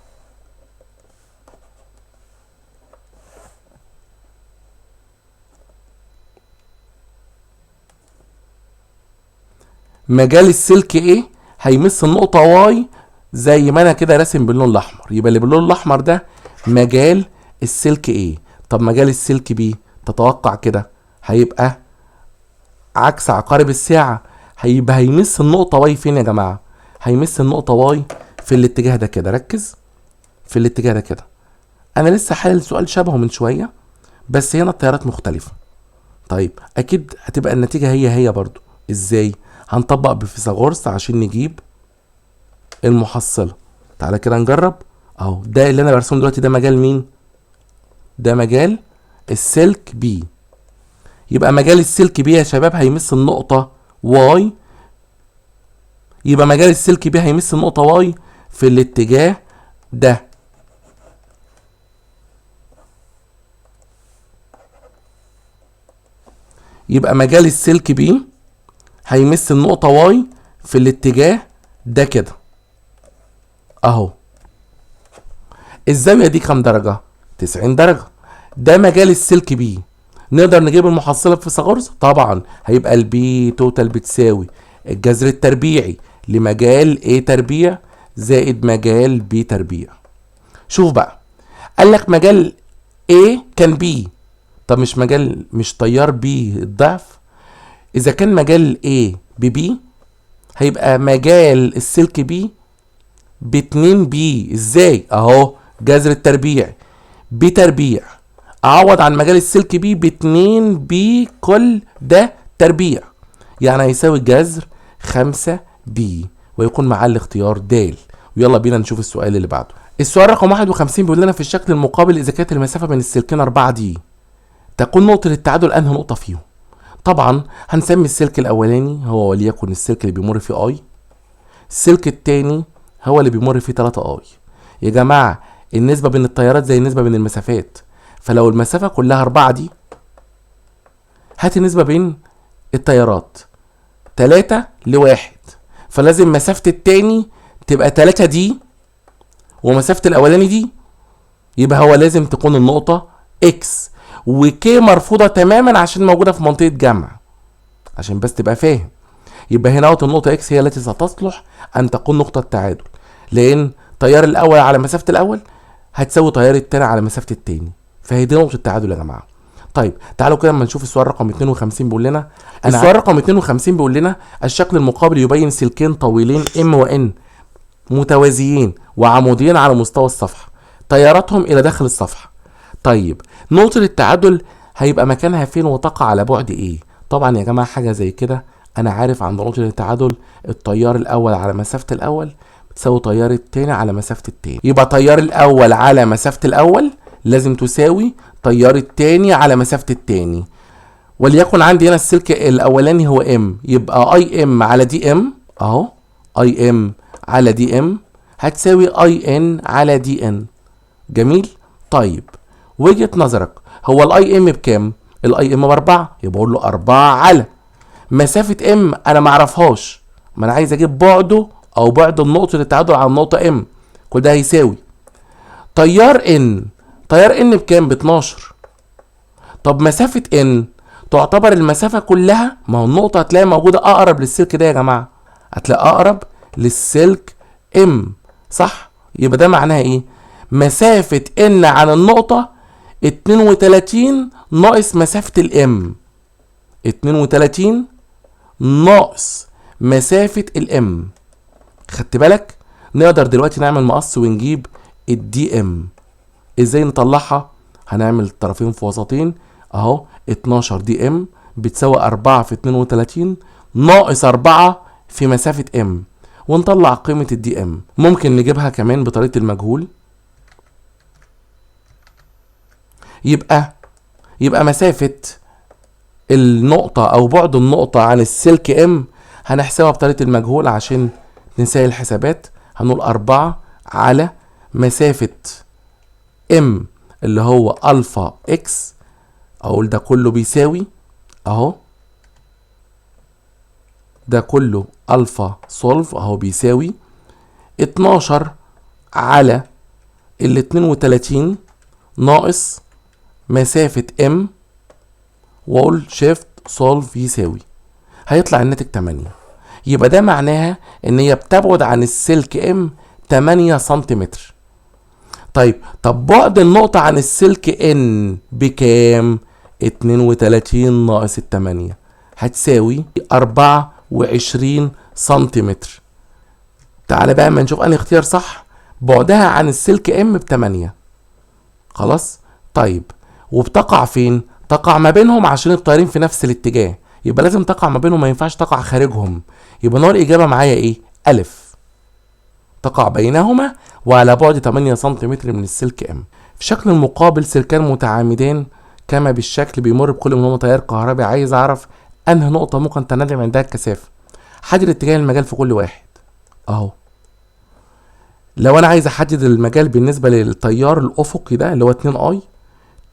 مجال السلك ايه هيمس النقطة واي زي ما انا كده راسم باللون الاحمر، يبقى اللي باللون الاحمر ده مجال السلك ايه. طب مجال السلك بي تتوقع كده هيبقى عكس عقارب الساعة، هيبقى هيمس النقطة واي فين يا جماعة؟ هيمس النقطة واي في الاتجاه ده كده. ركز، في الاتجاه ده كده. انا لسه حالل سؤال شبهه من شوية بس هنا التيارات مختلفة. طيب اكيد هتبقى النتيجة هي برضو. ازاي؟ هنطبق بفيثاغورس عشان نجيب المحصلة. تعالى كده نجرب اهو. ده اللي انا برسمه دلوقتي ده مجال مين؟ ده مجال السلك بي. يبقى مجال السلك بي يا شباب هيمس النقطة واي، يبقى مجال السلك بي هيمس النقطة واي في الاتجاه ده. يبقى مجال السلك بي هيمس النقطة واي في الاتجاه ده كده اهو. الزاوية دي كام درجة؟ 90 درجة. ده مجال السلك بي. نقدر نجيب المحصلة في فيثاغورس؟ طبعا هيبقى البي توتال بتساوي الجذر التربيعي لمجال A تربيع زائد مجال B تربيع. شوف بقى، قال لك مجال A كان B، طب مش تيار B الضعف؟ اذا كان مجال A ب B هيبقى مجال السلك B ب2 B. ازاي؟ اهو جذر التربيع B تربيع، اعوض عن مجال السلك B ب2 B كل ده تربيع، يعني هيساوي جذر 5 B ويكون معاه الاختيار د. ويلا بينا نشوف السؤال اللي بعده. السؤال رقم 51 بيقول لنا في الشكل المقابل اذا كانت المسافه بين السلكين 4 دي تكون نقطه التعادل انهي نقطه فيهم. طبعا هنسمي السلك الاولاني هو وليكن السلك اللي بيمر فيه اي، السلك التاني هو اللي بيمر فيه 3 اي. يا جماعه النسبه بين التيارات زي النسبه بين المسافات، فلو المسافه كلها 4 دي هات النسبه بين التيارات 3-1، فلازم مسافه التاني تبقى 3 دي ومسافه الاولاني دي، يبقى هو لازم تكون النقطه اكس، وكي مرفوضه تماما عشان موجوده في منطقه جمع، عشان بس تبقى فاهم. يبقى هنا النقطه اكس هي التي ستصلح ان تكون نقطه تعادل، لان تيار الاول على مسافه الاول هتساوي تيار التاني على مسافه التاني، فهي دي نقطه التعادل يا جماعه. طيب تعالوا كده اما نشوف السؤال رقم 52 بيقول لنا. السؤال رقم 52 بيقول لنا الشكل المقابل يبين سلكين طويلين ام وان متوازيين وعموديين على مستوى الصفحه، تياراتهم الى داخل الصفحه. طيب نقطه التعادل هيبقى مكانها فين وتقع على بعد ايه؟ طبعا يا جماعه حاجه زي كده انا عارف عند نقطه التعادل التيار الاول على مسافه الاول بتساوي تيار التاني على مسافه التاني، يبقى تيار الاول على مسافه الاول لازم تساوي تيار التاني على مسافه التاني. وليكن عندي هنا السلك الاولاني هو ام، يبقى اي ام على دي ام اهو، اي ام على دي ام هتساوي اي ان على دي ان. جميل. طيب وجهة نظرك هو الاي ام بكام؟ الاي ام ب4، يبقى اقول له 4 على مسافة ام انا معرفهاش، ما انا عايز اجيب بعده او بعد النقطة التعادل على النقطة ام، كل ده هيساوي تيار ان. تيار ان بكام؟ ب12. طب مسافة ان تعتبر المسافة كلها، ما هو النقطة هتلاقي موجودة اقرب للسلك ده يا جماعة، هتلاقي اقرب للسلك ام صح؟ يبقى ده معناها ايه؟ مسافة ان عن النقطة 32 ناقص مسافة الام، 32 ناقص مسافة الام. خدت بالك؟ نقدر دلوقتي نعمل مقص ونجيب الدي ام. ازاي نطلعها؟ هنعمل الطرفين في وسطين اهو، 12 دي ام بتساوي 4 في 32 ناقص 4 في مسافة ام، ونطلع قيمة الدي ام. ممكن نجيبها كمان بطريقة المجهول، يبقى مسافة النقطة او بعد النقطة عن السلك ام هنحسبها بطريقة المجهول عشان نسهل الحسابات. هنقول 4 على مسافة ام اللي هو الفا اكس، اقول ده كله بيساوي اهو، ده كله الفا سولف اهو بيساوي 12 على ال 32 ناقص مسافة ام، واقول شيفت سولف يساوي، هيطلع الناتج 8. يبقى ده معناها ان هي بتبعد عن السلك ام 8 سنتيمتر. طب بعد النقطة عن السلك ان بكام؟ 32 ناقص 8 هتساوي 24 سنتيمتر. تعالى بقى اما نشوف انهي اختيار صح. بعدها عن السلك ام ب8 خلاص. طيب وبتقع فين؟ تقع ما بينهم عشان الطيارين في نفس الاتجاه، يبقى لازم تقع ما بينهم، ما ينفعش تقع خارجهم. يبقى نوع الاجابه معايا ايه؟ الف، تقع بينهما وعلى بعد 8 سنتيمتر من السلك ام. في شكل المقابل سلكان متعامدان كما بالشكل بيمر بكل منهما تيار كهربي، عايز اعرف انهي نقطه ممكن تنعدم عندها الكثافه. حدد اتجاه المجال في كل واحد اهو. لو انا عايز احدد المجال بالنسبه للتيار الافقي ده اللي هو 2 اي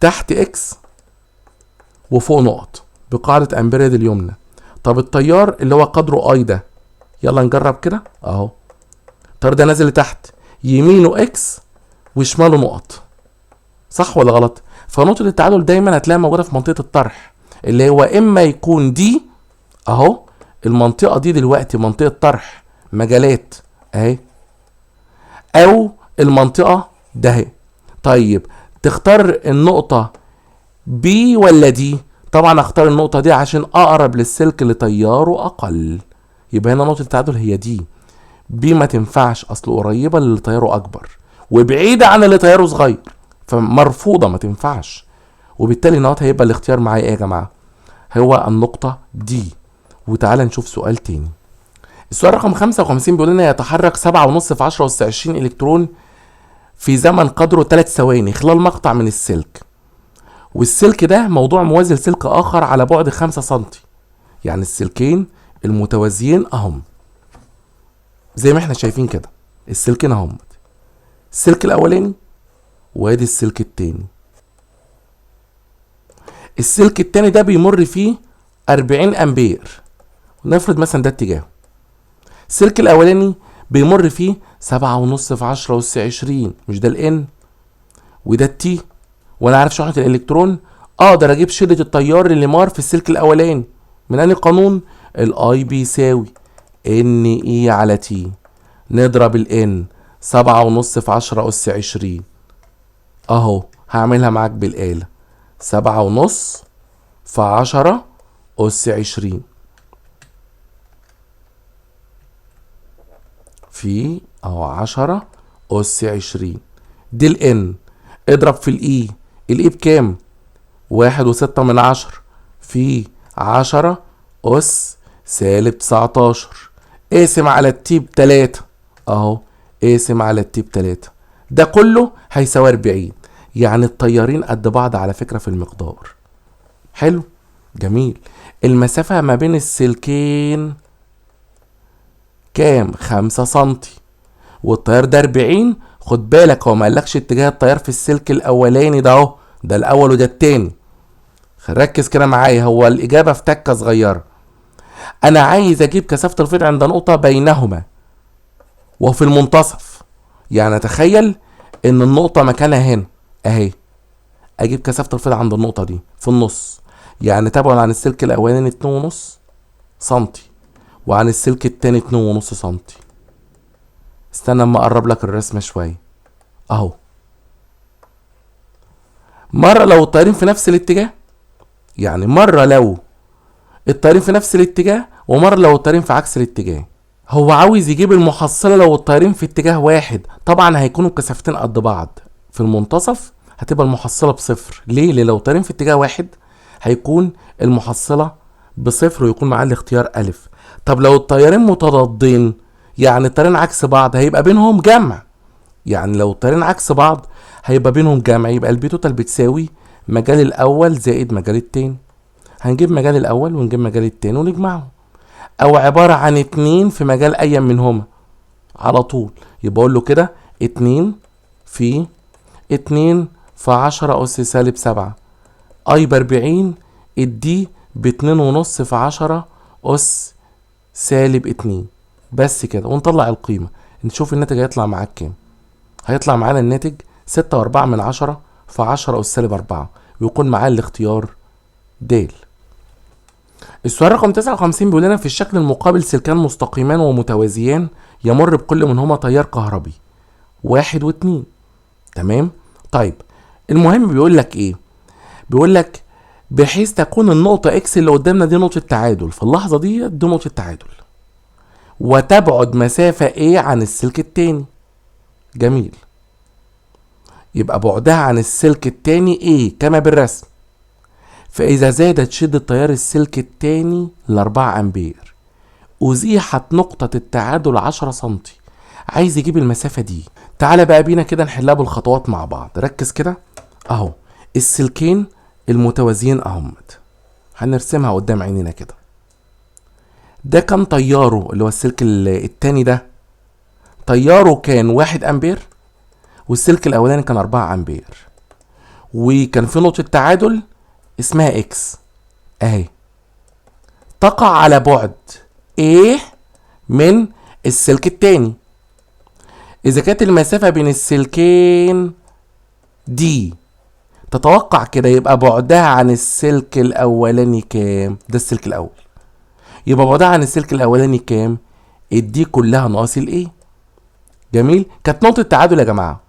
تحت اكس وفوق نقط بقاعده امبيريد اليمنى، طب التيار اللي هو قدره اي ده، يلا نجرب كده اهو. التيار ده نازل لتحت، يمينه اكس وشماله نقط، صح ولا غلط؟ فنقطه التعادل دايما هتلاقيها موجوده في منطقه الطرح، اللي هو اما يكون دي اهو، المنطقه دي دلوقتي منطقه طرح مجالات اهي، او المنطقه ده اهي. طيب تختار النقطه بي ولا دي؟ طبعا اختار النقطه دي عشان اقرب للسلك اللي تياره اقل، يبقى هنا نقطه التعادل هي دي. بي ما تنفعش، اصل قريبه للي تياره اكبر وبعيده عن اللي تياره صغير، فمرفوضه ما تنفعش. وبالتالي النقط هيبقى الاختيار معايا ايه يا جماعه؟ هو النقطه دي. وتعالى نشوف سؤال تاني. السؤال رقم 55 بيقول لنا يتحرك 7.5 في 10 أس 20 إلكترون في زمن قدره 3 ثواني خلال مقطع من السلك، والسلك ده موضوع موازي لسلك آخر على بعد 5 سنتي. يعني السلكين المتوازيين أهم زي ما احنا شايفين كده، السلكين أهم، السلك الأولاني وادي السلك التاني. السلك التاني ده بيمر فيه 40 أمبير، نفرض مثلا ده اتجاهه. السلك الأولاني بيمر فيه 7.5 في 10 أس 20، مش ده الإن وده التي، وأنا عارف شحنة الإلكترون، أقدر أجيب شدة التيار اللي مار في السلك الأولاني من أنهي قانون؟ الأي بيساوي إن إي على تي، نضرب الإن 7.5 في 10 أس 20 أهو، هعملها معاك بالآلة 7.5 في 10 أس 20 في اهو 10 أس 20، دي الان. اضرب في الاي، الاي بكام؟ 1.6 في 10 أس -19، اقسم على التي ب3 اهو، اقسم على التي ب3، ده كله هيساوي 40. يعني التيارين قد بعض على فكرة في المقدار. حلو جميل. المسافة ما بين السلكين كام؟ 5 سنتي، والتيار ده 40. خد بالك هو ما قالكش اتجاه التيار في السلك الاولاني ده اهو، ده الاول وده التاني. ركز كده معايا، هو الاجابه في تكه صغيره. انا عايز اجيب كثافه الفيض عند نقطه بينهما وفي المنتصف. يعني تخيل ان النقطه مكانها هنا اهي، اجيب كثافه الفيض عند النقطه دي في النص. يعني تبعد عن السلك الاولاني 2.5 سنتي وعن السلك التاني 2.5 سنتي. استنى اما اقرب لك الرسمه شويه اهو. مره لو الطيارين في نفس الاتجاه، يعني مره لو الطيارين في نفس الاتجاه ومره لو الطيارين في عكس الاتجاه. هو عاوز يجيب المحصله لو الطيارين في اتجاه واحد، طبعا هيكونوا الكثافتين قد بعض. في المنتصف هتبقى المحصله بصفر. ليه؟ لو الطيارين في اتجاه واحد هيكون المحصله بصفر ويكون معاه الاختيار الف. طب لو الطيارين متضادين، يعني الطيارين عكس بعض، هيبقى بينهم جمع. يعني لو الطيارين عكس بعض هيبقى بينهم جمع، يبقى البي توتال بتساوي مجال الاول زائد مجال التاني. هنجيب مجال الاول ونجيب مجال التاني ونجمعهم، او عبارة عن 2 في مجال اي منهما على طول. يبقى اقول له كده 2 في 10 أس -7، اي ب40، الدي ب2.5 في 10 أس -2. بس كده ونطلع القيمة، نشوف الناتج هيطلع معاك كام. هيطلع معانا الناتج 6.4 في 10 أس -4، ويكون معاه الاختيار د. السؤال رقم 59 بيقول لنا في الشكل المقابل سلكان مستقيمان ومتوازيان يمر بكل منهما تيار كهربي 1 و2. تمام. طيب المهم بيقول لك ايه؟ بيقول لك بحيث تكون النقطة اكس اللي قدامنا دي نقطة تعادل في اللحظة دي نقطة تعادل، وتبعد مسافة ايه عن السلك التاني. جميل. يبقى بعدها عن السلك التاني ايه كما بالرسم. فإذا زادت شدة تيار السلك التاني ل4 أمبير أزيحت نقطة التعادل 10 سنتي. عايز يجيب المسافة دي. تعالى بقى بينا كده نحلها بالخطوات مع بعض. ركز كده اهو، السلكين المتوازيين اهمت، هنرسمها قدام عينينا كده. ده كان تياره اللي هو السلك التاني ده تياره كان 1 أمبير، والسلك الأولاني كان 4 أمبير، وكان في نقطة تعادل اسمها اكس اهي، تقع على بعد ايه من السلك التاني. اذا كانت المسافة بين السلكين دي، تتوقع كده يبقى بعدها عن السلك الاولاني كام؟ ده السلك الاول، يبقى بعدها عن السلك الاولاني كام؟ الدي كلها ناقص الايه. جميل. كانت نقطة تعادل يا جماعة.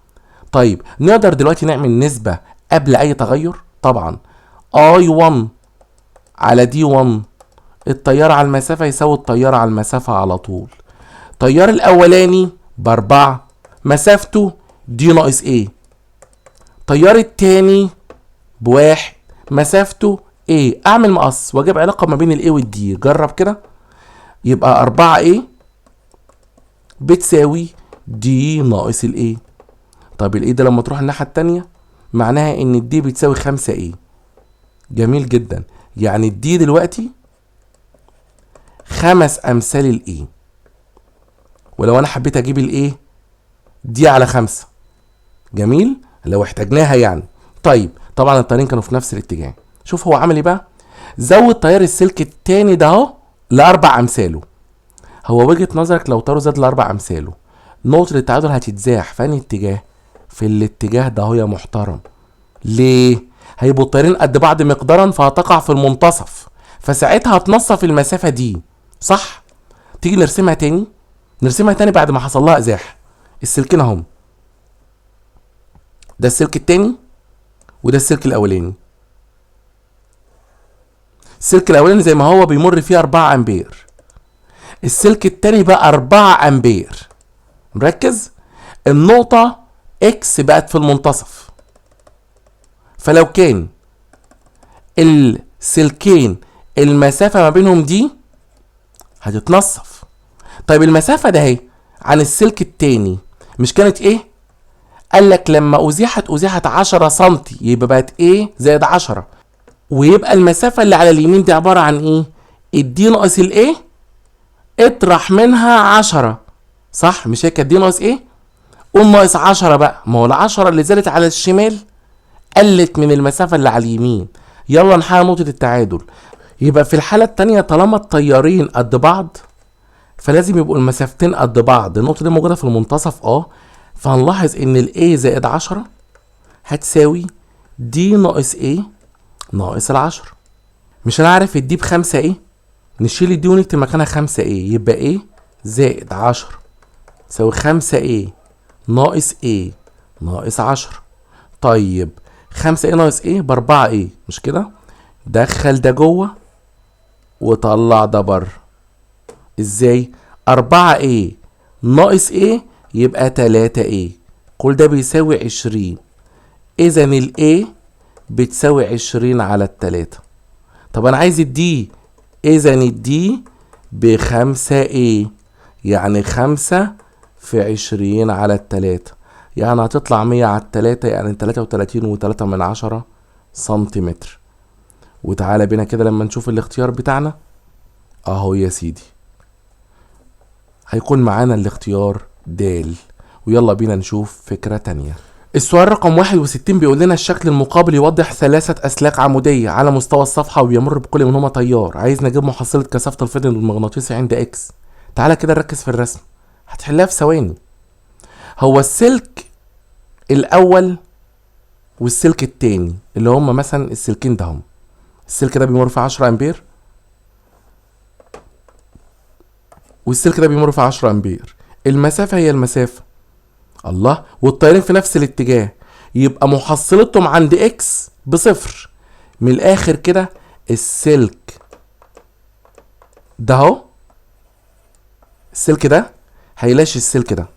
طيب نقدر دلوقتي نعمل نسبة قبل اي تغير؟ طبعا اي 1 على دي 1، التيار على المسافة يساوي التيار على المسافة على طول. التيار الاولاني ب4، مسافته دي ناقص ايه. التيار التاني ب1، مسافته ايه. اعمل مقص واجيب علاقة ما بين الايه والدي. جرب كده. يبقى 4 ايه بتساوي دي ناقص الايه. طب الايه ده لما تروح الناحية التانية معناها ان الدي بتساوي 5 ايه. جميل جدا، يعني الدي دلوقتي 5 امثال الايه. ولو انا حبيت اجيب الايه دي على 5، جميل لو احتاجناها يعني. طيب طبعا الطيارين كانوا في نفس الاتجاه. شوف هو عمل ايه بقى، زود تيار السلك التاني ده اهو لاربع امثاله. هو وجهة نظرك لو تياره زاد لاربع امثاله نقطة التعادل هتتزاح في انهي اتجاه؟ في الاتجاه ده اهو يا محترم. ليه؟ هيبقوا الطيارين قد بعض مقدارا فهتقع في المنتصف، فساعتها هتنصف المسافة دي، صح؟ تيجي نرسمها تاني، نرسمها تاني بعد ما حصل لها ازاح. السلكين اهم، ده السلك التاني وده السلك الاولاني. السلك الاولاني زي ما هو بيمر فيه 4 امبير، السلك التاني بقى 4 امبير. مركز؟ النقطة اكس بقت في المنتصف، فلو كان السلكين المسافة ما بينهم دي هتتنصف. طيب المسافة ده اهي عن السلك التاني مش كانت ايه؟ قالك لما ازيحت 10 سنتي يبقى بقت ايه زائد 10، ويبقى المسافة اللي على اليمين دي عبارة عن ايه؟ الدي ناقص الايه اطرح منها 10، صح؟ مش هي كانت دي ناقص ايه؟ قول ناقص 10 بقى، ما هو ال10 اللي زادت على الشمال قلت من المسافة اللي على اليمين. يلا نحقق نقطة التعادل. يبقى في الحالة التانية طالما التيارين قد بعض فلازم يبقوا المسافتين قد بعض. النقطة دي موجودة في المنتصف فهنلاحظ ان الايه زائد 10 هتساوي دي ناقص ايه ناقص 10. مش انا عارف الدي ب5 ايه، نشيل الدي ونكتب مكانها 5 ايه، يبقى ايه زائد 10 تساوي 5 ايه ناقص ايه ناقص 10. طيب 5 ايه ناقص ايه ب4 ايه، مش كده؟ دخل ده جوه وطلع ده بره. ازاي؟ 4 ايه ناقص ايه يبقى 3 ايه، كل ده بيساوي 20. اذا الايه بتساوي 20 على 3. طب انا عايز الدي، اذا الدي ب5 ايه، يعني 5 في 20 على 3، يعني هتطلع 100 على 3، يعني 33.3 سنتيمتر. وتعالى بينا كده لما نشوف الاختيار بتاعنا اهو يا سيدي، هيكون معانا الاختيار د. ويلا بينا نشوف فكرة تانية. السؤال رقم 61 بيقول لنا الشكل المقابل يوضح 3 أسلاك عمودية على مستوى الصفحة وبيمر بكل منهما تيار. عايز نجيب محصلة كثافة الفيض المغناطيسي عند اكس. تعالى كده نركز في الرسم، هتحلها في ثواني. هو السلك الأول والسلك التاني اللي هما مثلا السلكين ده هم، السلك ده بيمر في 10 أمبير والسلك ده بيمر في 10 أمبير، المسافة هي المسافة، الله، والطيارين في نفس الاتجاه، يبقى محصلتهم عند اكس بصفر. من الاخر كده السلك ده اهو، السلك ده هيلاشي السلك ده.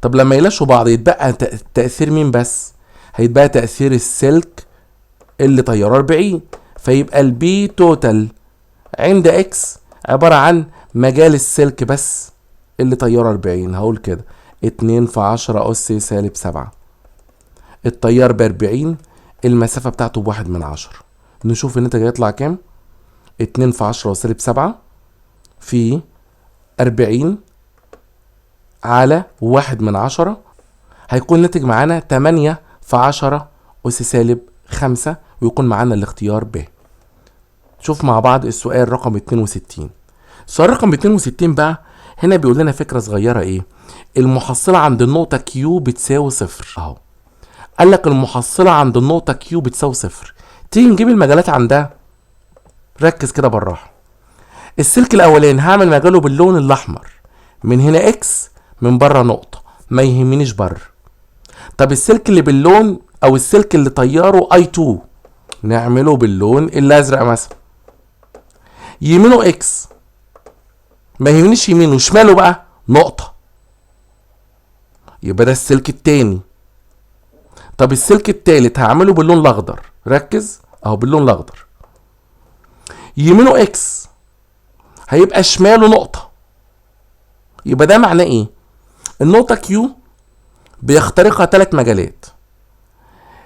طب لما يلاشوا بعض يتبقى تأثير مين بس؟ هيتبقى تأثير السلك اللي طياره 40. فيبقى البي توتال عند اكس عبارة عن مجال السلك بس اللي طياره 40. هقول كده 2 في 10 أس -7. التيار ب40، المسافة بتاعته ب1/10. نشوف الناتج هيطلع كام. 2 في 10 -7 في 40 على 1/10، هيكون ناتج معانا 8 في 10 أس -5، ويكون معانا الاختيار ب. شوف مع بعض السؤال رقم 62. السؤال رقم 62 بقى هنا بيقول لنا فكرة صغيرة ايه؟ المحصلة عند النقطة كيو بتساوي صفر اهو. قال لك المحصلة عند النقطة كيو بتساوي صفر. تيجي نجيب المجالات عندها. ركز كده بالراحة. السلك الاولاني هعمل مجاله باللون الاحمر، من هنا اكس، من بره نقطة، ما يهمنيش بره. طب السلك اللي باللون او السلك اللي طياره اي 2 نعمله باللون الازرق مثلا، يمينه اكس، ما يهمنيش يمينه، شماله بقى نقطة، يبقى ده السلك التاني. طب السلك التالت هعمله باللون الاخضر، ركز اهو باللون الاخضر، يمينه اكس، هيبقى شماله نقطة، يبقى ده معناه ايه؟ النقطة كيو بيخترقها 3 مجالات،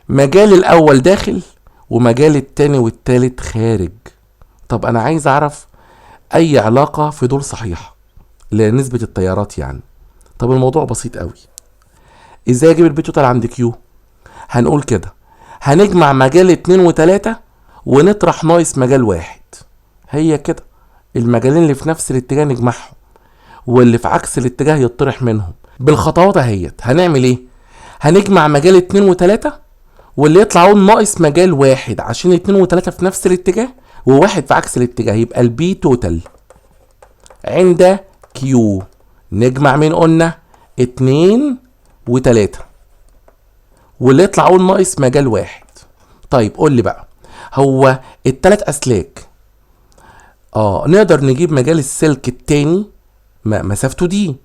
مجال الاول داخل ومجال التاني والتالت خارج. طب انا عايز اعرف اي علاقة في دول صحيحة لنسبة التيارات يعني. طب الموضوع بسيط قوي. ازاي اجيب البي توتال عند كيو؟ هنقول كده، هنجمع مجال 2 و3 ونطرح ناقص مجال 1. هي كده، المجالين اللي في نفس الاتجاه نجمعهم واللي في عكس الاتجاه يطرح منهم. بالخطوات اهيت هنعمل ايه؟ هنجمع مجال 2 و3 واللي يطلع هو ناقص مجال 1 عشان 2 و3 في نفس الاتجاه وواحد في عكس الاتجاه، يبقى البي توتال عند كيو نجمع مين قلنا؟ 2 و3 واللي يطلع هو ناقص مجال 1. طيب قول لي بقى، هو ال3 اسلاك نقدر نجيب مجال السلك التاني مسافته دي،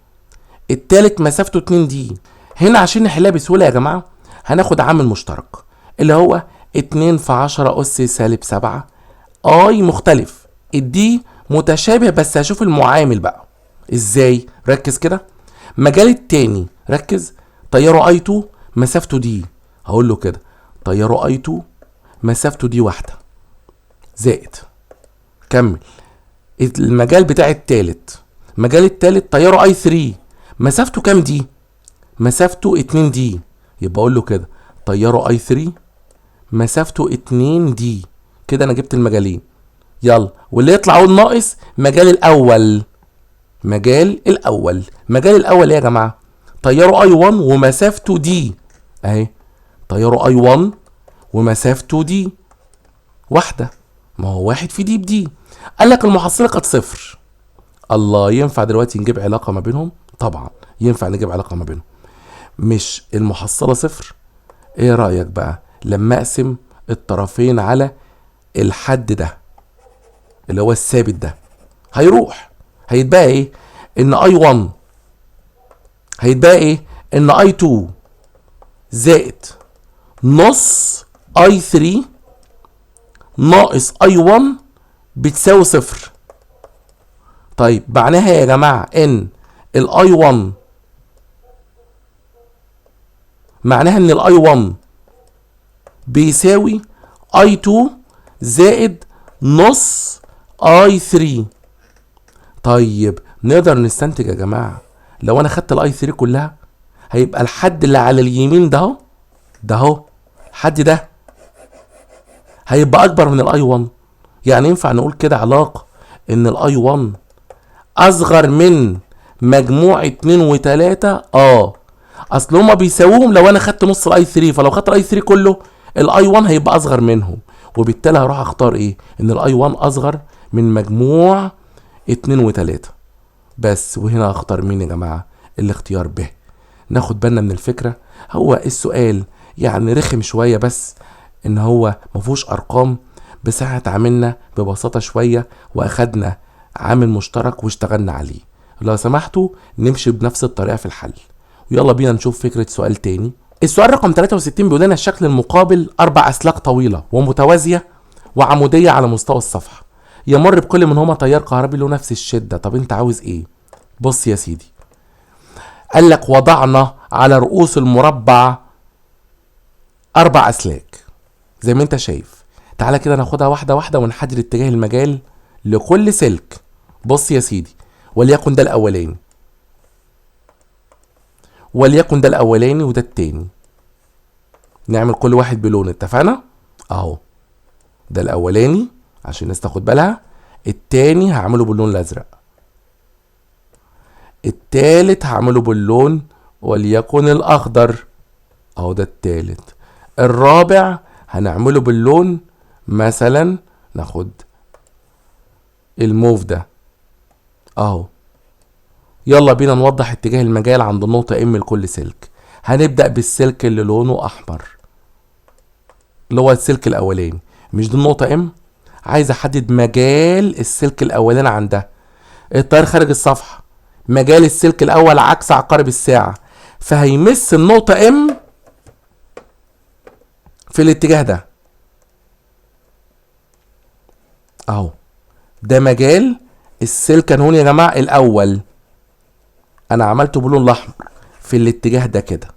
التالت مسافته 2 دي. هنا عشان نحلها بسهولة يا جماعة هناخد عامل مشترك اللي هو 2 في 10 أس سالب 7. اي مختلف، الدي متشابه بس هشوف المعامل بقى ازاي. ركز كده، مجال التاني ركز، تياره اي 2 مسافته دي، هقول له كده تياره اي 2 مسافته دي 1 زائد. كمل. المجال بتاع التالت، مجال التالت تياره اي 3 مسافته كام دي؟ مسافته 2 دي، يبقى اقول له كده تياره اي 3 مسافته 2 دي. كده انا جبت المجالين. يلا واللي يطلع هو ناقص مجال الاول. مجال الاول ايه يا جماعه؟ تياره اي 1 ومسافته دي اهي، تياره اي 1 ومسافته دي 1. ما هو 1 في دي بدي. قال لك المحصله كانت 0. الله، ينفع دلوقتي نجيب علاقه ما بينهم؟ طبعا ينفع نجيب علاقه ما بينهم. مش المحصله 0؟ ايه رايك بقى لما اقسم الطرفين على الحد ده اللي هو الثابت ده؟ هيروح، هيتبقى ايه؟ ان اي 1 هيتبقى ايه؟ ان اي 2 زائد نص اي 3 ناقص اي 1 بتساوي 0. طيب معناها يا جماعه ان الاي 1 معناها ان الاي 1 بيساوي اي 2 زائد نص اي 3. طيب نقدر نستنتج يا جماعه لو انا خدت الاي 3 كلها هيبقى الحد اللي على اليمين ده اهو الحد ده هيبقى اكبر من الاي 1. يعني ينفع نقول كده علاقه ان الاي 1 اصغر من مجموع 2 و3؟ اصل هما بيساووهم لو انا خدت نص الاي 3، فلو خدت الاي 3 كله الاي 1 هيبقى اصغر منهم، وبالتالي هروح اختار ايه؟ ان الاي 1 اصغر من مجموع 2 و3 بس. وهنا اختار مين يا جماعه؟ الاختيار ب. ناخد بالنا من الفكره، هو السؤال يعني رخم شويه بس ان هو مفهوش ارقام، بس احنا اتعاملنا ببساطه شويه واخدنا عامل مشترك واشتغلنا عليه. لو سمحتوا نمشي بنفس الطريقه في الحل. ويلا بينا نشوف فكره سؤال تاني. السؤال رقم 63 بيقول لنا الشكل المقابل 4 اسلاك طويله ومتوازيه وعموديه على مستوى الصفحه، يمر بكل منهما تيار كهربي له نفس الشده. طب انت عاوز ايه؟ بص يا سيدي، قال لك وضعنا على رؤوس المربع 4 اسلاك زي ما انت شايف. تعالى كده ناخدها واحده واحده ونحدد اتجاه المجال لكل سلك. بص يا سيدي، وليكن ده الاولاني، وليكن ده الاولاني وده التاني. نعمل كل واحد بلون، اتفقنا؟ اهو ده الاولاني عشان الناس تاخد بالها، التاني هعمله باللون الازرق، التالت هعمله باللون وليكن الاخضر، اهو ده التالت. الرابع هنعمله باللون مثلا ناخد الموف ده اهو. يلا بينا نوضح اتجاه المجال عند النقطة ام لكل سلك. هنبدأ بالسلك اللي لونه احمر اللي هو السلك الاولاني. مش دي النقطة ام؟ عايز احدد مجال السلك الاولاني عندها. التيار خارج الصفحة، مجال السلك الاول عكس عقارب الساعة، فهيمس النقطة ام في الاتجاه ده اهو. ده مجال السلك هون يا جماعة الاول، انا عملته باللون الاحمر. في الاتجاه ده كده.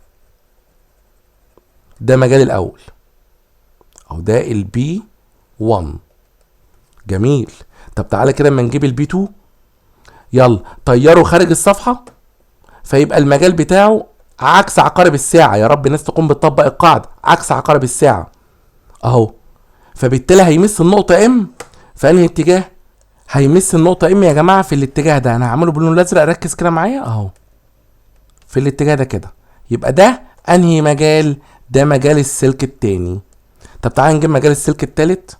ده مجال الاول او ده البي 1. جميل. طب تعالى كده اما نجيب البي 2. يلا طيره خارج الصفحة، فيبقى المجال بتاعه عكس عقارب الساعة. يا رب الناس تكون بتطبق القاعدة، عكس عقارب الساعة اهو. فبالتالي هيمس النقطة ام في انهي اتجاه؟ هيمس النقطة ام يا جماعة في الاتجاه ده. انا هعمله باللون الازرق، ركز كده معايا اهو، في الاتجاه ده كده. يبقى ده انهي مجال؟ ده مجال السلك التاني. طب تعالى نجيب مجال السلك التالت.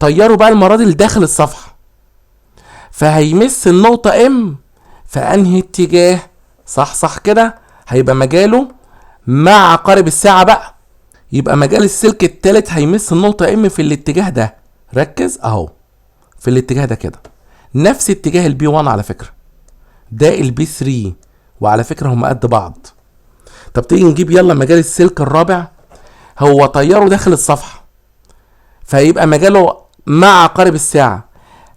طيره بقى المرة دي لداخل الصفحة، فهيمس النقطة ام في انهي اتجاه؟ صح كده، هيبقى مجاله مع عقارب الساعة بقى. يبقى مجال السلك التالت هيمس النقطة ام في الاتجاه ده. ركز اهو، في الاتجاه ده كده، نفس اتجاه البي 1 على فكرة. ده البي 3، وعلى فكرة هم قد بعض. طب تيجي نجيب يلا مجال السلك الرابع. هو طيره داخل الصفحة، فيبقى مجاله مع عقارب الساعة.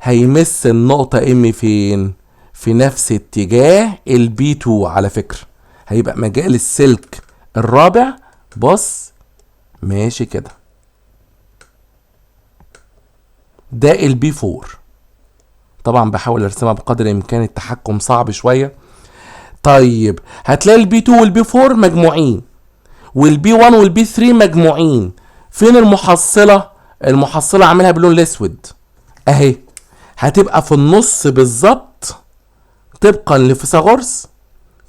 هيمس النقطة ام فين؟ في نفس اتجاه البي 2 على فكرة. هيبقى مجال السلك الرابع، بص ماشي كده، ده البي 4. طبعا بحاول ارسمها بقدر الامكان، التحكم صعب شوية. طيب هتلاقي البي 2 والبي 4 مجموعين، والبي 1 والبي 3 مجموعين. فين المحصلة؟ المحصلة عاملها باللون الاسود اهي، هتبقى في النص بالظبط طبقا لفيثاغورس،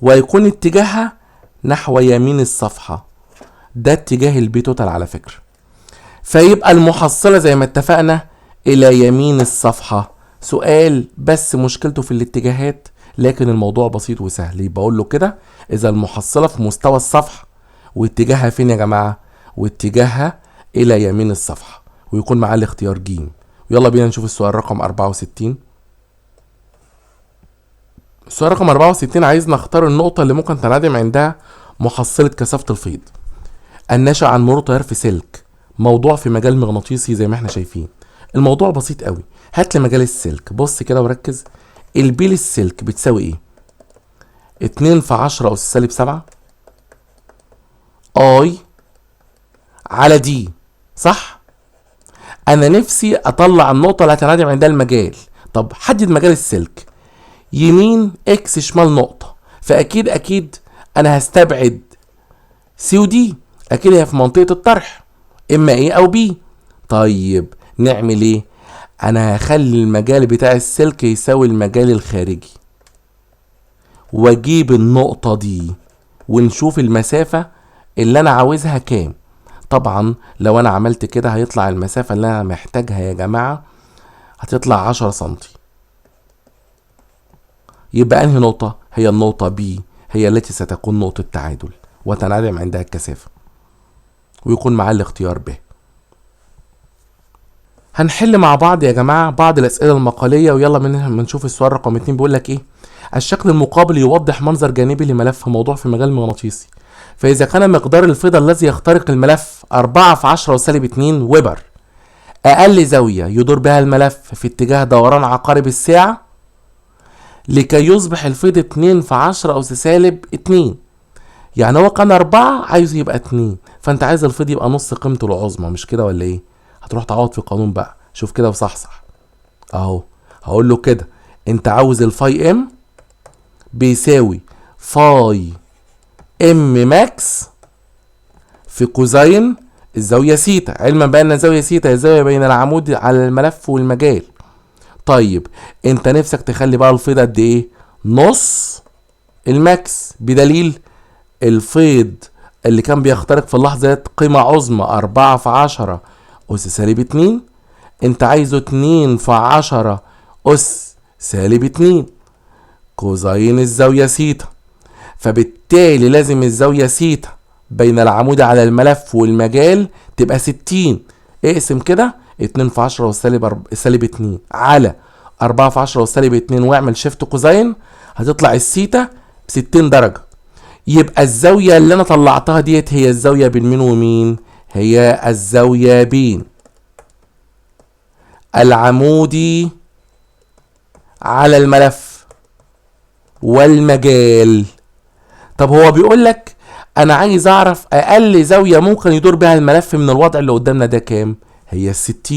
ويكون اتجاهها نحو يمين الصفحة. ده اتجاه البي توتال على فكرة. فيبقى المحصلة زي ما اتفقنا الى يمين الصفحة. سؤال بس مشكلته في الاتجاهات، لكن الموضوع بسيط وسهل. يبقى اقول له كده اذا المحصلة في مستوى الصفحة، واتجاهها فين يا جماعة؟ واتجاهها الى يمين الصفحة، ويكون معاه الاختيار ج. ويلا بينا نشوف السؤال رقم 64. السؤال رقم 64 عايز نختار النقطة اللي ممكن تنعدم عندها محصلة كثافة الفيض الناشئ عن مرور تيار في سلك موضوع في مجال مغناطيسي زي ما احنا شايفين. الموضوع بسيط قوي. هات لي مجال السلك، بص كده وركز. البي للسلك بتساوي ايه؟ 2 في 10 أس سالب 7 اي على دي، صح؟ انا نفسي اطلع النقطة اللي هتنعدم عندها المجال. طب حدد مجال السلك. يمين اكس شمال نقطة، فاكيد انا هستبعد سي ودي، اكيد هي في منطقة الطرح، اما ايه او بي. طيب نعمل ايه؟ انا هخلي المجال بتاع السلك يساوي المجال الخارجي، واجيب النقطة دي ونشوف المسافة اللي انا عاوزها كام. طبعا لو انا عملت كده هيطلع المسافة اللي انا محتاجها يا جماعة هتطلع 10 سنتي. يبقى انهي نقطة؟ هي النقطة بي، هي التي ستكون نقطة تعادل وتنعدم عندها الكثافة، ويكون معاه الاختيار ب. هنحل مع بعض يا جماعة بعض الأسئلة المقالية، ويلا بنشوف السؤال رقم 2. بيقول لك ايه؟ الشكل المقابل يوضح منظر جانبي لملف موضوع في مجال مغناطيسي، فإذا كان مقدار الفيض الذي يخترق الملف 4 في 10 وسالب 2 ويبر، أقل زاوية يدور بها الملف في اتجاه دوران عقارب الساعة لكي يصبح الفيض 2 في 10 أس سالب 2. يعني هو كان 4 عايز يبقى 2، فانت عايز الفيض يبقى نص قيمته العظمى، مش كده ولا ايه؟ هتروح تعوض في قانون بقى، شوف كده وصحصح اهو. هقول له كده انت عاوز الفاي ام بيساوي فاي ام ماكس في كوزين الزاوية سيتا، علما بان الزاوية سيتا هي الزاوية بين العمود على الملف والمجال. طيب انت نفسك تخلي بقى الفيض قد ايه؟ نص الماكس، بدليل الفيض اللي كان بيخترق في اللحظة ديت قيمة عظمى 4 في 10 أس سالب 2، انت عايزه 2 في 10 أس سالب 2 كوزين الزاوية سيتا. فبالتالي لازم الزاوية سيتا بين العمود على الملف والمجال تبقى 60. اقسم كده 2 في 10 سالب 2 على 4 في 10 سالب 2 واعمل شيفت كوزين، هتطلع السيتا ب 60 درجة. يبقى الزاوية اللي انا طلعتها ديت هي الزاوية بين مين ومين؟ هي الزاوية بين العمودي على الملف والمجال. طب هو بيقول لك انا عايز اعرف اقل زاوية ممكن يدور بها الملف من الوضع اللي قدامنا ده كام؟ هي ال60.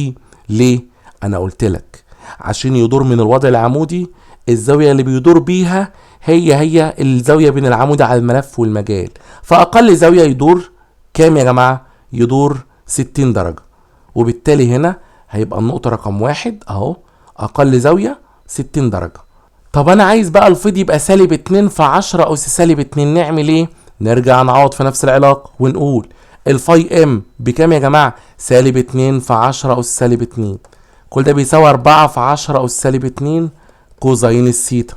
ليه؟ انا قلت لك عشان يدور من الوضع العمودي الزاوية اللي بيدور بيها هي الزاوية بين العمود على الملف والمجال، فاقل زاوية يدور كام يا جماعة؟ يدور 60 درجة. وبالتالي هنا هيبقى النقطة رقم 1 اهو، اقل زاوية 60 درجة. طب انا عايز بقى الفيض يبقى -2 في 10 أس -2، نعمل ايه؟ نرجع نعوض في نفس العلاقة ونقول الفاي ام بكام يا جماعة؟ -2 في 10 أس -2، كل ده بيساوي 4 في 10 أس -2 كوزين الثيتا.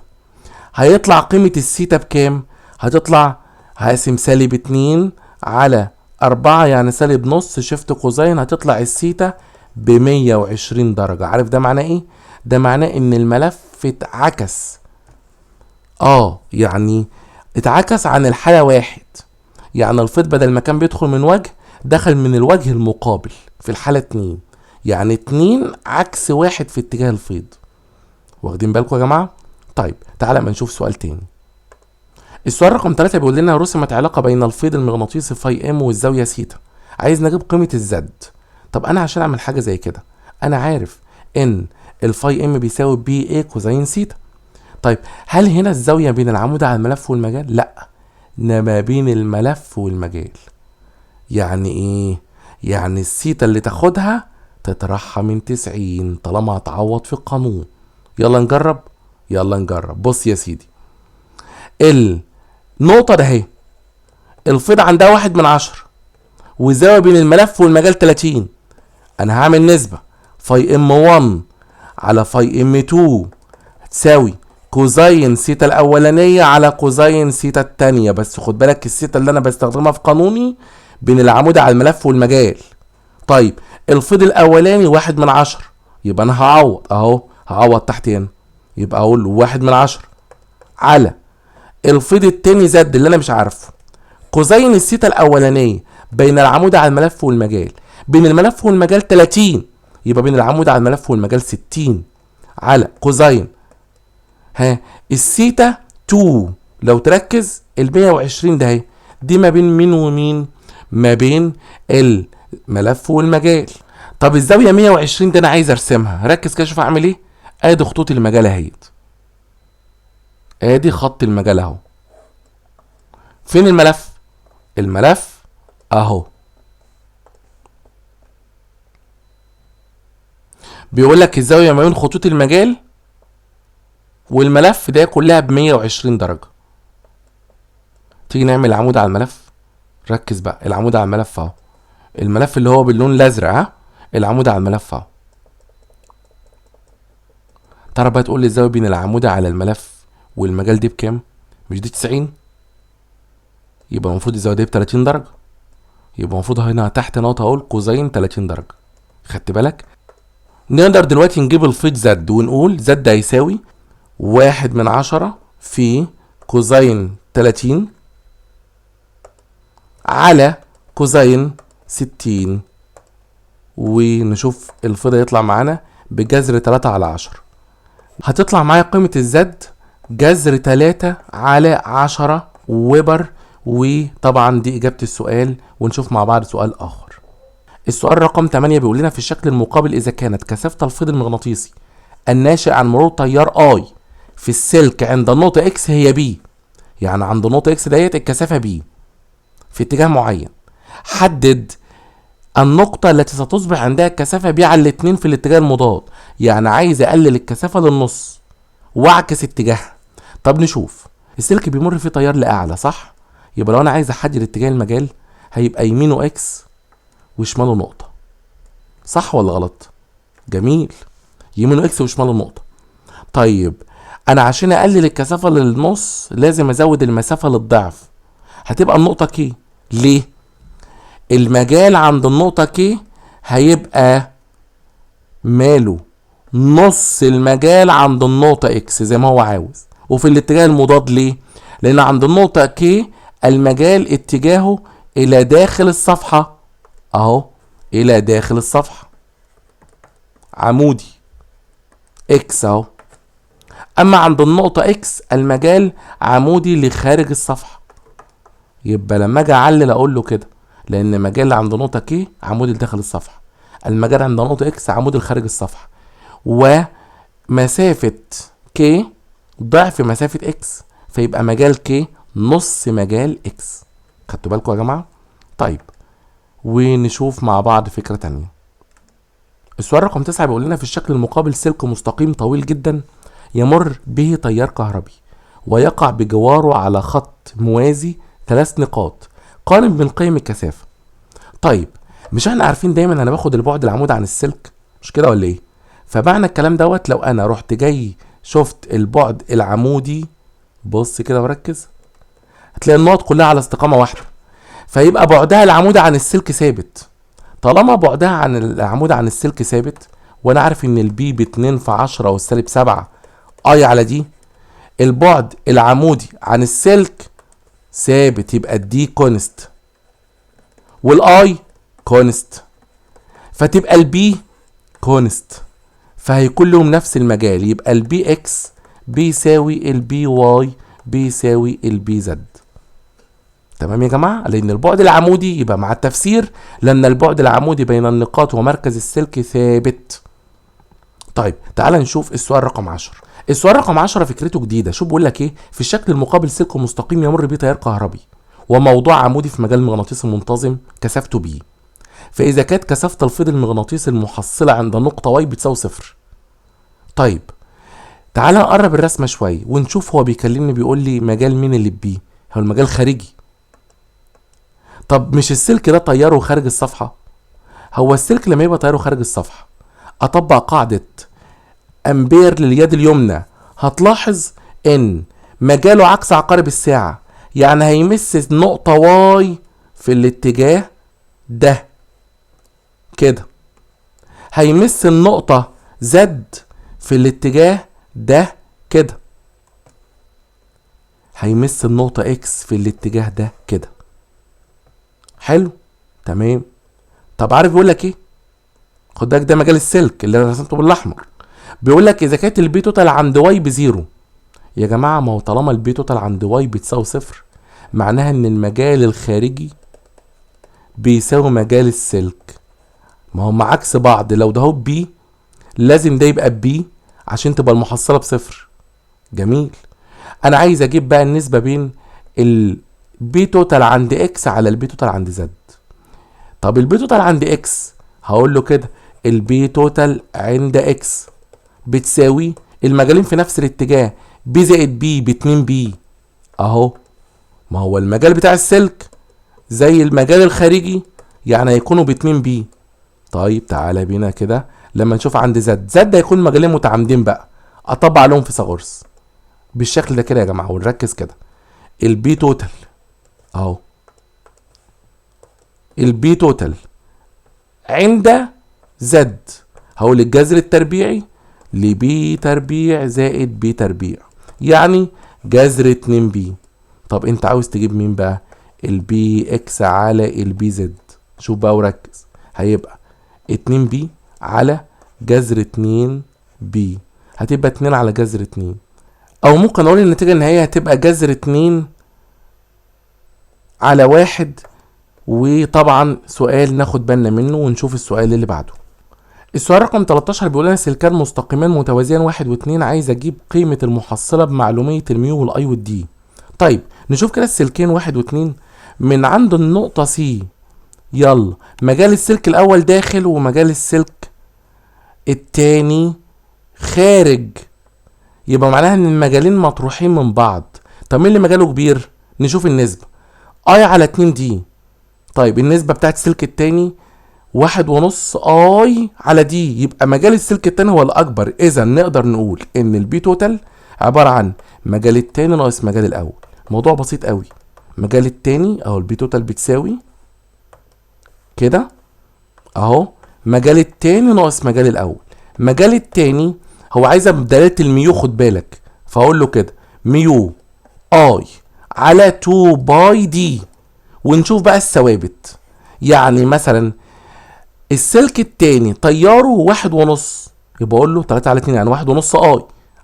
هيطلع قيمة الثيتا بكام؟ هتطلع هقسم -2 على 4 يعني -نص شيفت كوزين، هتطلع الثيتا ب120 درجة. عارف ده معناه ايه؟ ده معناه ان الملف اتعكس. يعني اتعكس عن الحالة 1، يعني الفيض بدل ما كان بيدخل من وجه دخل من الوجه المقابل في الحالة 2، يعني 2 عكس 1 في اتجاه الفيض. واخدين بالكم يا جماعة؟ طيب تعالى ما نشوف سؤال تاني. السؤال رقم 3 بيقول لنا رسمت علاقة بين الفيض المغناطيسي فاي ام والزاوية سيتا، عايز نجيب قيمة الزد. طب انا عشان اعمل حاجة زي كده انا عارف ان الفاي ام بيساوي بي اي كوزين سيتا. طيب هل هنا الزاوية بين العمود على الملف والمجال؟ لا، ما بين الملف والمجال. يعني ايه؟ يعني السيتا اللي تاخدها تطرحها من 90 طالما هتعوض في القانون. يلا نجرب. بص يا سيدي، النقطة ده اهي الفيض عندها 1/10 والزاوية بين الملف والمجال 30. انا هعمل نسبة فاي ام 1 على فاي ام 2 هتساوي كوزين سيتا الاولانية على كوزين سيتا التانية، بس خد بالك السيتا اللي انا بستخدمها في قانوني بين العمود على الملف والمجال. طيب الفيض الاولاني 1/10، يبقى انا هعوض اهو، هعوض تحت هنا، يبقى اقول 1/10 على الفيض التاني زد اللي انا مش عارفه كوزين السيتا الاولانية بين العمود على الملف والمجال، بين الملف والمجال 30، يبقى بين العمود على الملف والمجال 60 على كوزين السيتا 2. لو تركز ال 120 ده اهي دي ما بين مين ومين؟ ما بين الملف والمجال. طب الزاوية 120 دي انا عايز ارسمها، ركز كده شوف اعمل ايه. ادي خطوط المجال اهيت، ادي خط المجال اهو. فين الملف؟ الملف اهو. بيقول لك الزاوية ما بين خطوط المجال والملف ده كلها ب120 درجة. تيجي نعمل العمود على الملف. ركز بقى، العمود على الملف اهو، الملف اللي هو باللون الازرق العمود على الملف اهو. ترى بقى تقول لي الزاوية بين العمود على الملف والمجال دي بكام؟ مش دي 90؟ يبقى المفروض الزاوية دي ب30 درجة، يبقى المفروض هنا تحت نقطة اقول كوزين 30 درجة. خدت بالك؟ نقدر دلوقتي نجيب الفيض زد ونقول زد هيساوي 1/10 في كوزين 30 على كوزين 60، ونشوف الفيض يطلع معانا بجذر 3/10. هتطلع معايا قيمة الزد جذر 3/10 ويبر. وطبعا دي اجابة السؤال، ونشوف مع بعض سؤال اخر. السؤال رقم 8 بيقول لنا في الشكل المقابل اذا كانت كثافة الفيض المغناطيسي الناشئ عن مرور تيار اي في السلك عند النقطة اكس هي بي، يعني عند النقطة اكس ديت الكثافة بي في اتجاه معين، حدد النقطة التي ستصبح عندها الكثافة بي على الاتنين في الاتجاه المضاد. يعني عايز اقلل الكثافة للنص واعكس اتجاهها. طب نشوف، السلك بيمر فيه تيار لاعلى صح؟ يبقى لو انا عايز احدد اتجاه المجال هيبقى يمينه اكس وشماله نقطة، صح ولا غلط؟ جميل، يمينه اكس وشماله نقطة. طيب انا عشان اقلل الكثافة للنص لازم ازود المسافة للضعف، هتبقى النقطة كي. ليه؟ المجال عند النقطة كي هيبقى ماله نص المجال عند النقطة اكس زي ما هو عاوز، وفي الاتجاه المضاد. ليه؟ لان عند النقطة كي المجال اتجاهه الى داخل الصفحة اهو، الى داخل الصفحة عمودي اكس اهو. اما عند النقطة اكس المجال عمودي لخارج الصفحة. يبقى لما اجي اعلل اقول له كده، لان مجال عند نقطه كي عمود داخل الصفحه، المجال عند نقطه اكس عمود خارج الصفحه، ومسافه كي ضعف مسافه اكس، فيبقى مجال كي نص مجال اكس. خدتوا بالكم يا جماعه؟ طيب ونشوف مع بعض فكره تانية. السؤال رقم 9 بيقول لنا في الشكل المقابل سلك مستقيم طويل جدا يمر به تيار كهربي ويقع بجواره على خط موازي 3 نقاط، قارن بين قيم الكثافه. طيب مش احنا عارفين دايما انا باخد البعد العمودي عن السلك، مش كده ولا ايه؟ فمعنى الكلام دوت لو انا رحت جاي شفت البعد العمودي، بص كده وركز، هتلاقي النقط كلها على استقامه واحده، فيبقى بعدها العمودي عن السلك ثابت. طالما بعدها عن العمود عن السلك ثابت، وانا عارف ان البي ب2 في 10 والسالب 7 اي على دي، البعد العمودي عن السلك ثابت، يبقى الدي كونست والاي كونست، فتبقى البي كونست، فهيكون لهم نفس المجال، يبقى البي اكس بيساوي البي واي بيساوي البي زد. تمام يا جماعه؟ لان البعد العمودي يبقى مع التفسير لان البعد العمودي بين النقاط ومركز السلك ثابت. طيب تعال نشوف السؤال رقم 10. السؤال رقم 10 فكرته جديده، شوف بيقول لك ايه؟ في الشكل المقابل سلك مستقيم يمر به تيار كهربي وموضوع عمودي في مجال مغناطيسي منتظم كثافته بي، فاذا كانت كثافه الفيض المغناطيسي المحصله عند نقطه واي بتساوي 0. طيب تعال نقرب الرسمه شويه ونشوف هو بيكلمني بيقول لي مجال مين اللي بي؟ هو المجال خارجي. طب مش السلك ده تياره خارج الصفحه؟ هو السلك لما يبقى تياره خارج الصفحه اطبق قاعده امبير لليد اليمنى، هتلاحظ ان مجاله عكس عقارب الساعه، يعني هيمس نقطه واي في الاتجاه ده كده، هيمس النقطه زد في الاتجاه ده كده، هيمس النقطه اكس في الاتجاه ده كده. حلو تمام. طب عارف بيقول لك ايه؟ خد بالك ده مجال السلك اللي انا رسمته بالاحمر. بيقول لك اذا كانت البي توتال عند واي بزيرو، يا جماعه ما هو طالما البي توتال عند واي بتساوي 0 معناها ان المجال الخارجي بيساوي مجال السلك، ما هم عكس بعض. لو ده هو بي لازم ده يبقى بي عشان تبقى المحصله بصفر. جميل. انا عايز اجيب بقى النسبه بين البي توتال عند اكس على البي توتال عند زد. طب البي توتال عند اكس هقول له كده البي توتال عند اكس بتساوي المجالين في نفس الاتجاه، بي زائد بي ب2 بي اهو، ما هو المجال بتاع السلك زي المجال الخارجي يعني هيكونوا ب2 بي. طيب تعالى بينا كده لما نشوف عند زد هيكون مجالين متعامدين بقى، اطبق عليهم فيثاغورس بالشكل ده كده يا جماعه، ونركز كده. البي توتال اهو، البي توتال عند زد هقول الجذر التربيعي لبي تربيع زائد بي تربيع، يعني جذر 2 بي. طب انت عاوز تجيب مين بقى؟ البي اكس على البي زد. شوف بقى وركز، هيبقى 2 بي على جذر 2 بي، هتبقى 2 على جذر 2، او ممكن اقول النتيجة النهائية هتبقى جذر 2 على 1. وطبعا سؤال ناخد بالنا منه ونشوف السؤال اللي بعده. السؤال رقم 13 بيقول لنا سلكان مستقيمان متوازيان 1 و2، عايز اجيب قيمة المحصلة بمعلومية الميو والاي والدي. طيب نشوف كده السلكين 1 و2 من عند النقطة سي. يلا مجال السلك الاول داخل ومجال السلك التاني خارج، يبقى معناها ان المجالين مطروحين من بعض. طب مين اللي مجاله كبير؟ نشوف النسبة اي على 2 دي. طيب النسبة بتاعت السلك التاني 1.5 اي على دي، يبقى مجال السلك التاني هو الاكبر. اذا نقدر نقول ان البي توتال عبارة عن مجال التاني ناقص مجال الاول. موضوع بسيط قوي. مجال التاني اهو البي توتال بتساوي كده اهو مجال التاني ناقص مجال الاول. مجال التاني هو عايزها بدلاله الميو، خد بالك، فاقول له كده ميو اي على 2 باي دي. ونشوف بقى الثوابت، يعني مثلا السلك التاني تياره 1.5، يبقى اقول له 3 على 2 يعني 1.5 اي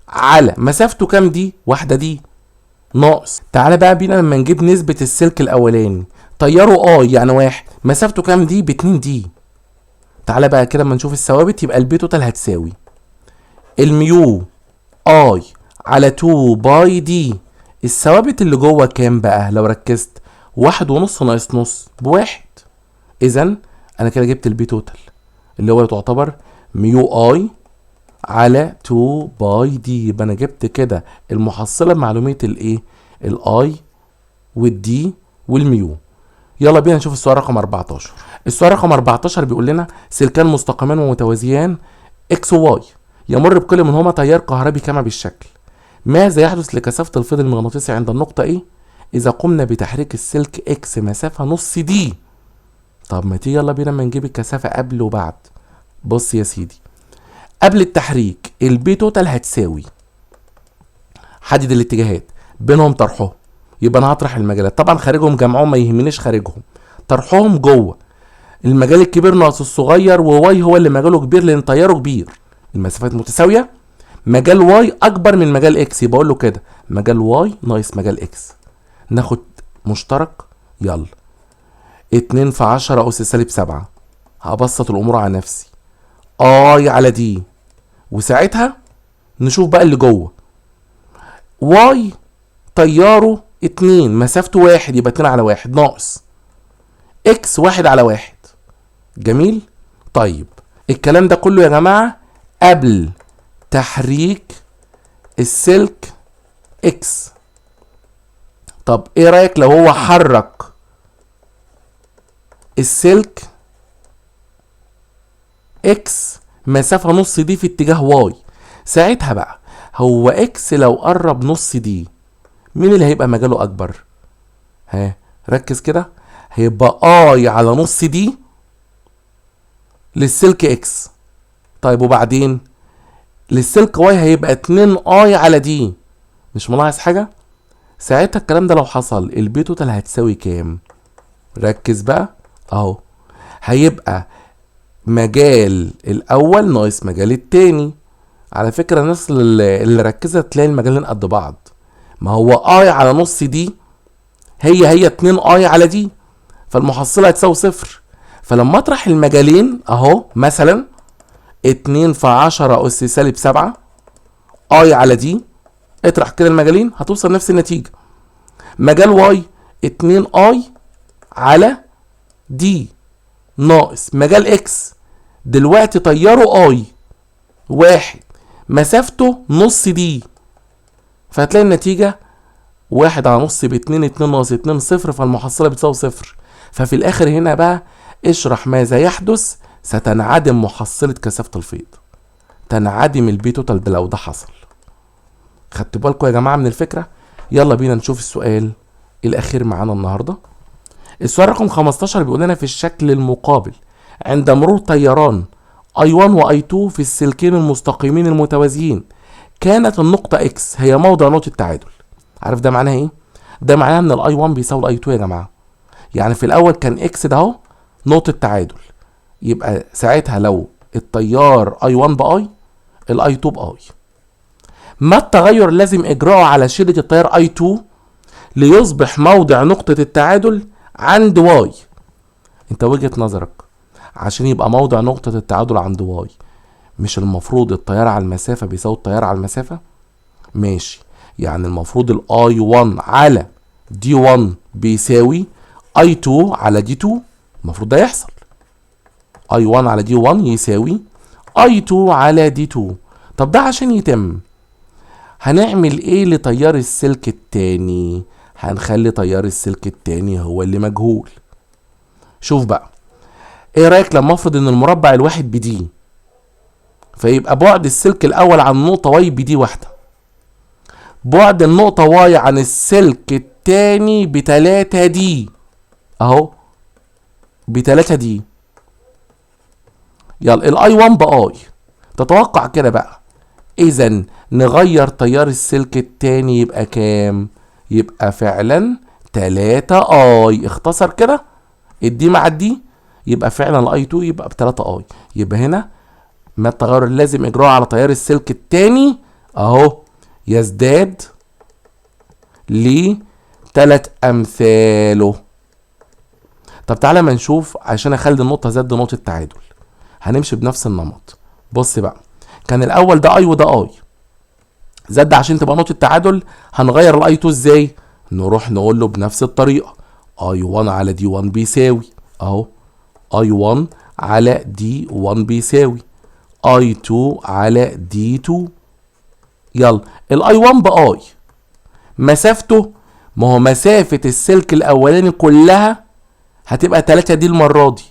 على مسافته كام دي؟ واحده دي، ناقص. تعالى بقى بينا لما نجيب نسبة السلك الاولاني، تياره اي يعني واحد، مسافته كام دي؟ ب2 دي. تعالى بقى كده اما نشوف الثوابت، يبقى البي توتال هتساوي الميو اي على 2 باي دي. الثوابت اللي جوه كام بقى لو ركزت؟ 1.5 ناقص نص بواحد. اذا انا كده جبت البي توتال اللي هو تعتبر ميو اي على 2 باي دي. يبقى انا جبت كده المحصله بمعلوميه الايه؟ الاي والدي والميو. يلا بينا نشوف السؤال رقم 14. السؤال رقم 14 بيقول لنا سلكان مستقيمان ومتوازيان اكس وواي يمر بكل منهما تيار كهربي كما بالشكل. ماذا يحدث لكثافه الفيض المغناطيسي عند النقطه ايه اذا قمنا بتحريك السلك اكس مسافه نص دي؟ طب ما تيجي يلا بينا اما نجيب الكثافه قبل وبعد. بص يا سيدي، قبل التحريك البي توتال هتساوي، حدد الاتجاهات بينهم طرحهم، يبقى انا هطرح المجالات. طبعا خارجهم جمعهم ما يهمنيش خارجهم، طرحهم جوه. المجال الكبير ناقص الصغير، وواي هو اللي مجاله كبير لان تياره كبير. المسافات متساويه، مجال واي اكبر من مجال اكس، يبقى اقول له كده مجال واي ناقص مجال اكس. ناخد مشترك، يلا 2 في 10 اس سالب 7. هبسط الامور على نفسي، اي على دي، وساعتها نشوف بقى اللي جوه. واي تياره 2، مسافته 1، يبقى 2 على 1 ناقص اكس 1 على 1. جميل. طيب الكلام ده كله يا جماعه قبل تحريك السلك اكس. طب ايه رايك لو هو حرك السلك اكس مسافه نص دي في اتجاه واي؟ ساعتها بقى هو اكس لو قرب نص دي، مين اللي هيبقى مجاله اكبر؟ ها ركز كده، هيبقى اي على نص دي للسلك اكس. طيب وبعدين للسلك واي هيبقى 2 اي على دي. مش ملاحظ حاجه؟ ساعتها الكلام ده لو حصل البي توتال هتساوي كام؟ ركز بقى اهو، هيبقى مجال الاول ناقص مجال التاني. على فكره الناس اللي ركزت تلاقي المجالين قد بعض. ما هو اي على نص دي هي 2 اي على دي، فالمحصله هتساوي صفر. فلما اطرح المجالين اهو، مثلا 2 في 10 اس سالب 7 اي على دي، اطرح كده المجالين هتوصل نفس النتيجه. مجال واي 2 اي على دي ناقص مجال اكس، دلوقتي تياره اي 1، مسافته نص دي، فهتلاقي النتيجه 1 على نص ب2، 2 ناقص 2 صفر، فالمحصله بتساوي صفر. ففي الاخر هنا بقى اشرح ماذا يحدث، ستنعدم محصله كثافه الفيض، تنعدم البي توتال ده لو ده حصل. خدت بالكم يا جماعه من الفكره؟ يلا بينا نشوف السؤال الاخير معانا النهارده. السؤال رقم 15 بيقول لنا في الشكل المقابل عند مرور تياران I1 و I2 في السلكين المستقيمين المتوازيين كانت النقطة X هي موضع نقطة التعادل. عارف ده معناه ايه؟ ده معناه ان ال I1 بيساوي ال I2 يا جماعة. يعني في الأول كان X ده اهو نقطة تعادل، يبقى ساعتها لو التيار I1 بأي ال I2 بأي. ما التغير اللازم إجراءه على شدة التيار I2 ليصبح موضع نقطة التعادل عند واي؟ انت وجهة نظرك عشان يبقى موضع نقطة التعادل عند واي مش المفروض التيار على المسافة بيساوي التيار على المسافة؟ ماشي، يعني المفروض ال I1 على D1 بيساوي I2 على D2، المفروض ده يحصل. I1 على D1 يساوي I2 على D2. طب ده عشان يتم هنعمل ايه لتيار السلك التاني؟ هنخلي تيار السلك التاني هو اللي مجهول. شوف بقى، ايه رايك لما افرض ان المربع الواحد بدي، فيبقى بعد السلك الاول عن النقطة واي بدي واحدة، بعد النقطة واي عن السلك التاني ب3 دي اهو، ب3 دي. يلا الاي 1 باي، تتوقع كده بقى اذا نغير تيار السلك التاني يبقى كام؟ يبقى فعلا 3 اي. اختصر كده الدي مع الدي، يبقى فعلا الاي 2 يبقى ب3 اي. يبقى هنا ما التغير اللازم اجراءه على تيار السلك التاني اهو، يزداد ل3 امثاله. طب تعالى ما نشوف، عشان اخلي النقطة زد نقطة تعادل هنمشي بنفس النمط. بص بقى، كان الاول ده اي وده اي، زد عشان تبقى نقطة تعادل هنغير الاي 2 ازاي؟ نروح نقول له بنفس الطريقة اي 1 على دي 1 بيساوي اهو، اي 1 على دي 1 بيساوي اي 2 على دي 2. يلا الاي 1 باي، مسافته، ما هو مسافة السلك الاولاني كلها هتبقى 3 دي المرة دي،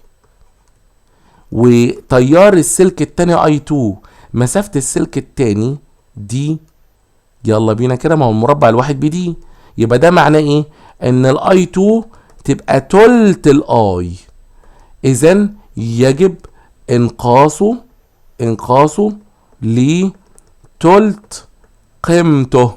وتيار السلك التاني اي 2 مسافة السلك التاني دي. يلا بينا كده، ما هو المربع الواحد بدي، يبقى ده معناه ايه؟ ان الاي 2 تبقى تلت الاي، اذا يجب انقاصه لتلت قيمته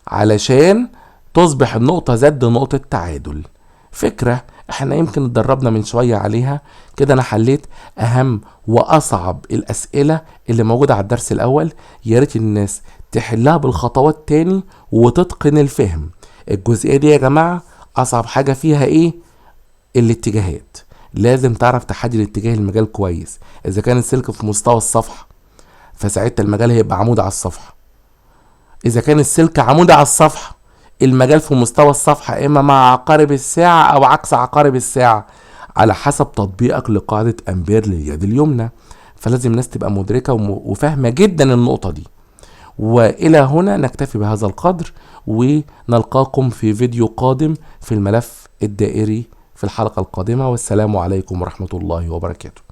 علشان تصبح النقطة زد نقطة تعادل. فكرة احنا يمكن اتدربنا من شوية عليها كده. انا حليت اهم واصعب الاسئلة اللي موجودة على الدرس الاول، يا ريت الناس تحلها بالخطوات تاني وتتقن الفهم. الجزئية دي يا جماعة اصعب حاجة فيها ايه؟ الاتجاهات. لازم تعرف تحدد اتجاه المجال كويس. اذا كان السلك في مستوى الصفحة فساعتها المجال هيبقى عمود على الصفحة، اذا كان السلك عمود على الصفحة المجال في مستوى الصفحة اما مع عقارب الساعة او عكس عقارب الساعة، على حسب تطبيقك لقاعدة امبير لليد اليمنى. فلازم الناس تبقى مدركة وفاهمة جدا النقطة دي. والى هنا نكتفي بهذا القدر، ونلقاكم في فيديو قادم في الملف الدائري في الحلقة القادمة، والسلام عليكم ورحمة الله وبركاته.